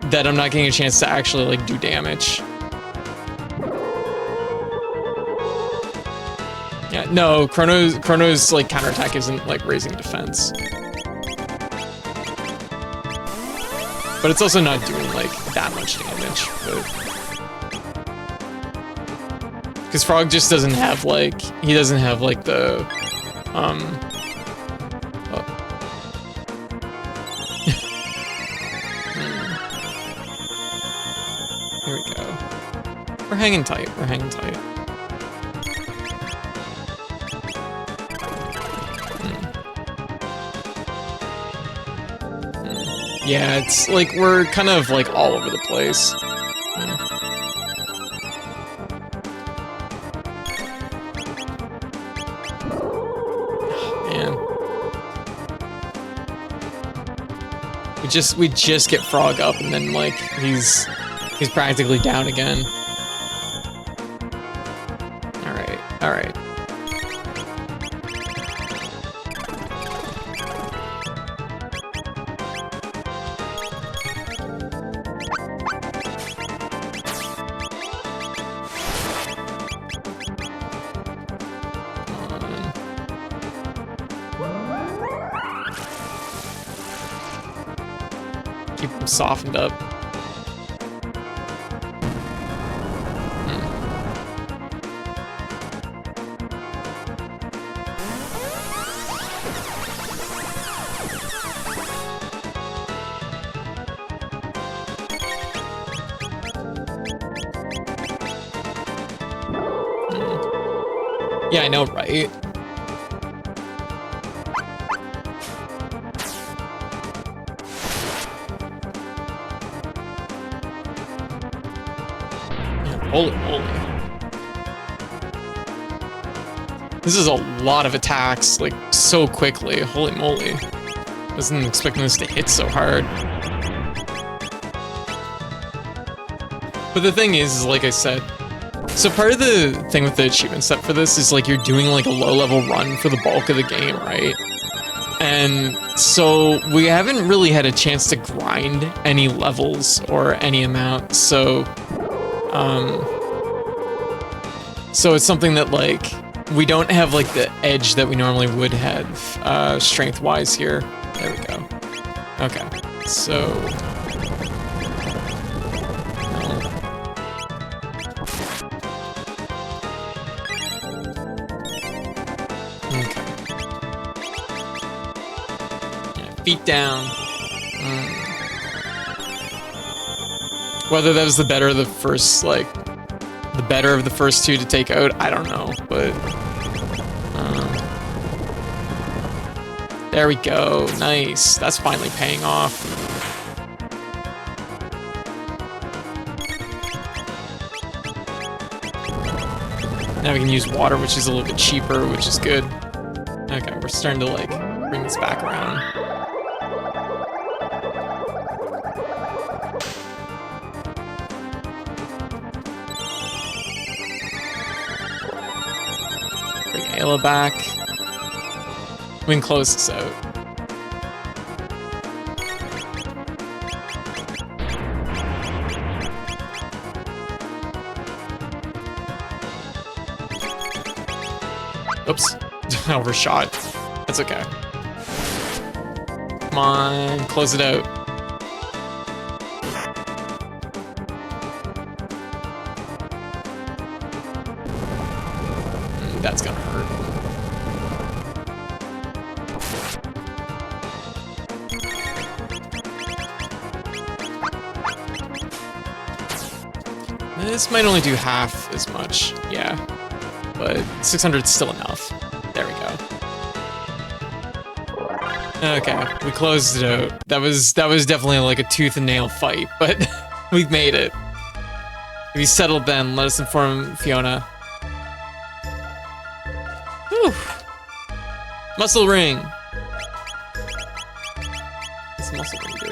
that I'm not getting a chance to actually like do damage. Yeah, no, Chrono's like counterattack isn't like raising defense. But it's also not doing like that much damage, because Frog just doesn't have like, he doesn't have like the Here we go. We're hanging tight, we're hanging tight. Yeah, it's like we're kind of like all over the place. Man. We just get Frog up and then like he's practically down again. All right. Keep them softened up. Yeah, I know, right? Holy moly. This is a lot of attacks, like, so quickly. Holy moly. Wasn't expecting this to hit so hard. But the thing is, like I said, so part of the thing with the achievement set for this is, like, you're doing, like, a low-level run for the bulk of the game, right? And so we haven't really had a chance to grind any levels or any amount. So it's something that like we don't have like the edge that we normally would have strength-wise here. There we go. Okay, so okay. Yeah, feet down. Whether that was the better of the first, like, the better of the first two to take out, I don't know, but there we go. Nice. That's finally paying off. Now we can use water, which is a little bit cheaper, which is good. Okay, we're starting to like bring this back around. Bring Ayla back. We can close this out. Oops. Overshot. That's okay. Come on, close it out. That's gonna hurt. This might only do half as much, yeah. But 600 is still enough. There we go. Okay, we closed it out. That was definitely like a tooth and nail fight, but we've made it. If you settled then, let us inform Fiona. Whew. Muscle ring. What's the muscle ring do?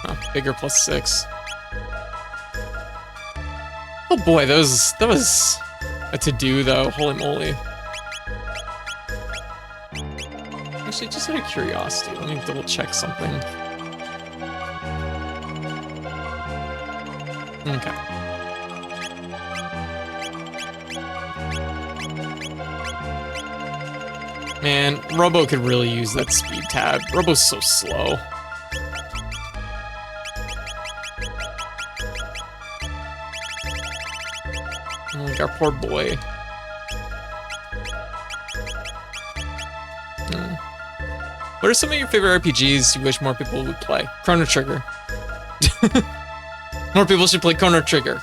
Oh, bigger +6. Oh boy, that was a to-do though, holy moly. Actually, just out of curiosity, let me double check something. Okay. Man, Robo could really use that speed tab. Robo's so slow. Like our poor boy. What are some of your favorite RPGs you wish more people would play? Chrono Trigger. More people should play Chrono Trigger.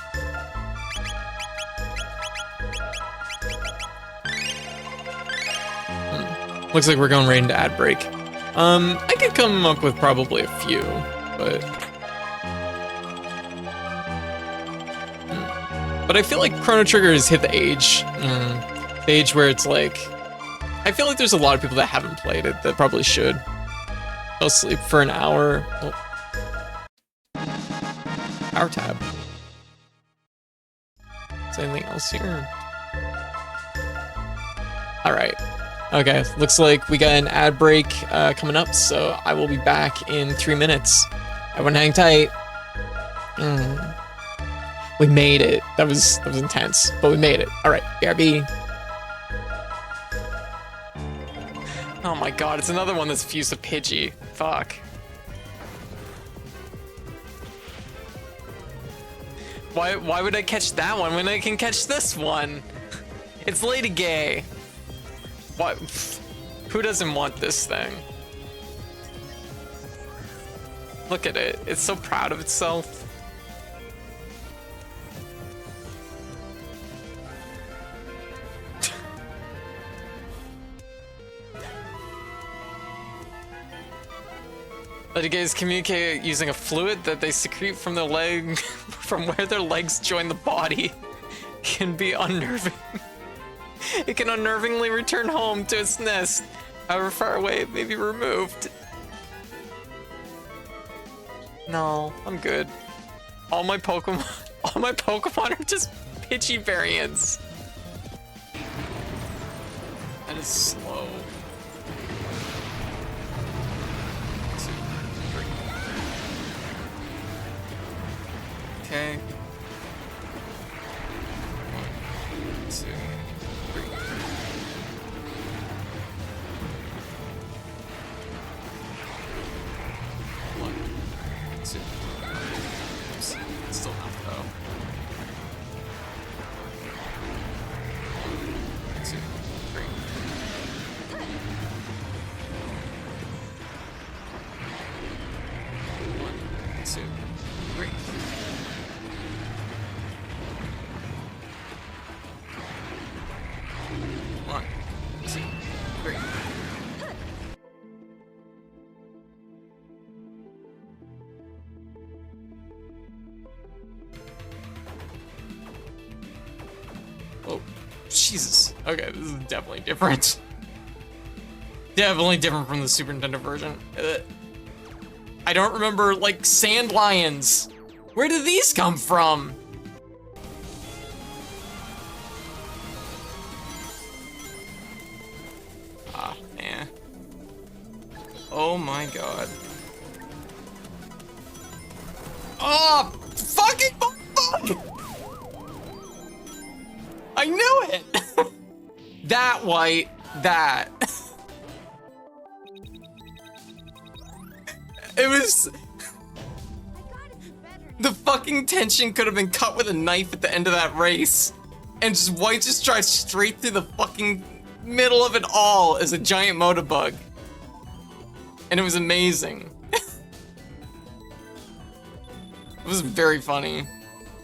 Looks like we're going right into ad break. I could come up with probably a few, but... But I feel like Chrono Trigger has hit the age. The age where it's like... I feel like there's a lot of people that haven't played it that probably should. I'll sleep for an hour. Oh. Power tab. Is there anything else here? Alright. Okay, looks like we got an ad break coming up, so I will be back in 3 minutes. Everyone hang tight. We made it. That was intense, but we made it. Alright, BRB. Oh my god, it's another one that's fused to Pidgey. Fuck. Why would I catch that one when I can catch this one? It's Lady Gay. What? Who doesn't want this thing? Look at it. It's so proud of itself. Lady gays communicate using a fluid that they secrete from their leg, from where their legs join the body. Can be unnerving. It can unnervingly return home to its nest, however far away it may be removed. No, I'm good. All my Pokemon are just Pidgey variants. That is slow. Okay. 1, 2, 3. 1, 2. Oops. Still not though. 1, 2, 3. 1, 2, 3. 1, 2, 3. Oh, Jesus. Okay, this is definitely different. Definitely different from the Super Nintendo version. I don't remember, like, sand lions. Where did these come from? Ah, man. Oh my god. Oh, fucking fuck! I knew it! That white, that. It was... The fucking tension could have been cut with a knife at the end of that race. And just white just drives straight through the fucking middle of it all as a giant motorbug. And it was amazing. It was very funny.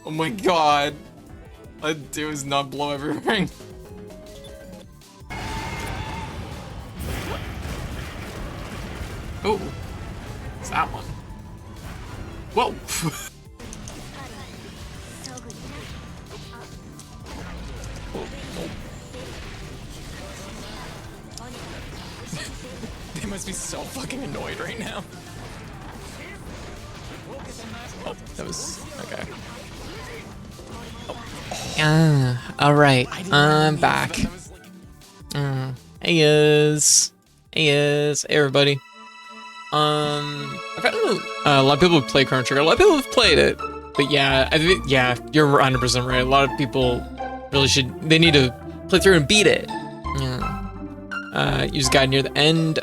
Oh my god. I'd do is not blow everything. Oh. What's that one? Whoa. Oh, oh. They must be so fucking annoyed right now. Oh, that was okay. Alright, I'm back. Hey everybody. I've had a lot of people who play Chrono Trigger. A lot of people have played it, but yeah, yeah, you're 100% right. A lot of people really they need to play through and beat it. Yeah. Use guide near the end.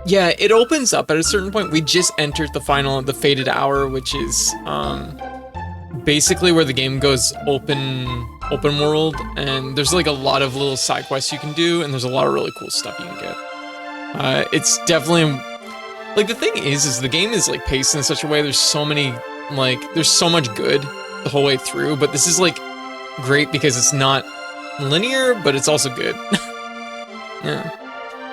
Yeah, it opens up at a certain point. We just entered the fated hour, which is basically where the game goes open world, and there's like a lot of little side quests you can do, and there's a lot of really cool stuff you can get. It's definitely like, the thing is the game is like paced in such a way, there's so many, like, there's so much good the whole way through, but this is like great because it's not linear, but it's also good. Yeah.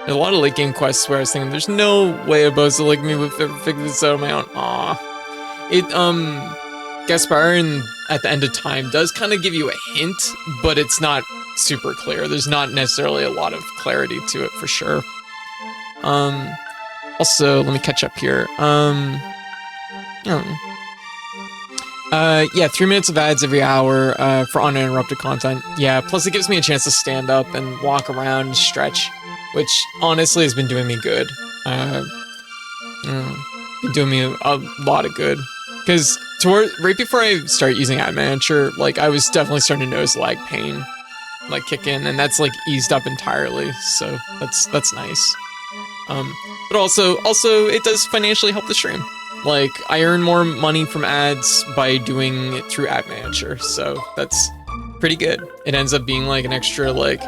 There's a lot of late game quests where I was thinking, there's no way a Bozo like me would ever figure this out on my own. Aw. It, Gaspar at the end of time does kind of give you a hint, but it's not super clear. There's not necessarily a lot of clarity to it for sure. Also, let me catch up here. Yeah, 3 minutes of ads every hour, for uninterrupted content. Yeah, plus it gives me a chance to stand up and walk around and stretch, which honestly has been doing me good. Been doing me a lot of good. Because right before I start using Ad Manager, like, I was definitely starting to notice lag pain, like, kick in, and that's, like, eased up entirely, so that's nice. But also it does financially help the stream. Like, I earn more money from ads by doing it through Ad Manager, so that's pretty good. It ends up being like an extra like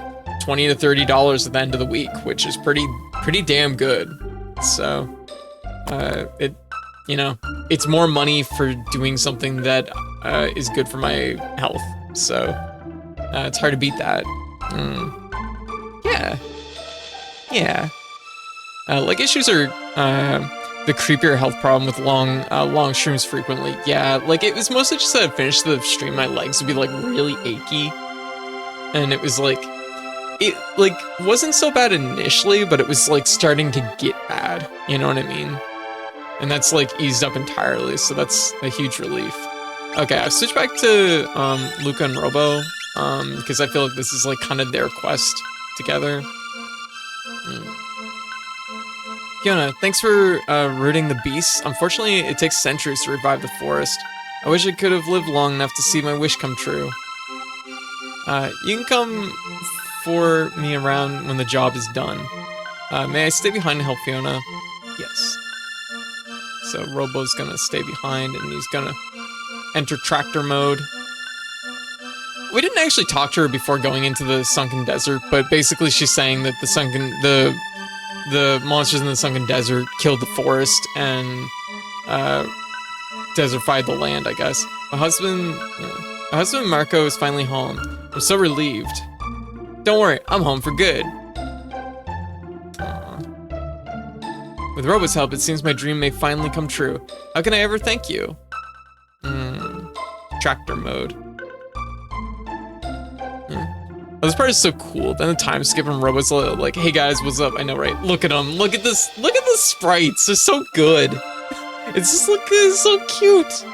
$20 to $30 at the end of the week, which is pretty damn good. So, it's more money for doing something that is good for my health. So, it's hard to beat that. Yeah. Like, issues are the creepier health problem with long streams frequently. Yeah, like, it was mostly just that I'd finish the stream, my legs would be like really achy, and it was like, it like wasn't so bad initially, but it was like starting to get bad. You know what I mean? And that's like eased up entirely, so that's a huge relief. Okay, I've switched back to Luca and Robo because I feel like this is like kind of their quest together. Fiona, thanks for rooting the beasts. Unfortunately, it takes centuries to revive the forest. I wish I could have lived long enough to see my wish come true. You can come for me around when the job is done. May I stay behind to help Fiona? Yes. So Robo's gonna stay behind and he's gonna enter tractor mode. We didn't actually talk to her before going into the sunken desert, but basically she's saying that the monsters in the sunken desert killed the forest and desertified the land, I guess. My husband Marco is finally home. I'm so relieved. Don't worry, I'm home for good. With Robo's help, it seems my dream may finally come true. How can I ever thank you? Tractor mode. Oh, this part is so cool. Then the time skip and Robo's like, hey guys, what's up? I know, right? Look at them. Look at this. Look at the sprites. They're so good. It's just it's so cute.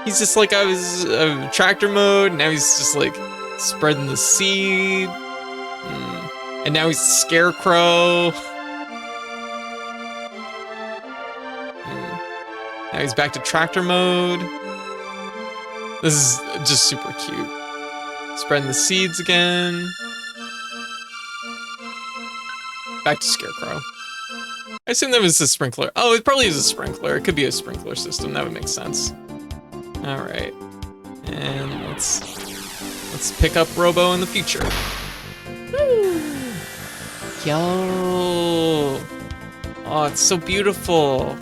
He's just like, I was tractor mode. Now he's just like spreading the seed. And now he's a scarecrow. Now he's back to tractor mode. This is just super cute. Spreading the seeds again. Back to scarecrow. I assume that was a sprinkler. Oh, it probably is a sprinkler. It could be a sprinkler system. That would make sense. All right, and let's pick up Robo in the future. Woo! Yo! Oh, it's so beautiful.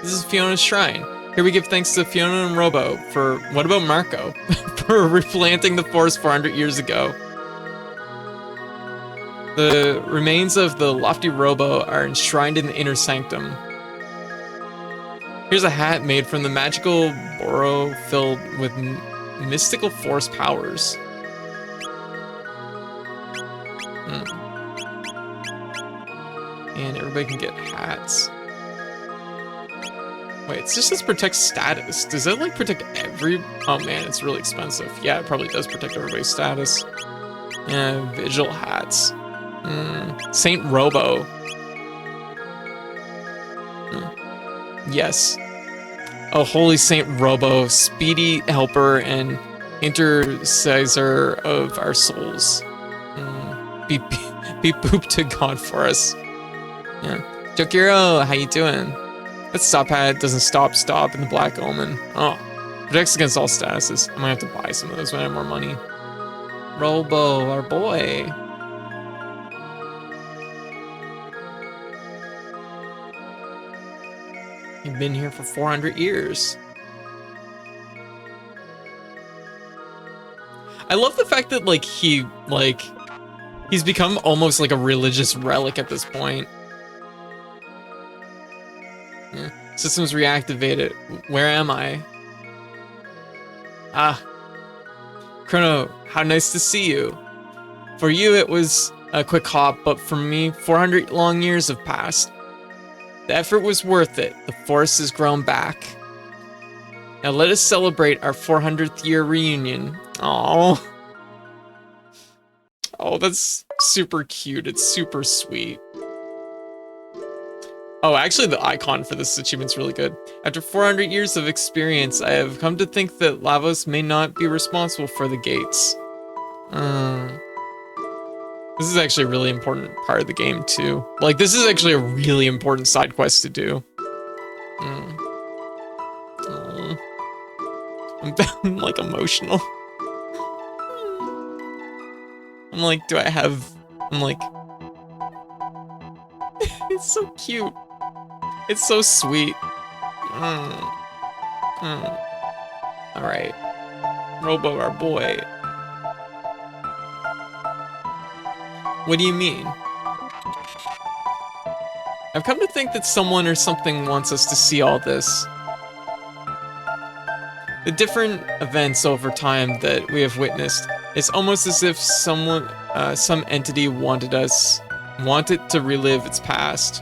This is Fiona's shrine. Here we give thanks to Fiona and Robo for, what about Marco? For replanting the forest 400 years ago. The remains of the lofty Robo are enshrined in the inner sanctum. Here's a hat made from the magical burrow filled with mystical force powers. And everybody can get hats. Wait, it just says protect status. Does that like protect every... Oh man, it's really expensive. Yeah, it probably does protect everybody's status. Yeah, vigil hats. Saint Robo. Yes. Oh, Holy Saint Robo, speedy helper and intercessor of our souls. Be boop to God for us. Yeah. Jokiro, how you doing? That stop hat doesn't stop in the Black Omen. Oh. Protects against all statuses. I might have to buy some of those when I have more money. Robo, our boy. You've been here for 400 years. I love the fact that he's become almost like a religious relic at this point. Yeah. Systems reactivated. Where am I? Ah. Chrono, how nice to see you. For you, it was a quick hop, but for me, 400 long years have passed. The effort was worth it. The forest has grown back. Now let us celebrate our 400th year reunion. Aww. Oh, that's super cute. It's super sweet. Oh, actually, the icon for this achievement's really good. After 400 years of experience, I have come to think that Lavos may not be responsible for the gates. This is actually a really important part of the game, too. Like, this is actually a really important side quest to do. I'm like, emotional. I'm like, do I have... I'm like... It's so cute. It's so sweet. Alright. Robo, our boy. What do you mean? I've come to think that someone or something wants us to see all this. The different events over time that we have witnessed, it's almost as if someone, some entity wanted to relive its past.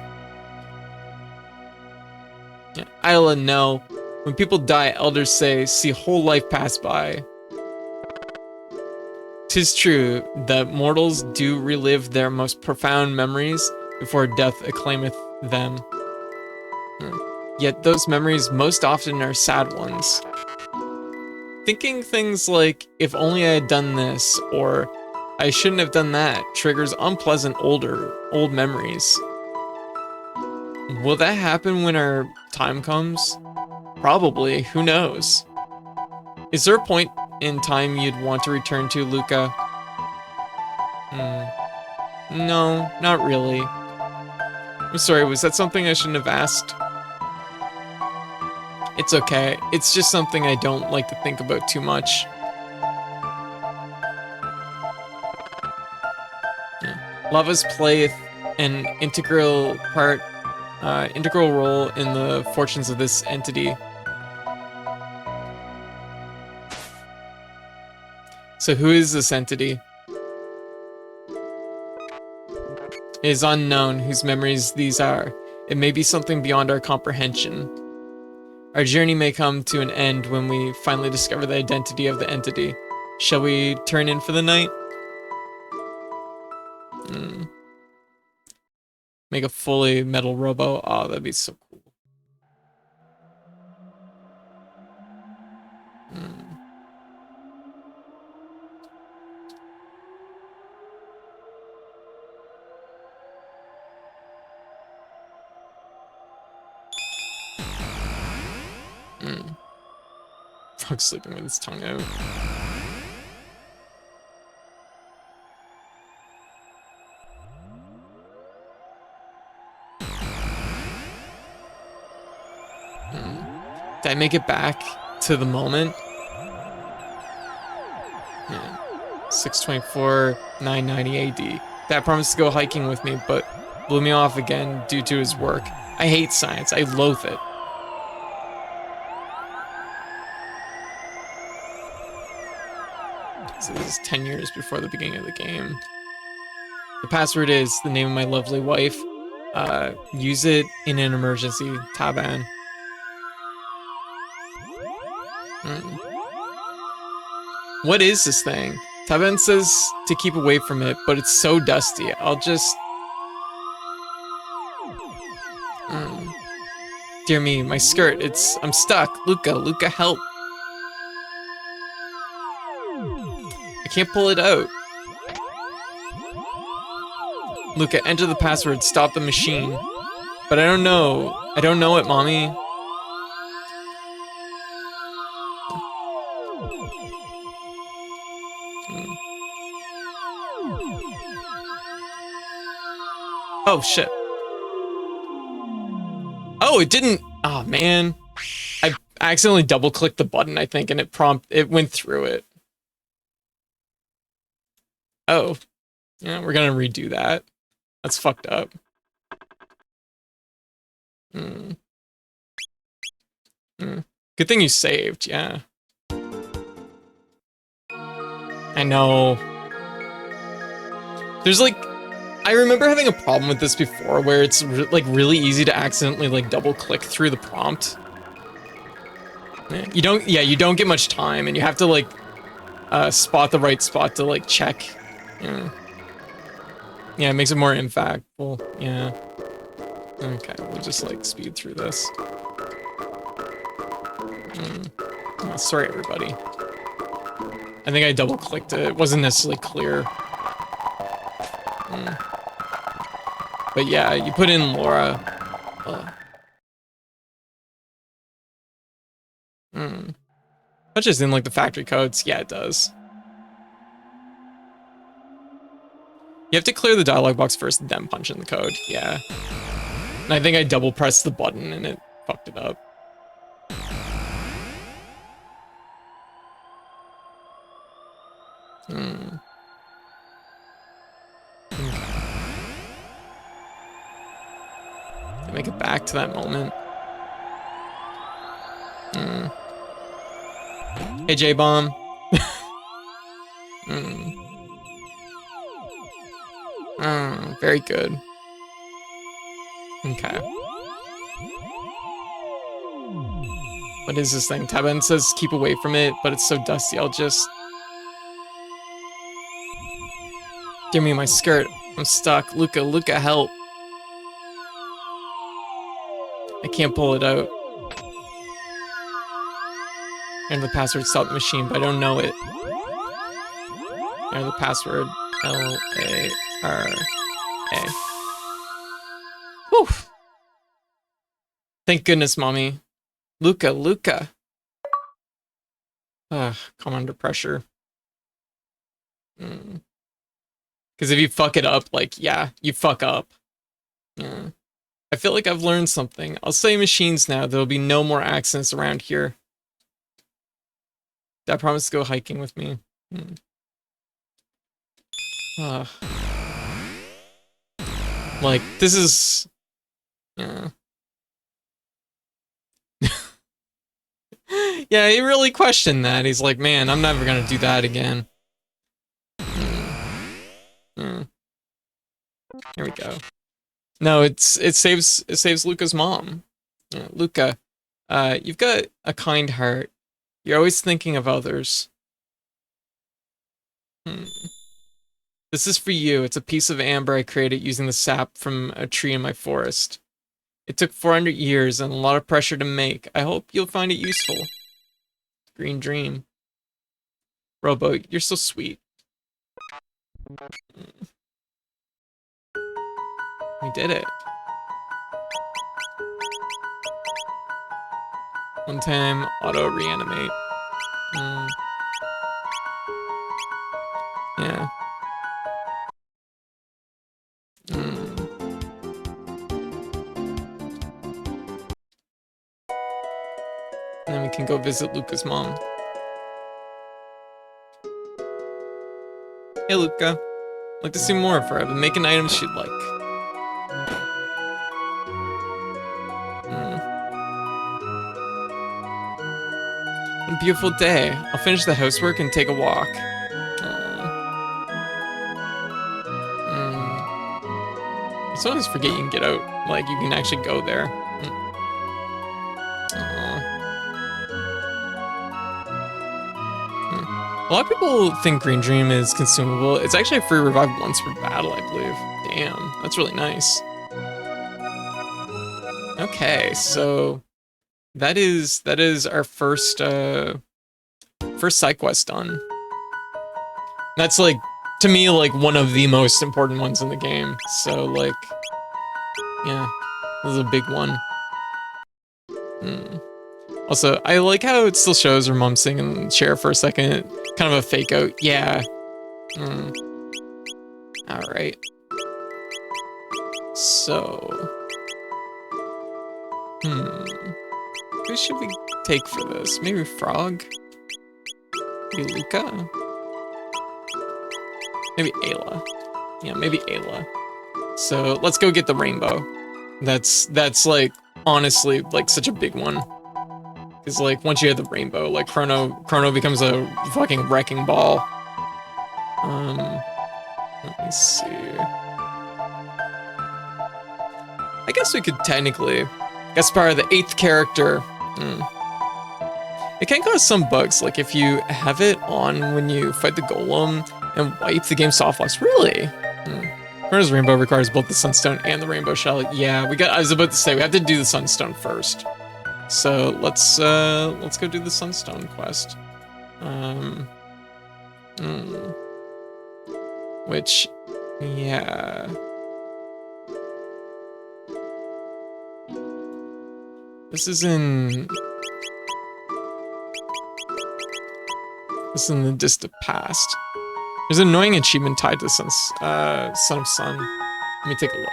Isla, no. When people die, elders say, see whole life pass by. 'Tis true that mortals do relive their most profound memories before death acclaimeth them. Yet those memories most often are sad ones. Thinking things like, if only I had done this, or I shouldn't have done that, triggers unpleasant old memories. Will that happen when our time comes? Probably, who knows? Is there a point in time you'd want to return to, Luca? No, not really. I'm sorry, was that something I shouldn't have asked? It's okay, it's just something I don't like to think about too much. Lavas play an integral role in the fortunes of this entity. So who is this entity? It is unknown whose memories these are. It may be something beyond our comprehension. Our journey may come to an end when we finally discover the identity of the entity. Shall we turn in for the night? Make a fully metal robo. Oh, that'd be so cool. Frog sleeping with his tongue out. Did I make it back to the moment? Yeah. 624, 990 AD. Dad promised to go hiking with me, but blew me off again due to his work. I hate science. I loathe it. So this is 10 years before the beginning of the game. The password is the name of my lovely wife. Use it in an emergency, Taban. What is this thing? Taban says to keep away from it, but it's so dusty. I'll just... Dear me, my skirt, I'm stuck. Luca, help. I can't pull it out. Luca, enter the password, stop the machine. But I don't know it, Mommy. Oh, shit. Oh, it didn't. Oh, man. I accidentally double-clicked the button, I think, and it went through it. Oh. Yeah, we're gonna redo that. That's fucked up. Good thing you saved, yeah. I know. There's like... I remember having a problem with this before, where it's really easy to accidentally double click through the prompt. You don't get much time, and you have to spot the right spot to check. Yeah, it makes it more impactful. Yeah. Okay, we'll just speed through this. Oh, sorry, everybody. I think I double clicked it. It wasn't necessarily clear. But yeah, you put in Laura. That just in the factory codes. Yeah, it does. You have to clear the dialog box first, then punch in the code. Yeah. And I think I double pressed the button and it fucked it up. To make it back to that moment. Hey, J-Bomb. Very good. Okay. What is this thing? Taban says keep away from it, but it's so dusty, I'll just... Give me my skirt. I'm stuck. Luca, help. I can't pull it out. Enter the password to stop the machine, but I don't know it. Enter the password. L-A-R-A. Whew. Thank goodness, mommy. Luca. Ugh, come under pressure. Because if you fuck it up, like, yeah, you fuck up. Yeah. I feel like I've learned something. I'll say machines now. There'll be no more accidents around here. Dad promised to go hiking with me. Like, this is... Yeah. Yeah, he really questioned that. He's like, man, I'm never gonna do that again. Here we go. No, it saves Luca's mom. Yeah, Luca, you've got a kind heart. You're always thinking of others. This is for you. It's a piece of amber I created using the sap from a tree in my forest. It took 400 years and a lot of pressure to make. I hope you'll find it useful. Green Dream. Robo, you're so sweet. We did it. One time, auto reanimate. Yeah. And then we can go visit Luca's mom. Hey Luca, I'd like to see more of her. I've been making items she'd like. What a beautiful day. I'll finish the housework and take a walk. I sometimes forget you can get out. Like, you can actually go there. A lot of people think Green Dream is consumable. It's actually a free revive once per battle, I believe. Damn, that's really nice. Okay, so that is our first side quest done. That's like, to me, like one of the most important ones in the game. So like, yeah, this is a big one. Also, I like how it still shows her mom singing Cher for a second. Kind of a fake out. Yeah. Alright. So. Who should we take for this? Maybe Frog? Maybe Luca? Maybe Ayla. Yeah, maybe Ayla. So, let's go get the rainbow. That's like, honestly, like such a big one. Because like once you have the rainbow, like Chrono becomes a fucking wrecking ball. Let me see. I guess we could technically Gaspar, the 8th character. It can cause some bugs, like if you have it on when you fight the golem and wipe, the game soft locks. Really? Chrono's rainbow requires both the sunstone and the rainbow shell. Yeah, I was about to say we have to do the sunstone first. So let's go do the sunstone quest. Which, yeah. This is in the distant past. There's an annoying achievement tied to Son of Sun. Let me take a look.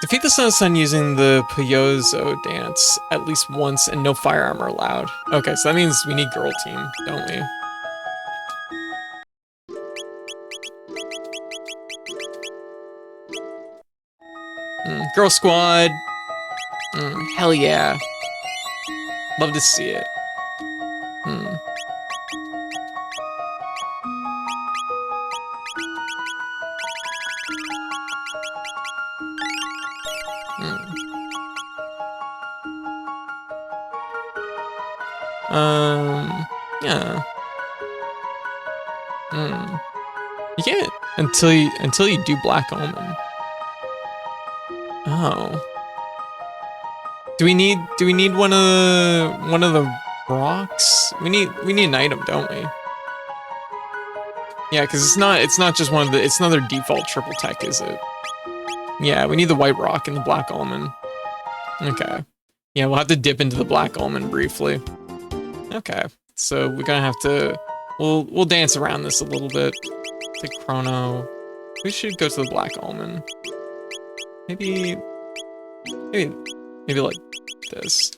Defeat the Son of Sun using the Puyozo dance at least once and no firearm are allowed. Okay, so that means we need girl team, don't we? Girl squad. Hell yeah. Love to see it. Yeah. You can't until you do Black Omen. Oh. Do we need one of the rocks? We need an item, don't we? Yeah, because it's not just one of the, it's another default triple tech, is it? Yeah, we need the white rock and the Black Almond. Okay. Yeah, we'll have to dip into the Black Almond briefly. Okay. So we're gonna have to, we'll dance around this a little bit. Take Chrono. We should go to the Black Almond. Maybe like this.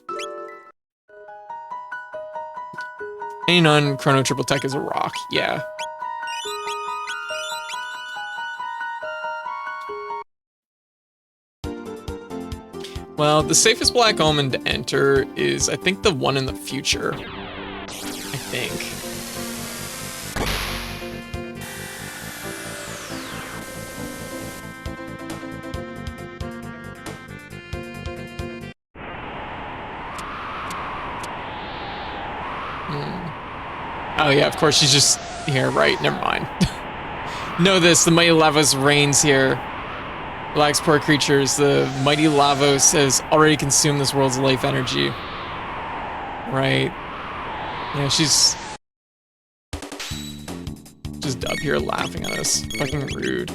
Any non-Chrono triple tech is a rock, yeah. Well, the safest Black Almond to enter is, I think, the one in the future. I think. Oh yeah, of course she's just here, right? Never mind. Know this, the mighty Lavos reigns here. Relax, poor creatures. The mighty Lavos has already consumed this world's life energy. Right. Yeah, she's just up here laughing at us. Fucking rude.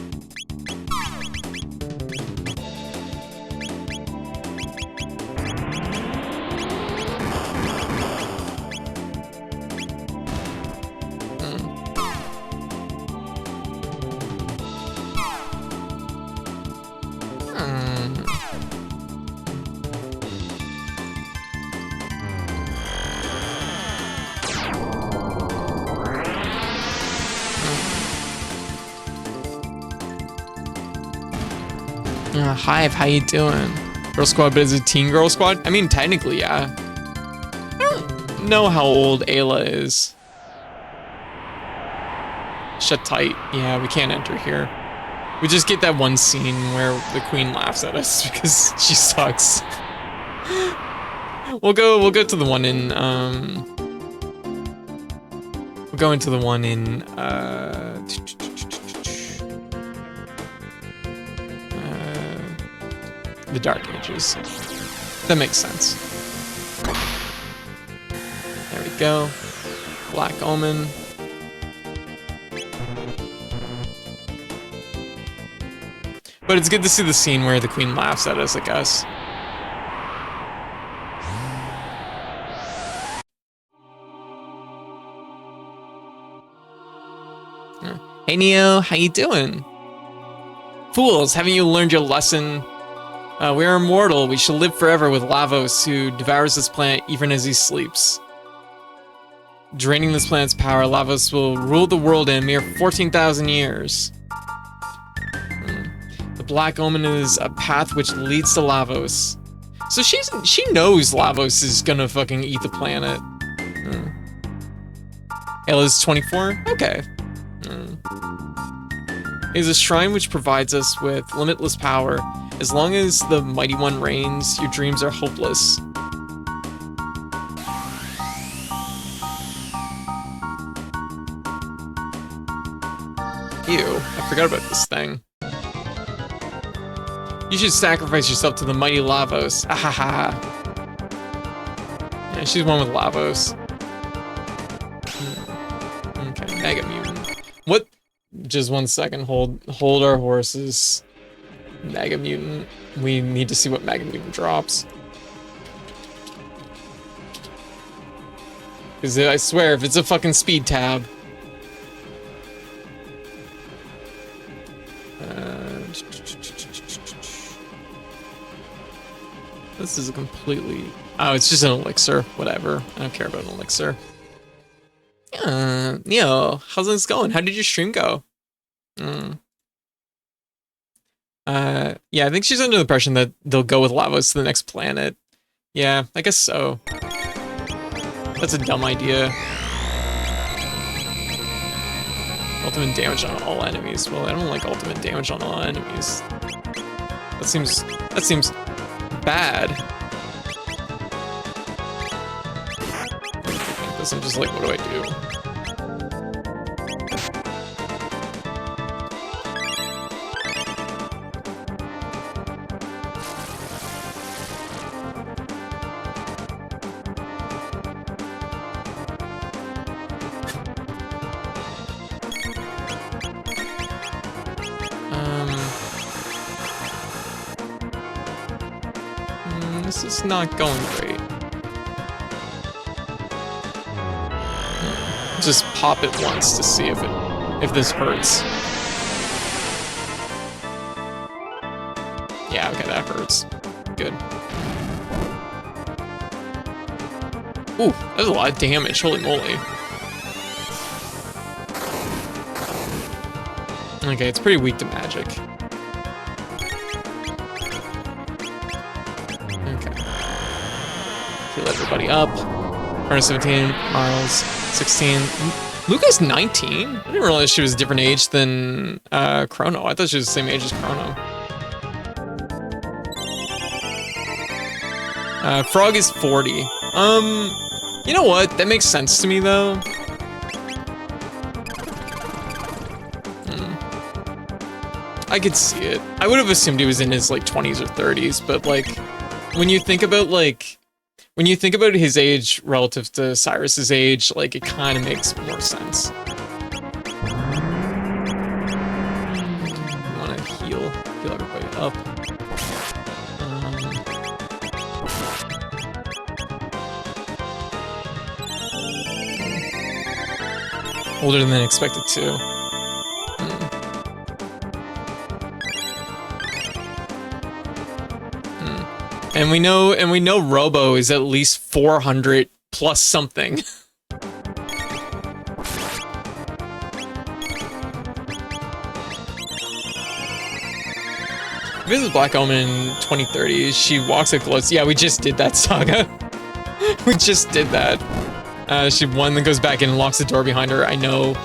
Hive, how you doing? Girl squad, but is it teen girl squad? I mean, technically, yeah. I don't know how old Ayla is. Shut tight. Yeah, we can't enter here. We just get that one scene where the queen laughs at us because she sucks. We'll go to the one in we'll go into the one in the Dark Ages. That makes sense. There we go. Black Omen. But it's good to see the scene where the queen laughs at us, I guess. Hey Neo, how you doing? Fools, haven't you learned your lesson? We are immortal. We shall live forever with Lavos, who devours this planet even as he sleeps. Draining this planet's power, Lavos will rule the world in a mere 14,000 years. The Black Omen is a path which leads to Lavos. So she knows Lavos is gonna fucking eat the planet. Ayla's 24? Okay. It is a shrine which provides us with limitless power. As long as the Mighty One reigns, your dreams are hopeless. Ew, I forgot about this thing. You should sacrifice yourself to the mighty Lavos. Ahaha. Yeah, she's one with Lavos. Okay, Mega Mutant. What? Just 1 second, hold our horses. Mega Mutant. We need to see what Mega Mutant drops. Because I swear, if it's a fucking speed tab. This is a completely... Oh, it's just an elixir. Whatever. I don't care about an elixir. Neo, how's this going? How did your stream go? Yeah, I think she's under the impression that they'll go with Lavos to the next planet. Yeah, I guess so. That's a dumb idea. Ultimate damage on all enemies. Well, I don't like ultimate damage on all enemies. That seems bad. this. I'm just like, what do I do? This is not going great. Just pop it once to see if this hurts. Yeah, okay, that hurts. Good. Ooh, that was a lot of damage, holy moly. Okay, it's pretty weak to magic. Okay. Heal everybody up. Chrono 17, Marles 16. Luca's 19? I didn't realize she was a different age than Chrono. I thought she was the same age as Chrono. Frog is 40. You know what? That makes sense to me though. I could see it. I would have assumed he was in his like 20s or 30s, but like when you think about his age relative to Cyrus's age, like it kind of makes more sense. I want to heal everybody up. Older than expected too. And we know Robo is at least 400 plus something. Visit Black Omen in 2030. She walks a close. Yeah, we just did that saga. We just did that. She one that goes back in and locks the door behind her. I know.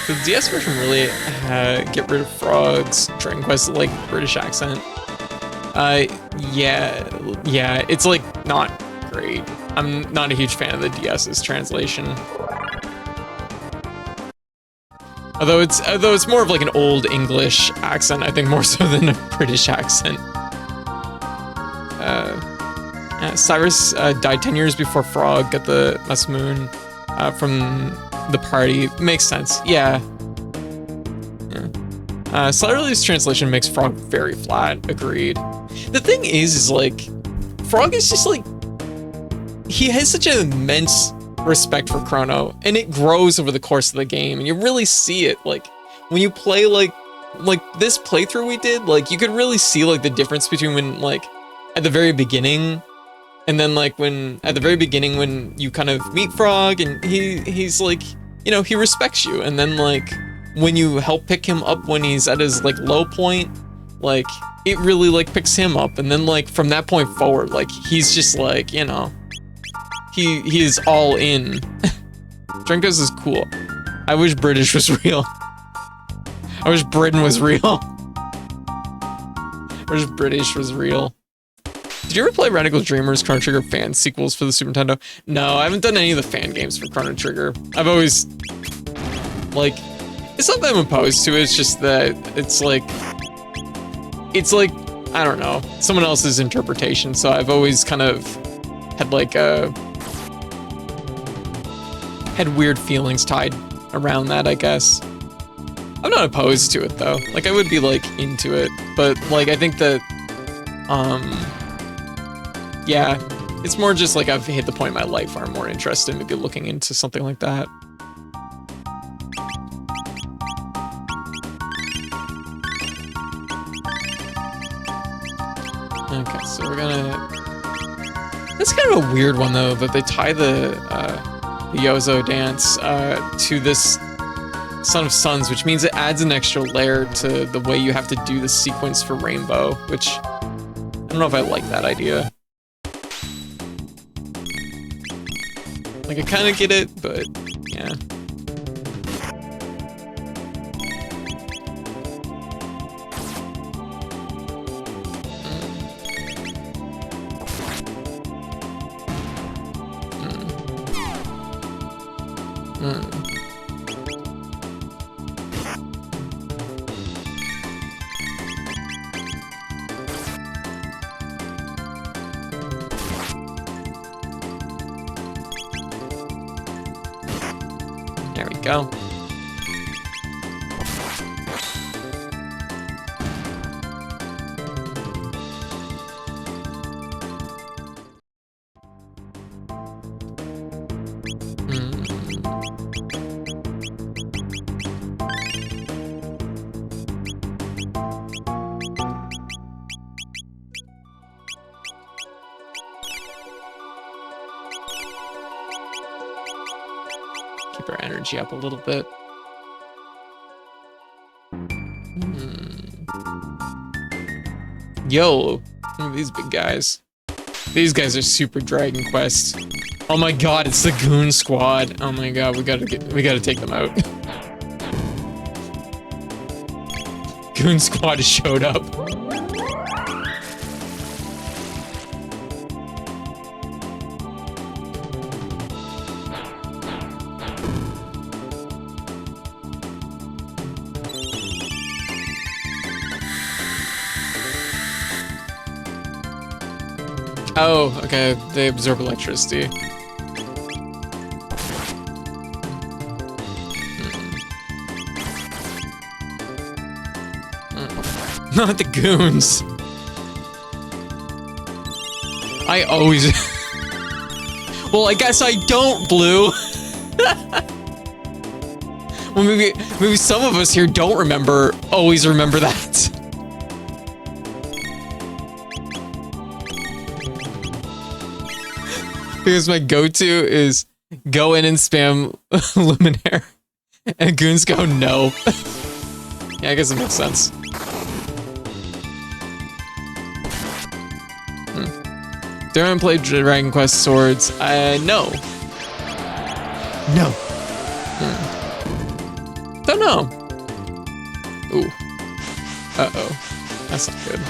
The DS version really get rid of Frog's Dragon Quest like British accent. Yeah, it's like not great. I'm not a huge fan of the DS's translation. Although it's more of like an old English accent, I think more so than a British accent. Cyrus died 10 years before Frog got the Masmoon from the party. Makes sense. Yeah. Slyly's translation makes Frog very flat. Agreed. The thing is like, Frog is just like, he has such an immense respect for Chrono, and it grows over the course of the game, and you really see it. Like, when you play like this playthrough we did, like, you could really see like the difference between when like, at the very beginning, and then like when you kind of meet Frog and he's like, you know, he respects you, and then like when you help pick him up when he's at his like low point, like it really like picks him up, and then like from that point forward, like he's just like, you know, he is all in. Drenkos is cool. I wish British was real. I wish Britain was real. I wish British was real. Did you ever play Radical Dreamers Chrono Trigger fan sequels for the Super Nintendo? No, I haven't done any of the fan games for Chrono Trigger. I've always, like, it's not that I'm opposed to it, it's just that it's like, I don't know, someone else's interpretation, so I've always kind of had like had weird feelings tied around that, I guess. I'm not opposed to it though, like I would be like into it, but like I think that, yeah, it's more just like I've hit the point in my life where I'm more interested in maybe looking into something like that. Okay, so we're gonna... That's kind of a weird one though, that they tie the Yozo dance to this Son of Suns, which means it adds an extra layer to the way you have to do the sequence for Rainbow, which I don't know if I like that idea. Like, I kind of get it, but yeah. There we go. Keep our energy up a little bit. Yo, look at these big guys. These guys are super Dragon Quest. Oh my god, it's the Goon Squad. Oh my god, we gotta take them out. Goon Squad has showed up. Oh, okay, they absorb electricity. Not the goons. I always... Well, I guess I don't, Blue. Well, maybe some of us here don't always remember that. Because my go-to is go in and spam Luminaire. And goons go, no. Yeah, I guess it makes sense. Do I play Dragon Quest Swords? No. No. Don't know. Ooh. Uh-oh. That's not good.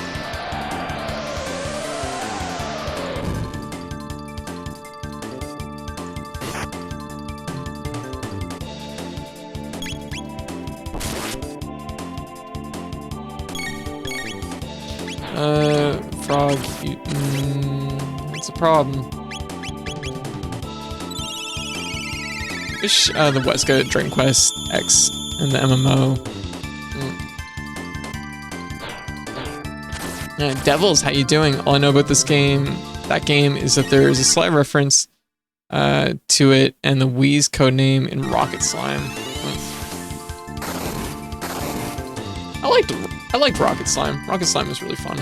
Frog, what's the problem? Wish the West got Dragon Quest X and the MMO. Devils, how you doing? All I know about that game is that there is a slight reference to it and the Wii's codename in Rocket Slime. I liked Rocket Slime. Rocket Slime was really fun.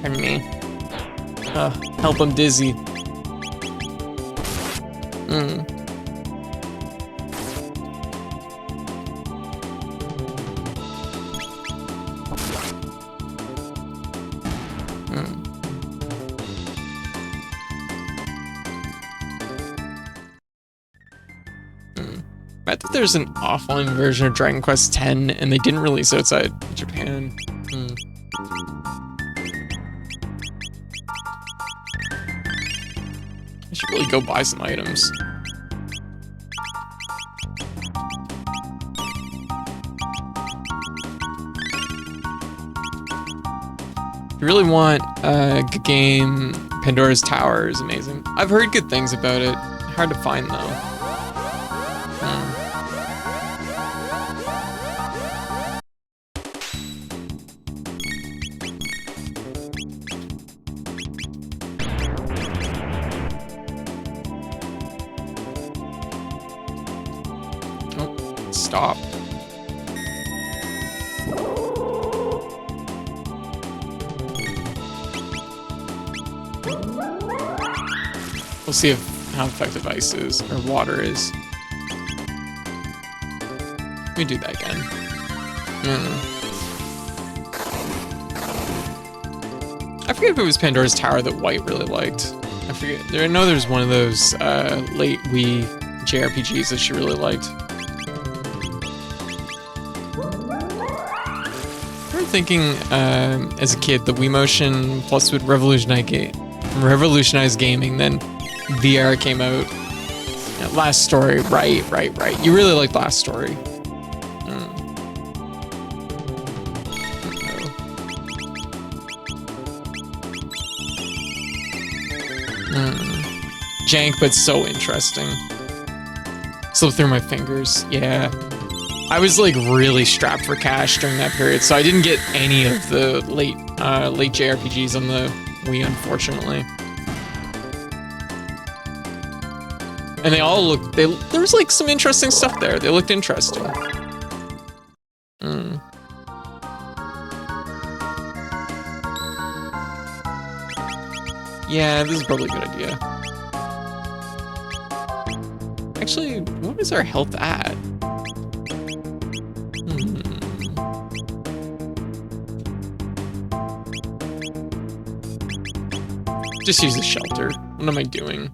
Pardon me. Help, I'm dizzy. I thought there's an offline version of Dragon Quest X and they didn't release it outside Japan. I should really go buy some items. If you really want a good game, Pandora's Tower is amazing. I've heard good things about it. Hard to find though. Stop. We'll see how effective ice is, or water is. Let me do that again. I forget if it was Pandora's Tower that White really liked. I forget. I know there's one of those late Wii JRPGs that she really liked. remember thinking as a kid the Wii Motion Plus would revolutionize gaming. Then VR came out. Yeah, Last Story, right. You really like Last Story. Jank, but so interesting. Slip through my fingers. Yeah. I was like really strapped for cash during that period, so I didn't get any of the late JRPGs on the Wii, unfortunately. And they all looked, there was like some interesting stuff there. They looked interesting. Yeah, this is probably a good idea. Actually, what is our health at? Just use the shelter. What am I doing?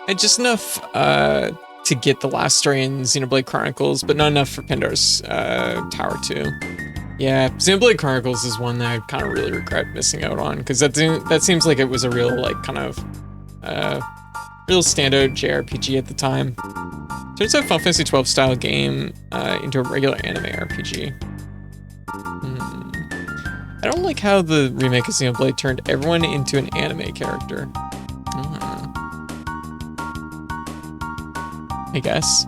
And just enough to get the last story in Xenoblade Chronicles, but not enough for Pandora's Tower 2. Yeah, Xenoblade Chronicles is one that I kind of really regret missing out on, because that seems like it was a real, like, kind of, real standout JRPG at the time. Turns out Final Fantasy 12 style game into a regular anime RPG. I don't like how the remake of Xenoblade turned everyone into an anime character. I guess.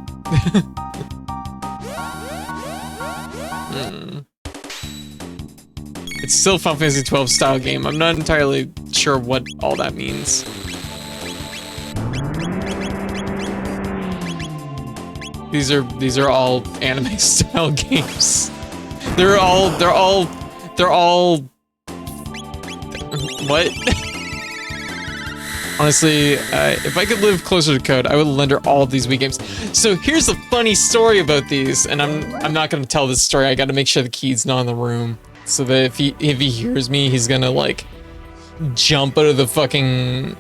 It's still a Final Fantasy 12 style game. I'm not entirely sure what all that means. These are all anime style games. They're all what? Honestly, if I could live closer to code, I would render all of these Wii games. So here's a funny story about these, and I'm not gonna tell this story. I gotta make sure the kid's not in the room, so that if he hears me, he's gonna like jump out of the fucking.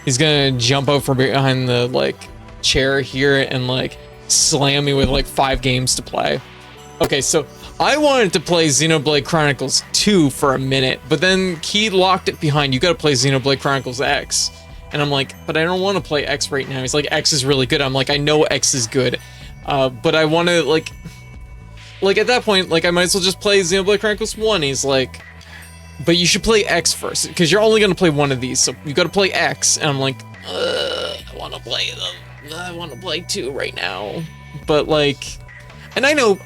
He's gonna jump out from behind the like chair here and like slam me with like 5 games to play. Okay, so I wanted to play Xenoblade Chronicles 2 for a minute, but then Key locked it behind, you gotta play Xenoblade Chronicles X. And I'm like, but I don't want to play X right now. He's like, X is really good. I'm like, I know X is good. But I want to, like at that point, like, I might as well just play Xenoblade Chronicles 1. He's like, but you should play X first, because you're only going to play one of these, so you got to play X. And I'm like, I want to play them. I want to play 2 right now. But, like, and I know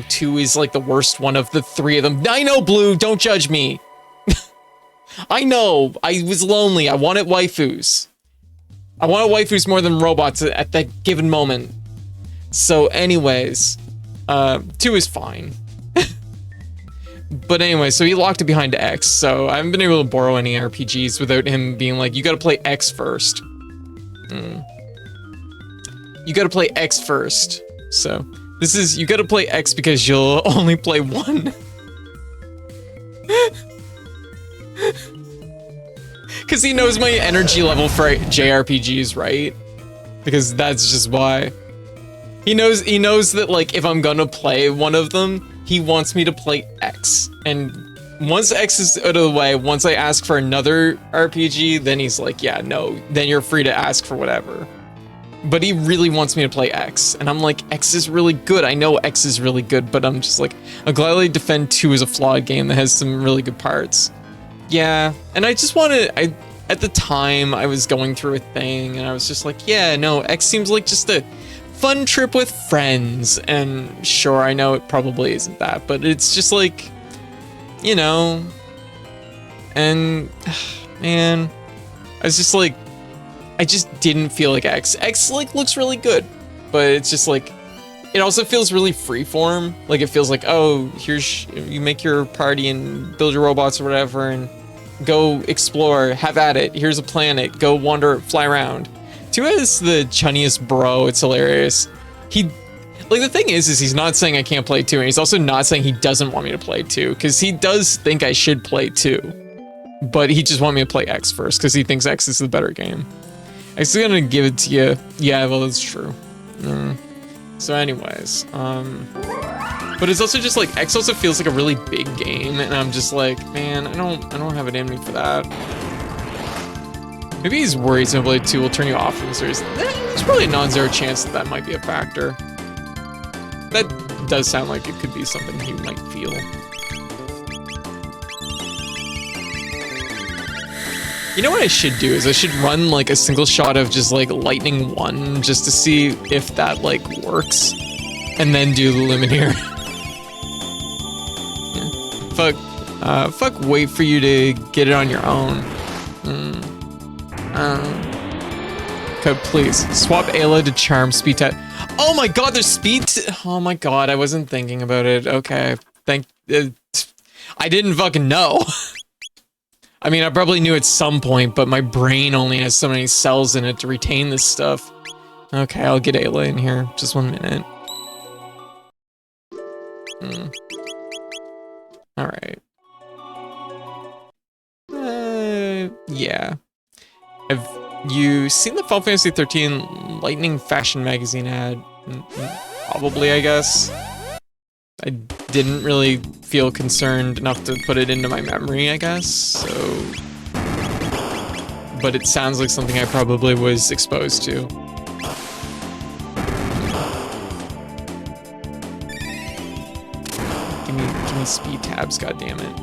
2 is, like, the worst one of the 3 of them. I know, Blue, don't judge me. I know, I was lonely, I wanted waifus. I wanted waifus more than robots at that given moment. So anyways, 2 is fine. But anyway, so he locked it behind X, so I haven't been able to borrow any RPGs without him being like, you gotta play X first. You gotta play X first. So, this is, you gotta play X because you'll only play 1. Because he knows my energy level for JRPGs, right? Because that's just why. He knows that, like, if I'm gonna play one of them, he wants me to play X. And once X is out of the way, once I ask for another RPG, then he's like, yeah, no, then you're free to ask for whatever. But he really wants me to play X. And I'm like, X is really good. I know X is really good, but I'm just like, I'll gladly defend 2 as a flawed game that has some really good parts. Yeah, and I just wanted, at the time, I was going through a thing, and I was just like, yeah, no, X seems like just a fun trip with friends, and sure, I know it probably isn't that, but it's just like, you know, and, man, I was just like, I just didn't feel like X. X, like, looks really good, but it's just like, it also feels really freeform. Like, it feels like, oh, here's, you make your party and build your robots or whatever, and go explore, have at it. Here's a planet, go wander, fly around. 2 is the chunniest bro, it's hilarious. Like, the thing is he's not saying I can't play 2, and he's also not saying he doesn't want me to play 2, because he does think I should play 2. But he just wants me to play X first, because he thinks X is the better game. I'm still gonna give it to you. Yeah, well, that's true. So anyways, but it's also just like, X also feels like a really big game, and I'm just like, man, I don't have it in me for that. Maybe he's worried Xenoblade 2 will turn you off from the series. There's probably a non-zero chance that might be a factor. That does sound like it could be something he might feel. You know what I should do is I should run like a single shot of just like Lightning 1 just to see if that like works, and then do the Lumineer. Yeah. Fuck wait for you to get it on your own. Okay, please swap Ayla to Charm speed tap. Oh my god, there's speed. Oh my god, I wasn't thinking about it. Okay, I didn't fucking know. I mean, I probably knew at some point, but my brain only has so many cells in it to retain this stuff. Okay, I'll get Ayla in here. Just 1 minute. Alright. Yeah. Have you seen the Final Fantasy 13 Lightning Fashion magazine ad? Probably, I guess. I didn't really feel concerned enough to put it into my memory, I guess, so... But it sounds like something I probably was exposed to. Give me speed tabs, goddammit.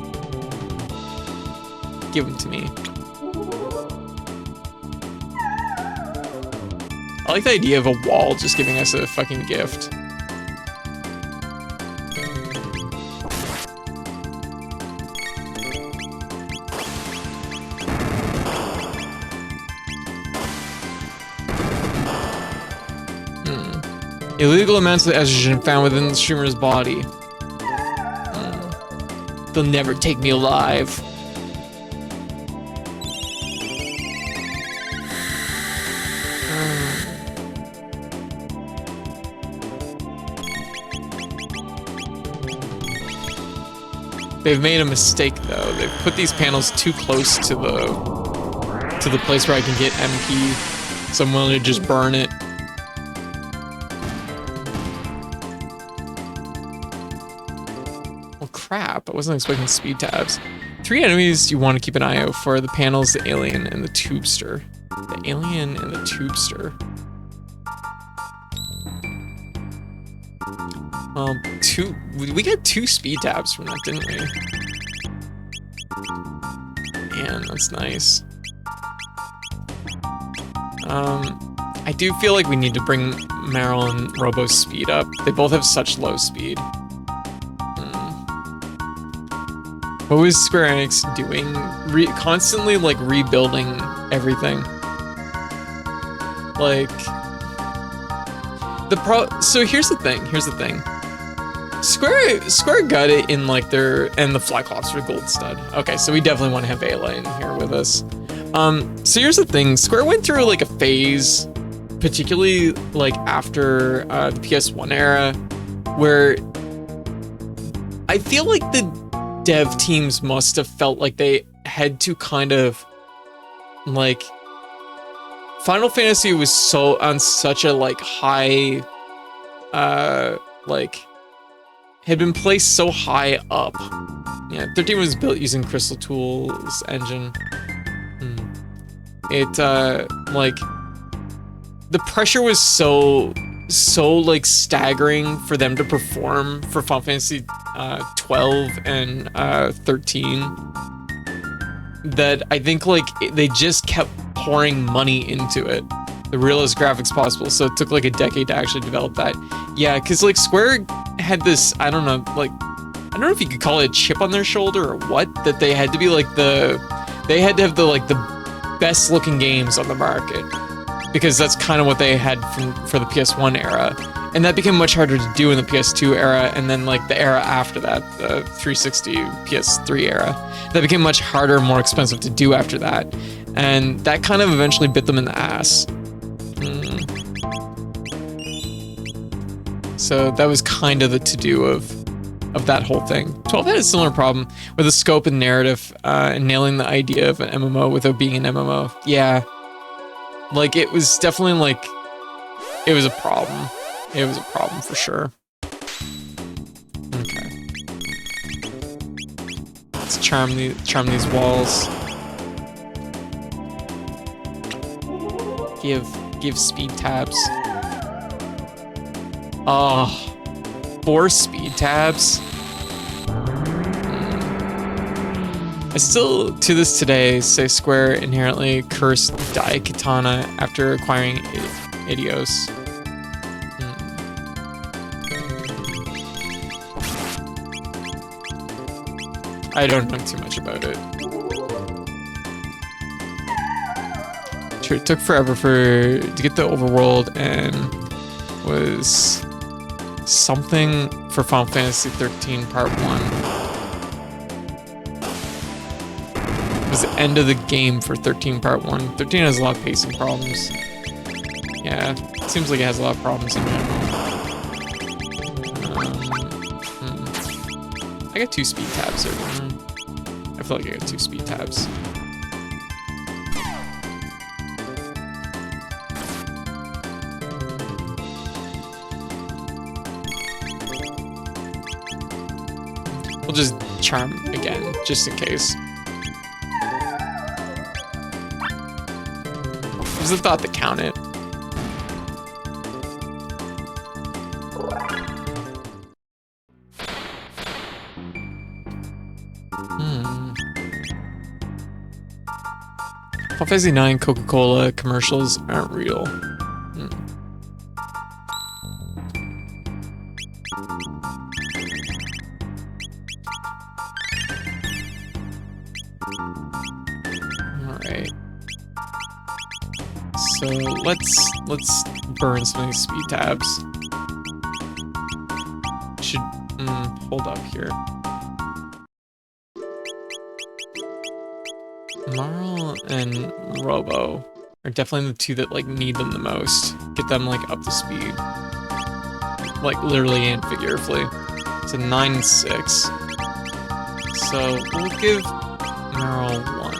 Give them to me. I like the idea of a wall just giving us a fucking gift. Illegal amounts of estrogen found within the streamer's body. They'll never take me alive. They've made a mistake though. They've put these panels too close to the place where I can get MP, so I'm willing to just burn it. Crap, I wasn't expecting speed tabs. 3 enemies you want to keep an eye out for: the panels, the alien, and the tubester. The alien and the tubester. Well, we got 2 speed tabs from that, didn't we? Man, that's nice. I do feel like we need to bring Meryl and Robo's speed up. They both have such low speed. What was Square Enix doing? Constantly, like, rebuilding everything. Like... So here's the thing. Square got it in, like, and the Flyclops for Gold Stud. Okay, so we definitely want to have Ayla in here with us. So here's the thing. Square went through, like, a phase, particularly, like, after the PS1 era, where I feel like the dev teams must have felt like they had to kind of, like, Final Fantasy was so on such a, like, high, like, had been placed so high up. Yeah, 13 was built using Crystal Tools engine. It, like, the pressure was so like staggering for them to perform for Final Fantasy 12 and 13 that I think, like, they just kept pouring money into it, the realest graphics possible, so it took like a decade to actually develop that. Yeah, because, like, Square had this, I don't know if you could call it a chip on their shoulder or what, that they had to be like they had to have the best looking games on the market, because that's kind of what they had for the PS1 era, and that became much harder to do in the PS2 era, and then, like, the era after that, the 360 PS3 era, that became much harder and more expensive to do after that, and that kind of eventually bit them in the ass. So that was kind of the to-do of that whole thing. 12 had a similar problem with the scope and narrative, and nailing the idea of an MMO without being an MMO. Yeah. Like, it was definitely like, it was a problem. It was a problem for sure. Okay. Let's charm these walls. Give speed tabs. Oh, 4 speed tabs. I still, to this today, say Square inherently cursed Daikatana after acquiring Idios. I don't know too much about it. Sure, it took forever to get the overworld and was something for Final Fantasy 13 Part 1. It was the end of the game for 13 Part 1. 13 has a lot of pacing problems. Yeah, it seems like it has a lot of problems in general. I got 2 speed tabs over there. I feel like I got 2 speed tabs. We'll just charm again, just in case. There's a thought to count it. Final Fantasy 9 Coca-Cola commercials aren't real. Alright. So let's burn some of these speed tabs. Should hold up here. Marl and Robo are definitely the 2 that like need them the most. Get them like up to speed. Like literally and figuratively. It's a 9 and 6. So we'll give Marl 1.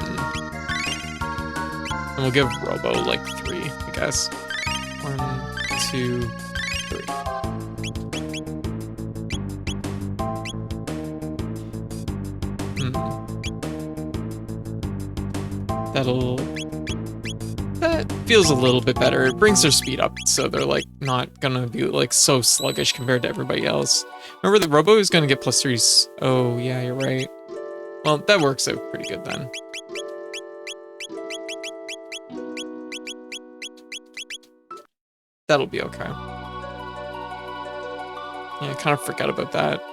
And we'll give Robo like 3, I guess. 1, 2, 3. That feels a little bit better. It brings their speed up, so they're like not gonna be like so sluggish compared to everybody else. Remember the Robo is gonna get +3s. Oh yeah, you're right. Well, that works out pretty good then. That'll be okay. Yeah, I kind of forgot about that.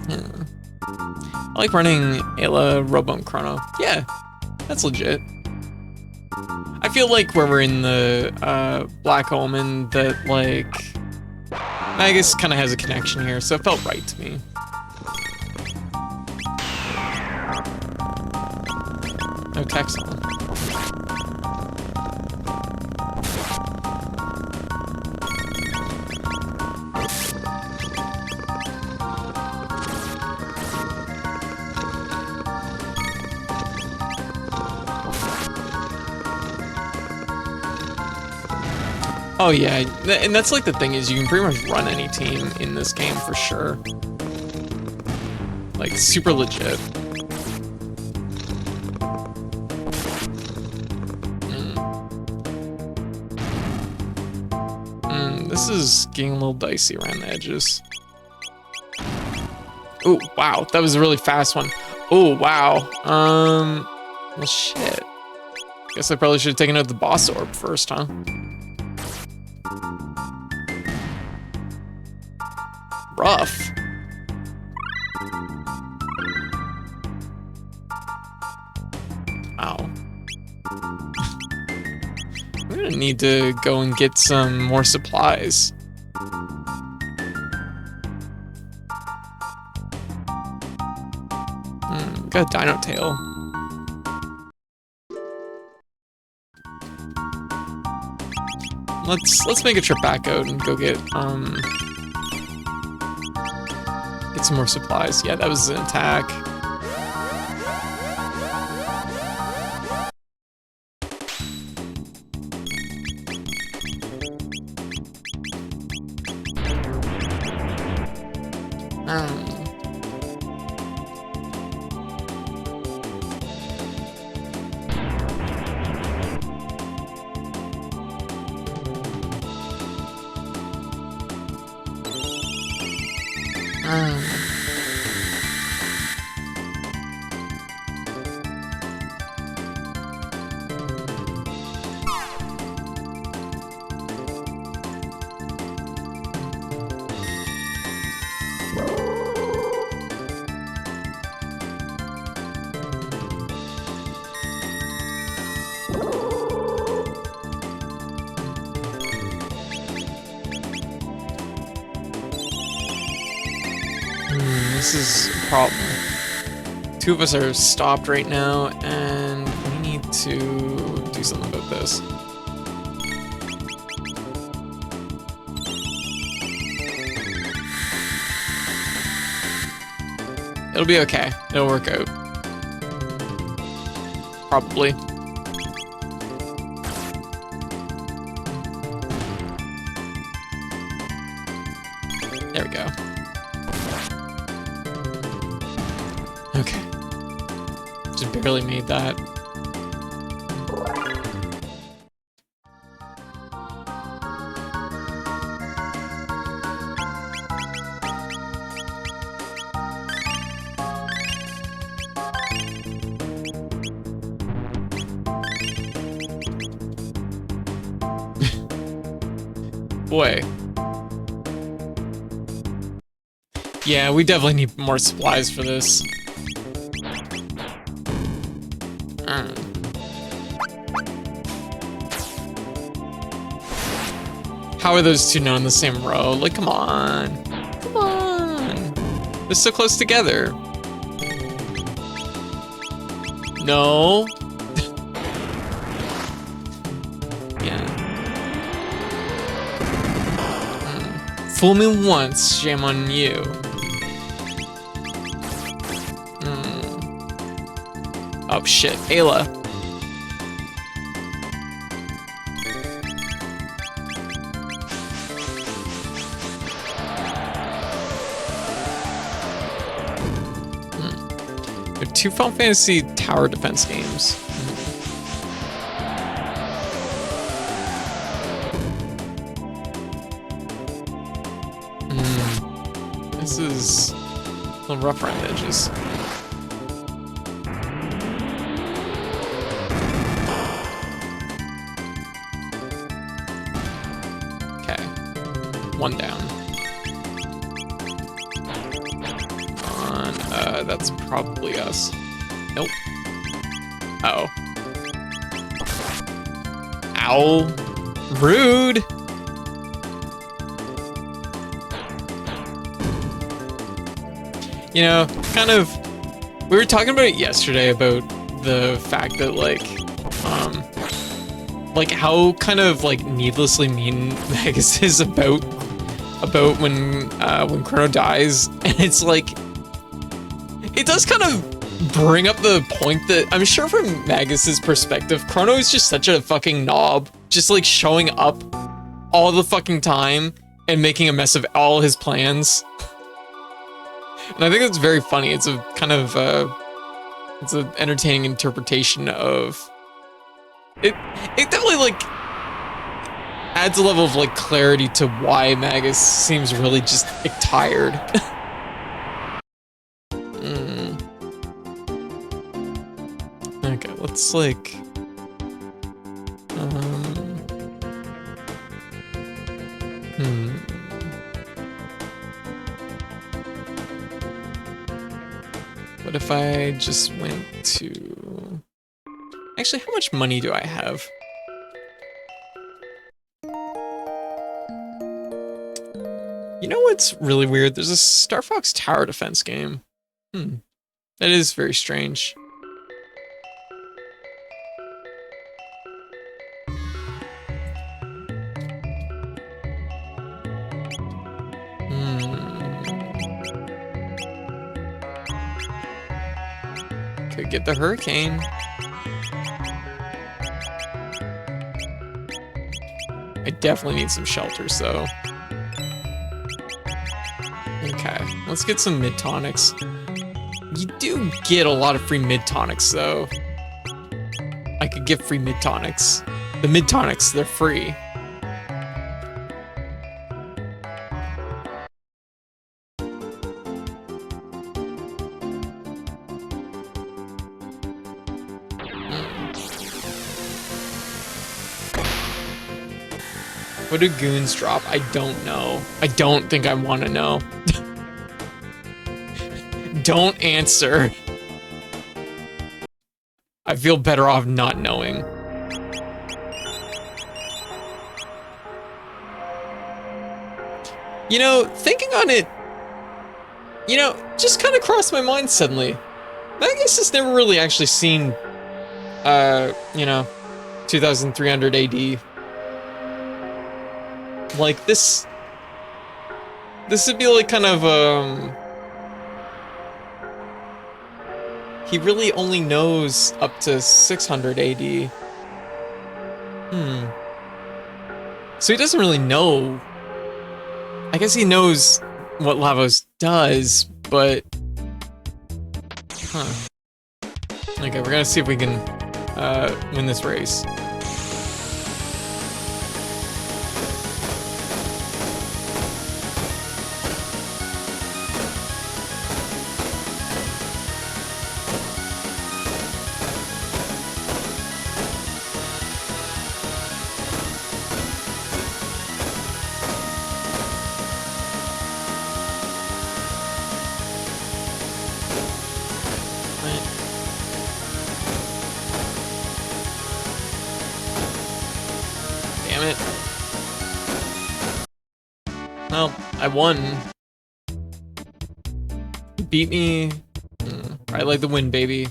Yeah. I like running Ayla, Robo, and Chrono. Yeah, that's legit. I feel like when we're in the Black Omen that like Magus kind of has a connection here, so it felt right to me. No text on. Oh yeah, and that's like the thing is you can pretty much run any team in this game for sure. Like super legit. This is getting a little dicey around the edges. Oh wow, that was a really fast one. Oh wow. Well shit. Guess I probably should have taken out the boss orb first, huh? Rough. Ow. I'm gonna need to go and get some more supplies. Got a dino tail. Let's make a trip back out and go get some more supplies. Yeah, that was an attack. This is a problem. Two of us are stopped right now, and we need to do something about this. It'll be okay. It'll work out. Probably. There we go. Okay. Just barely made that. Boy. Yeah, we definitely need more supplies for this. How are those two not in the same row? Like, come on. Come on. They're so close together. No. Yeah. Fool me once, shame on you. Oh shit, Ayla. There are two Final Fantasy tower defense games. This is a little rough around the edges. Okay, one down. That's probably us. Nope. Uh-oh. Ow. Rude. You know, kind of, we were talking about it yesterday about the fact that like how kind of like needlessly mean Magus is about when Chrono dies, and it's like, it does kind of bring up the point that I'm sure from Magus's perspective, Chrono is just such a fucking knob, just like showing up all the fucking time and making a mess of all his plans. And I think it's very funny. It's a kind of it's an entertaining interpretation of it. It definitely like adds a level of like clarity to why Magus seems really just like tired. Okay, let's like What if I just went to... Actually, how much money do I have? You know what's really weird? There's a Star Fox tower defense game. That is very strange. Could get the hurricane. I definitely need some shelters, though. Okay, let's get some mid-tonics. You do get a lot of free mid-tonics, though. I could get free mid-tonics. The mid-tonics, they're free. What do goons drop? I don't know. I don't think I want to know. Don't answer. I feel better off not knowing. You know, thinking on it, you know, just kind of crossed my mind suddenly. Magnus has never really actually seen, you know, 2300 AD. Like, this would be like kind of, he really only knows up to 600 AD. So he doesn't really know. I guess he knows what Lavos does, but... Huh. Okay, we're gonna see if we can, win this race. Damn it. Well, I won. You beat me. I like the win, baby.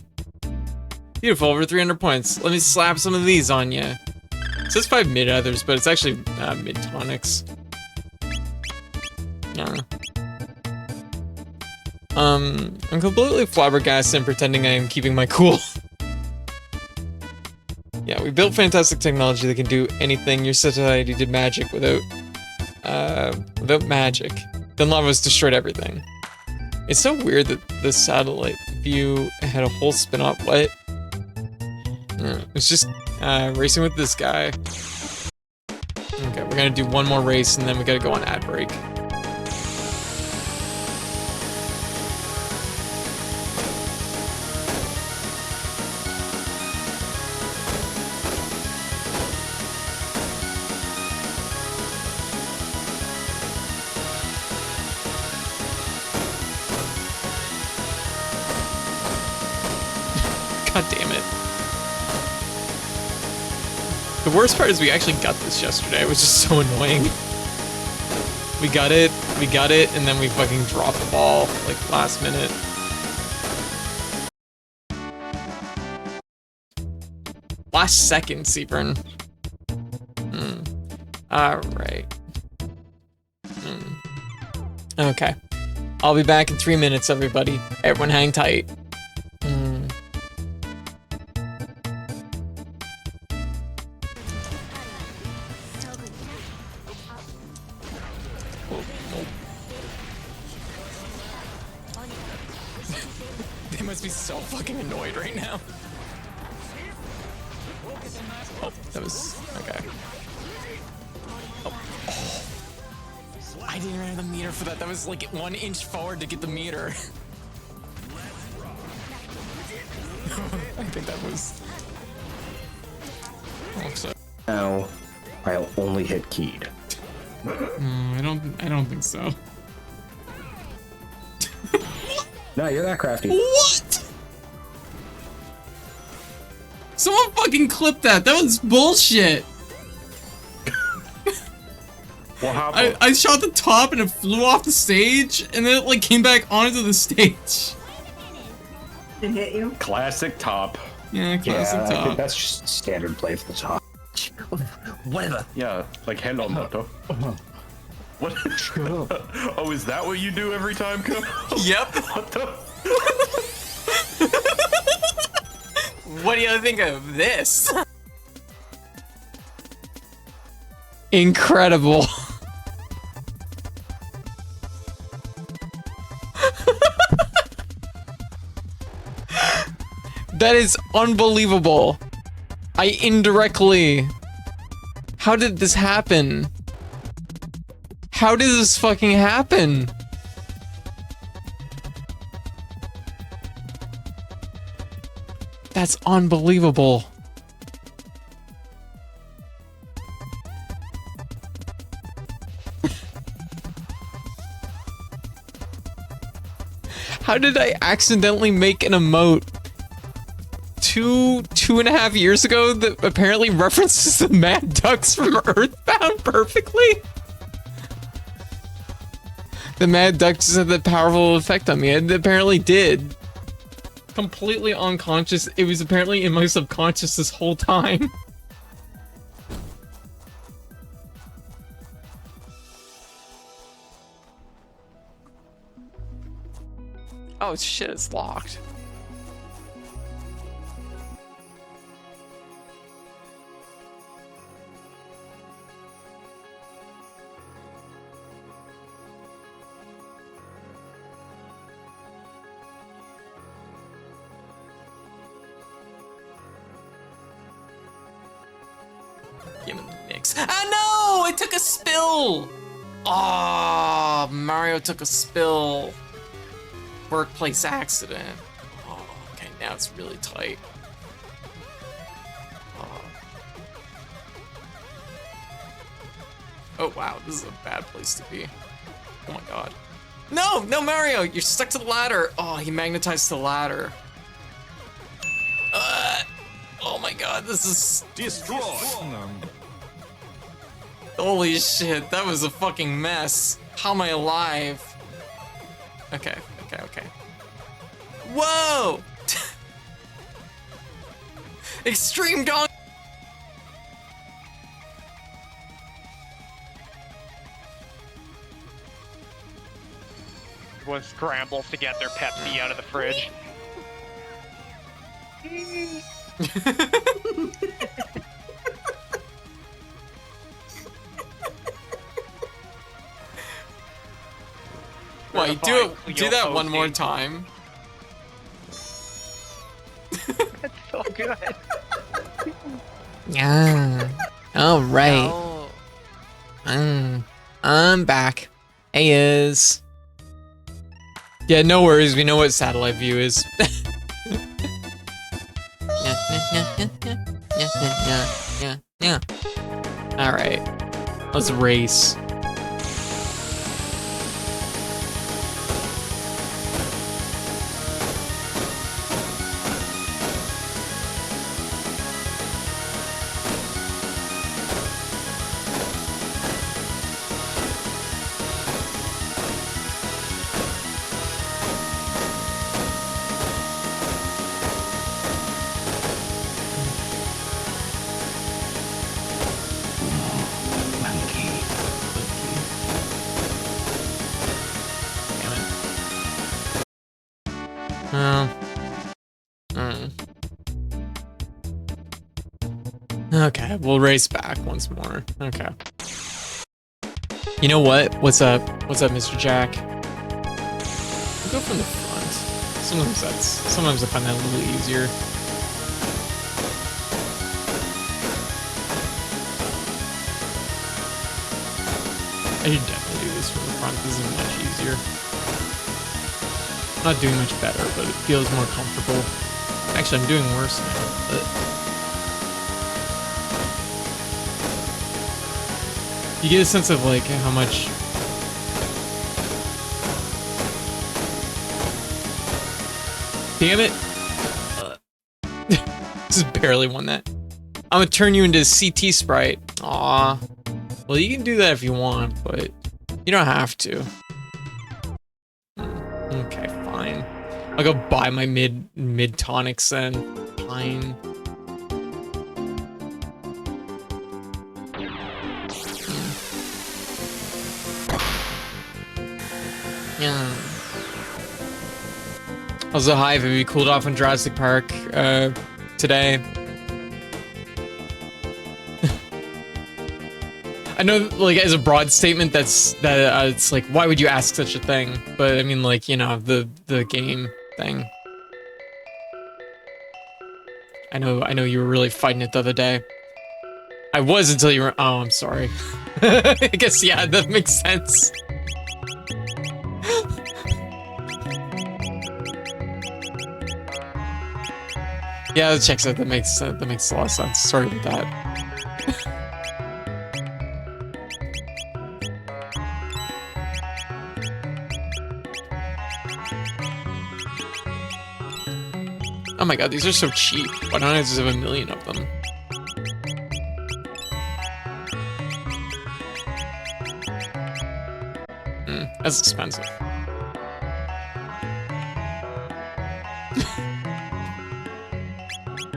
Beautiful, over 300 points. Let me slap some of these on you. It says 5 mid-others, but it's actually mid-tonics. Yeah. I'm completely flabbergasted and pretending I am keeping my cool. Yeah, we built fantastic technology that can do anything. Your society did magic without magic. Then Lavos destroyed everything. It's so weird that the satellite view had a whole spin-off. What? It's just racing with this guy. Okay, we're gonna do one more race and then we gotta go on ad break. God damn it. The worst part is we actually got this yesterday. It was just so annoying. We got it, and then we fucking dropped the ball, like, last minute. Last second, Seaburn. Alright. Okay. I'll be back in 3 minutes, everybody. Everyone hang tight. They must be so fucking annoyed right now. Oh, that was... okay. Oh. I didn't even have the meter for that. That was like 1 inch forward to get the meter. I think that was... oh, so... Now, I'll only hit keyed. I don't think so. No, you're that crafty. What? Someone fucking clip that. That was bullshit. What happened? I shot the top and it flew off the stage, and then it like came back onto the stage. And hit you. Classic top. Yeah, classic I top. think that's just standard play for the top. Whatever. Yeah, like hello, Moto. What? Oh, is that what you do every time, Ko? Yep. What the? do you think of this? Incredible. That is unbelievable. I indirectly... How did this happen? How did this fucking happen? That's unbelievable. How did I accidentally make an emote 2.5 years ago that apparently references the Mad Ducks from Earthbound perfectly? The Mad Ducks had that powerful effect on me. It apparently did. Completely unconscious. It was apparently in my subconscious this whole time. Oh shit, it's locked. Give me the mix. Oh no! It took a spill! Oh, Mario took a spill. Workplace accident. Oh, okay, now it's really tight. Oh wow, this is a bad place to be. Oh my god. No, no, Mario, you're stuck to the ladder. Oh, he magnetized the ladder. Oh my god, this is... Destroy. Holy shit, that was a fucking mess. How am I alive? Okay, okay, okay. Whoa! Extreme gong. Everyone scrambles to get their Pepsi out of the fridge. Wait, do that one more time. That's so good. Yeah. All right. I'm back. Hey is. Yeah, no worries. We know what satellite view is. Yeah. All right. Let's race. Okay, we'll race back once more. Okay. You know what? What's up? What's up, Mr. Jack? We'll go from the front. Sometimes I find that a little easier. I should definitely do this from the front. This is much easier. I'm not doing much better, but it feels more comfortable. Actually, I'm doing worse now, but... You get a sense of, like, how much... Damn it! Just barely won that. I'm gonna turn you into a CT sprite. Aw. Well, you can do that if you want, but you don't have to. Okay, fine. I'll go buy my mid tonics then. Fine. Yeah. Also, hi, if we cooled off in Jurassic Park today. I know, like, as a broad statement, it's like, why would you ask such a thing? But I mean, like, you know, the game thing. I know you were really fighting it the other day. I was until you were. Oh, I'm sorry. I guess yeah, that makes sense. Yeah, that checks out. That makes a lot of sense. Sorry about that. Oh my god, these are so cheap. Why don't I just have 1,000,000 of them? That's expensive.